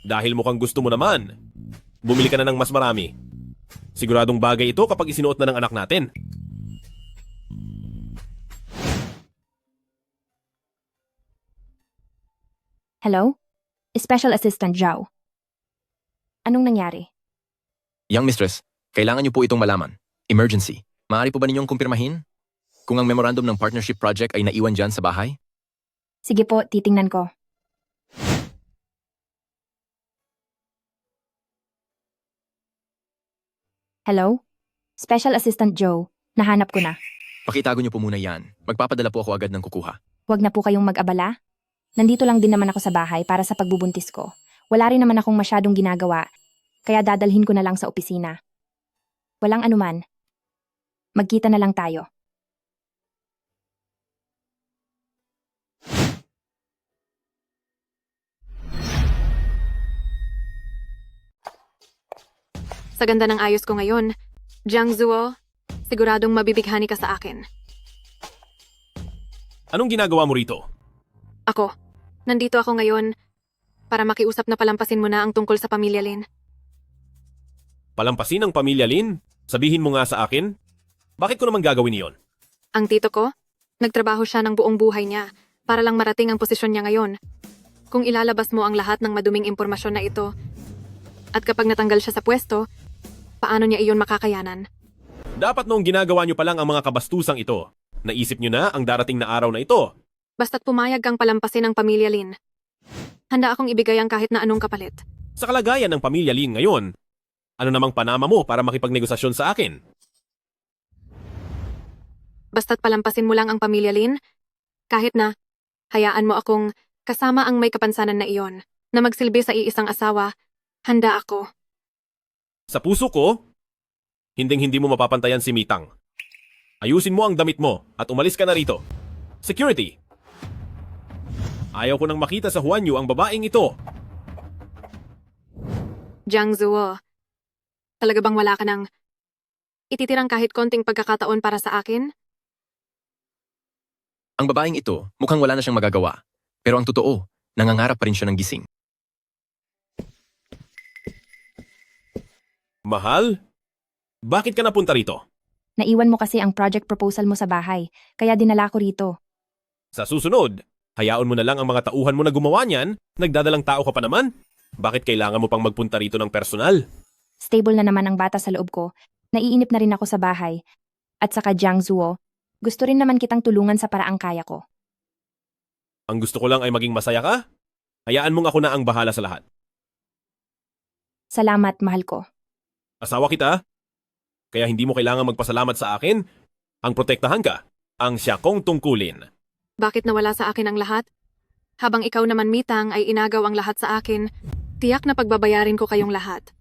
Dahil mukhang gusto mo naman, bumili ka na ng mas marami. Siguradong bagay ito kapag isinuot na ng anak natin. Hello? Special Assistant Zhao. Anong nangyari? Young mistress, kailangan niyo po itong malaman. Emergency. Maaari po ba ninyong kumpirmahin kung ang memorandum ng partnership project ay naiwan dyan sa bahay? Sige po, titingnan ko. Hello? Special Assistant Joe, nahanap ko na. Pakitago niyo po muna yan. Magpapadala po ako agad ng kukuha. Huwag na po kayong mag-abala. Nandito lang din naman ako sa bahay para sa pagbubuntis ko. Wala rin naman akong masyadong ginagawa, kaya dadalhin ko na lang sa opisina. Walang anuman. Magkita na lang tayo. Sa ganda ng ayos ko ngayon, Jiang Zuo, siguradong mabibighani ka sa akin. Anong ginagawa mo rito? Ako, nandito ako ngayon para makiusap na palampasin mo na ang tungkol sa pamilya Lin. Palampasin ang pamilya Lin? Sabihin mo nga sa akin? Bakit ko naman gagawin iyon? Ang tito ko, nagtrabaho siya ng buong buhay niya para lang marating ang posisyon niya ngayon. Kung ilalabas mo ang lahat ng maduming impormasyon na ito, at kapag natanggal siya sa pwesto, paano niya iyon makakayanan? Dapat noong ginagawa niyo pa lang ang mga kabastusang ito. Naisip niyo na ang darating na araw na ito. Basta't pumayag kang palampasin ang pamilya Lin. Handa akong ibigay ang kahit na anong kapalit. Sa kalagayan ng pamilya Lin ngayon, ano namang panama mo para makipagnegosasyon sa akin? Basta't palampasin mo lang ang pamilya Lin, kahit na hayaan mo akong kasama ang may kapansanan na iyon, na magsilbi sa iisang asawa, handa ako. Sa puso ko, hinding-hindi mo mapapantayan si Mitang. Ayusin mo ang damit mo at umalis ka na rito. Security! Ayaw ko nang makita sa Huanyu ang babaeng ito. Jiang Zuo, talaga bang wala ka ng ititirang kahit konting pagkakataon para sa akin? Ang babaeng ito, mukhang wala na siyang magagawa. Pero ang totoo, nangangarap pa rin siya ng gising. Mahal? Bakit ka napunta rito? Naiwan mo kasi ang project proposal mo sa bahay, kaya dinala ko rito. Sa susunod, hayaan mo na lang ang mga tauhan mo na gumawa niyan, nagdadalang tao ka pa naman. Bakit kailangan mo pang magpunta rito ng personal? Stable na naman ang bata sa loob ko. Naiinip na rin ako sa bahay. At saka Jiang Zuo, gusto rin naman kitang tulungan sa paraang kaya ko. Ang gusto ko lang ay maging masaya ka? Hayaan mong ako na ang bahala sa lahat. Salamat, mahal ko. Asawa kita? Kaya hindi mo kailangan magpasalamat sa akin. Ang protektahan ka, ang siya kong tungkulin. Bakit nawala sa akin ang lahat? Habang ikaw naman, Mitang, ay inagaw ang lahat sa akin, tiyak na pagbabayarin ko kayong lahat.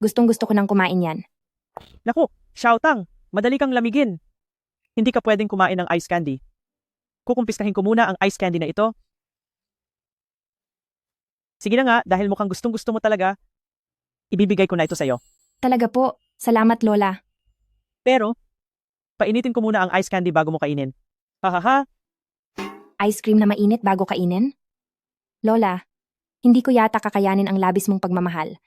Gustong-gusto ko nang kumain yan. Naku, Xiaotang, madali kang lamigin. Hindi ka pwedeng kumain ng ice candy. Kukumpiskahin ko muna ang ice candy na ito. Sige na nga, dahil mukhang gustong-gusto mo talaga, ibibigay ko na ito sa'yo. Talaga po, salamat Lola. Pero, painitin ko muna ang ice candy bago mo kainin. Hahaha, Ice cream na mainit bago kainin? Lola, Hindi ko yata kakayanin ang labis mong pagmamahal.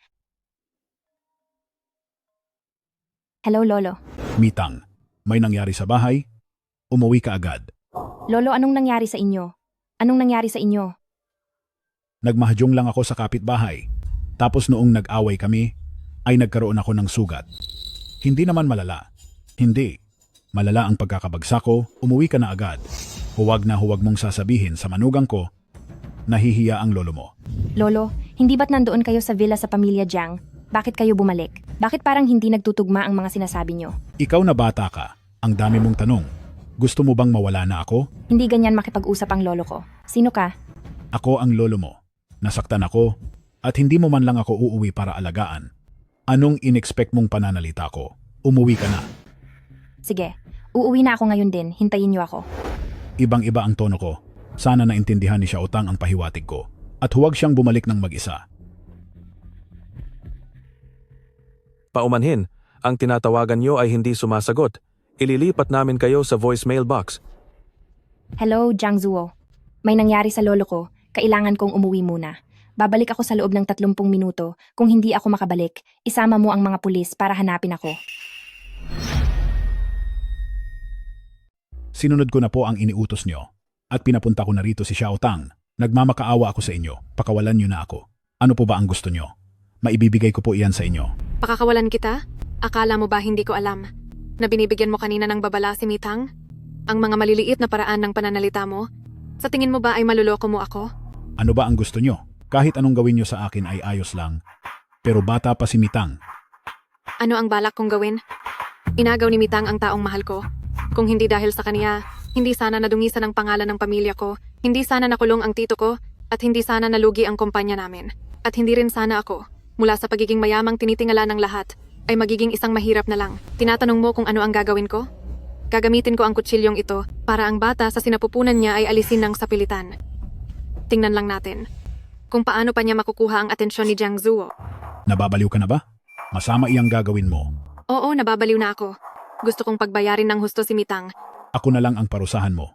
Hello, Lolo. Mitang, may nangyari sa bahay? Umuwi ka agad. Lolo, anong nangyari sa inyo? Anong nangyari sa inyo? Nagmahadyong lang ako sa kapitbahay. Tapos noong nag-away kami, ay nagkaroon ako ng sugat. Hindi naman malala. Hindi. Malala ang pagkakabagsak ko, umuwi ka na agad. Huwag na huwag mong sasabihin sa manugang ko, nahihiya ang lolo mo. Lolo, hindi ba't nandoon kayo sa villa sa pamilya Jiang? Bakit kayo bumalik? Bakit parang hindi nagtutugma ang mga sinasabi nyo? Ikaw na bata ka, ang dami mong tanong. Gusto mo bang mawala na ako? Hindi ganyan makipag-usap ang lolo ko. Sino ka? Ako ang lolo mo. Nasaktan ako, at hindi mo man lang ako uuwi para alagaan. Anong inexpect mong pananalita ko? Umuwi ka na. Sige, uuwi na ako ngayon din. Hintayin nyo ako. Ibang-iba ang tono ko. Sana naintindihan ni Xiaotang ang pahiwatig ko. At huwag siyang bumalik ng mag-isa. Paumanhin, ang tinatawagan nyo ay hindi sumasagot. Ililipat namin kayo sa voicemail box. Hello, Jiang Zuo. May nangyari sa lolo ko. Kailangan kong umuwi muna. Babalik ako sa loob ng 30 minuto. Kung hindi ako makabalik, isama mo ang mga pulis para hanapin ako. Sinunod ko na po ang iniutos nyo. At pinapunta ko na rito si Xiaotang. Nagmamakaawa ako sa inyo. Pakawalan nyo na ako. Ano po ba ang gusto nyo? Maibibigay ko po iyan sa inyo. Pakakawalan kita? Akala mo ba hindi ko alam na binibigyan mo kanina ng babala si Mitang? Ang mga maliliit na paraan ng pananalita mo? Sa tingin mo ba ay maluloko mo ako? Ano ba ang gusto nyo? Kahit anong gawin nyo sa akin ay ayos lang. Pero bata pa si Mitang. Ano ang balak kong gawin? Inagaw ni Mitang ang taong mahal ko. Kung hindi dahil sa kaniya, hindi sana nadungisan ang pangalan ng pamilya ko, hindi sana nakulong ang tito ko, at hindi sana nalugi ang kumpanya namin. At hindi rin sana ako, mula sa pagiging mayamang tinitingala ng lahat, ay magiging isang mahirap na lang. Tinatanong mo kung ano ang gagawin ko? Gagamitin ko ang kutsilyong ito para ang bata sa sinapupunan niya ay alisin ng sapilitan. Tingnan lang natin kung paano pa niya makukuha ang atensyon ni Jiang Zuo. Nababaliw ka na ba? Masama iyang gagawin mo. Oo, nababaliw na ako. Gusto kong pagbayarin ng husto si Mitang. Ako na lang ang parusahan mo.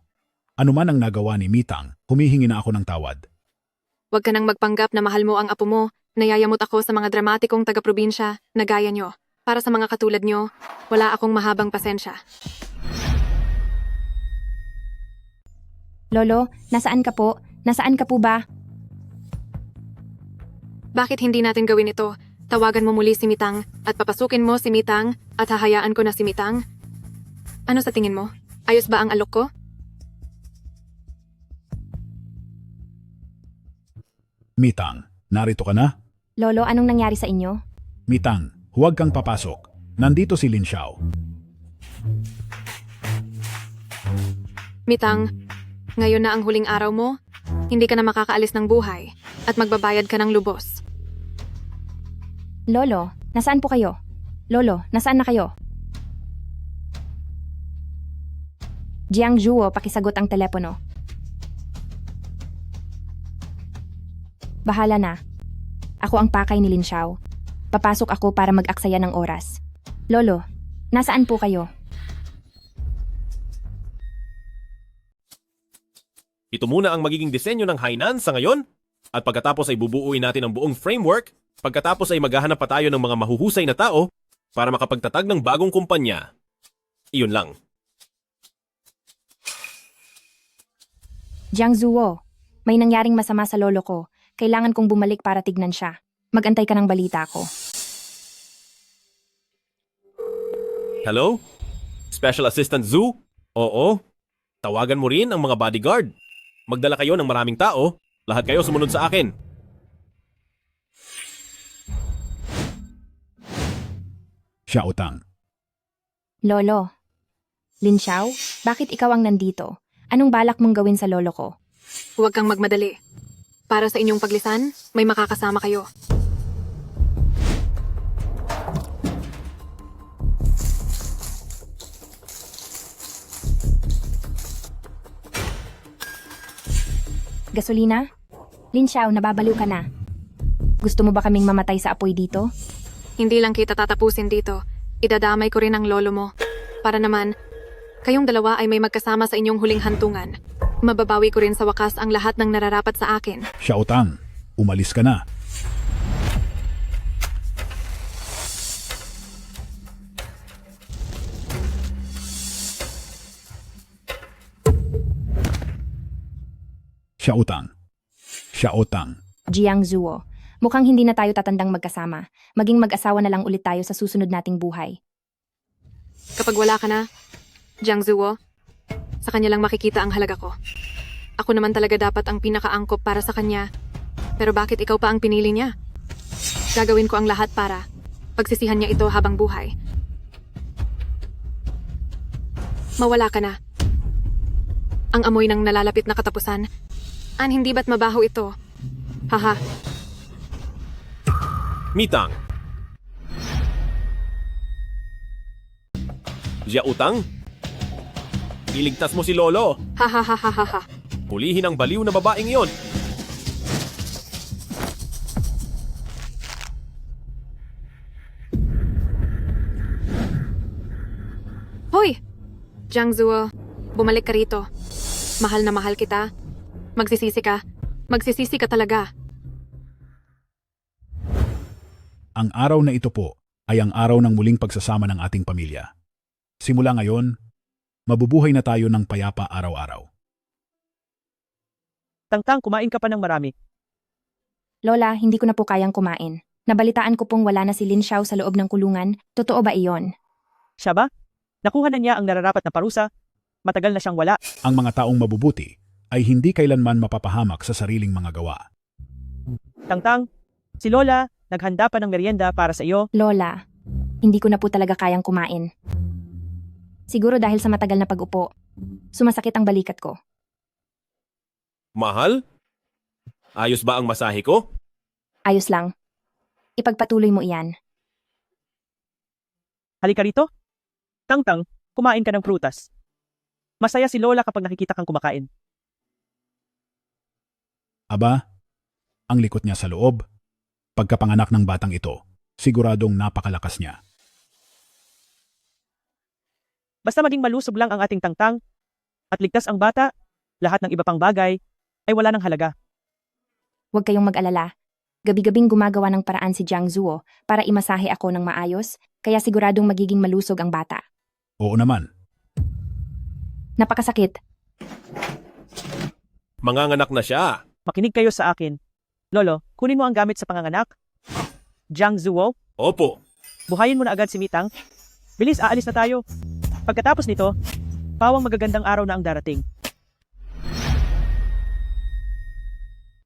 Ano man ang nagawa ni Mitang, humihingi na ako ng tawad. Huwag ka nang magpanggap na mahal mo ang apo mo. Nayayamot ako sa mga dramatikong taga-probinsya na gaya nyo. Para sa mga katulad nyo, wala akong mahabang pasensya. Lolo, nasaan ka po? Nasaan ka po ba? Bakit hindi natin gawin ito? Tawagan mo muli si Mitang at papasukin mo si Mitang at hahayaan ko na si Mitang? Ano sa tingin mo? Ayos ba ang alok ko? Mitang, narito ka na? Lolo, anong nangyari sa inyo? Mitang, huwag kang papasok. Nandito si Lin Xiao. Mitang, ngayon na ang huling araw mo. Hindi ka na makakaalis ng buhay at magbabayad ka ng lubos. Lolo, nasaan po kayo? Lolo, nasaan na kayo? Jiang Zuo, pakisagot ang telepono. Bahala na. Ako ang pakay ni Lin Xiao. Papasok ako para mag-aksaya ng oras. Lolo, nasaan po kayo? Ito muna ang magiging disenyo ng Hainan sa ngayon. At pagkatapos ay bubuuin natin ang buong framework. Pagkatapos ay maghahanap pa tayo ng mga mahuhusay na tao para makapagtatag ng bagong kumpanya. Iyon lang. Jiang Zuo, may nangyaring masama sa lolo ko. Kailangan kong bumalik para tignan siya. Magantay ka ng balita ko. Hello? Special Assistant Zhu? Oo. Tawagan mo rin ang mga bodyguard. Magdala kayo ng maraming tao. Lahat kayo sumunod sa akin. Xiaotang. Lolo. Lin Xiao, bakit ikaw ang nandito? Anong balak mong gawin sa lolo ko? Huwag kang magmadali. Para sa inyong paglisan, may makakasama kayo. Gasolina? Lin Xiao, nababaliw ka na. Gusto mo ba kaming mamatay sa apoy dito? Hindi lang kita tatapusin dito. Idadamay ko rin ang lolo mo. Para naman, kayong dalawa ay may magkasama sa inyong huling hantungan. Mababawi ko rin sa wakas ang lahat ng nararapat sa akin. Xiaotang, Umalis ka na. Xiaotang. Xiaotang. Jiang Zuo, mukhang hindi na tayo tatandang magkasama. Maging mag-asawa na lang ulit tayo sa susunod nating buhay. Kapag wala ka na, Jiang Zuo, sa kanya lang makikita ang halaga ko. Ako naman talaga dapat ang pinakaangkop para sa kanya. Pero bakit ikaw pa ang pinili niya? Gagawin ko ang lahat para pagsisihan niya ito habang buhay. Mawala ka na. Ang amoy ng nalalapit na katapusan. Hindi ba't mabaho ito? Haha. Mitang. Jiautang? Iligtas mo si Lolo. Hahaha. Hulihin ang baliw na babaeng iyon. Hoy! Jiang Zuo, bumalik ka rito. Mahal na mahal kita. Magsisisi ka. Magsisisi ka talaga. Ang araw na ito po ay ang araw ng muling pagsasama ng ating pamilya. Simula ngayon, mabubuhay na tayo ng payapa araw-araw. Tangtang, kumain ka pa ng marami. Lola, hindi ko na po kayang kumain. Nabalitaan ko pong wala na si Lin Xiao sa loob ng kulungan. Totoo ba iyon? Siya ba? Nakuha na niya ang nararapat na parusa. Matagal na siyang wala. Ang mga taong mabubuti ay hindi kailanman mapapahamak sa sariling mga gawa. Tangtang, si Lola, naghanda pa ng merienda para sa iyo. Lola, hindi ko na po talaga kayang kumain. Siguro dahil sa matagal na pag-upo. Sumasakit ang balikat ko. Mahal? Ayos ba ang masahe ko? Ayos lang. Ipagpatuloy mo iyan. Halika rito. Tangtang, kumain ka ng prutas. Masaya si Lola kapag nakikita kang kumakain. Aba, ang likot niya sa loob. Pagkapanganak ng batang ito, siguradong napakalakas niya. Basta maging malusog lang ang ating tangtang at ligtas ang bata, lahat ng iba pang bagay ay wala ng halaga. Huwag kayong mag-alala. Gabi-gabing gumagawa ng paraan si Jiang Zuo para imasahe ako ng maayos, kaya siguradong magiging malusog ang bata. Oo naman. Napakasakit. Manganganak na siya. Makinig kayo sa akin. Lolo, kunin mo ang gamit sa panganganak. Jiang Zuo, Opo. buhayin mo na agad si Mitang. Bilis, aalis na tayo. Pagkatapos nito, pawang magagandang araw na ang darating.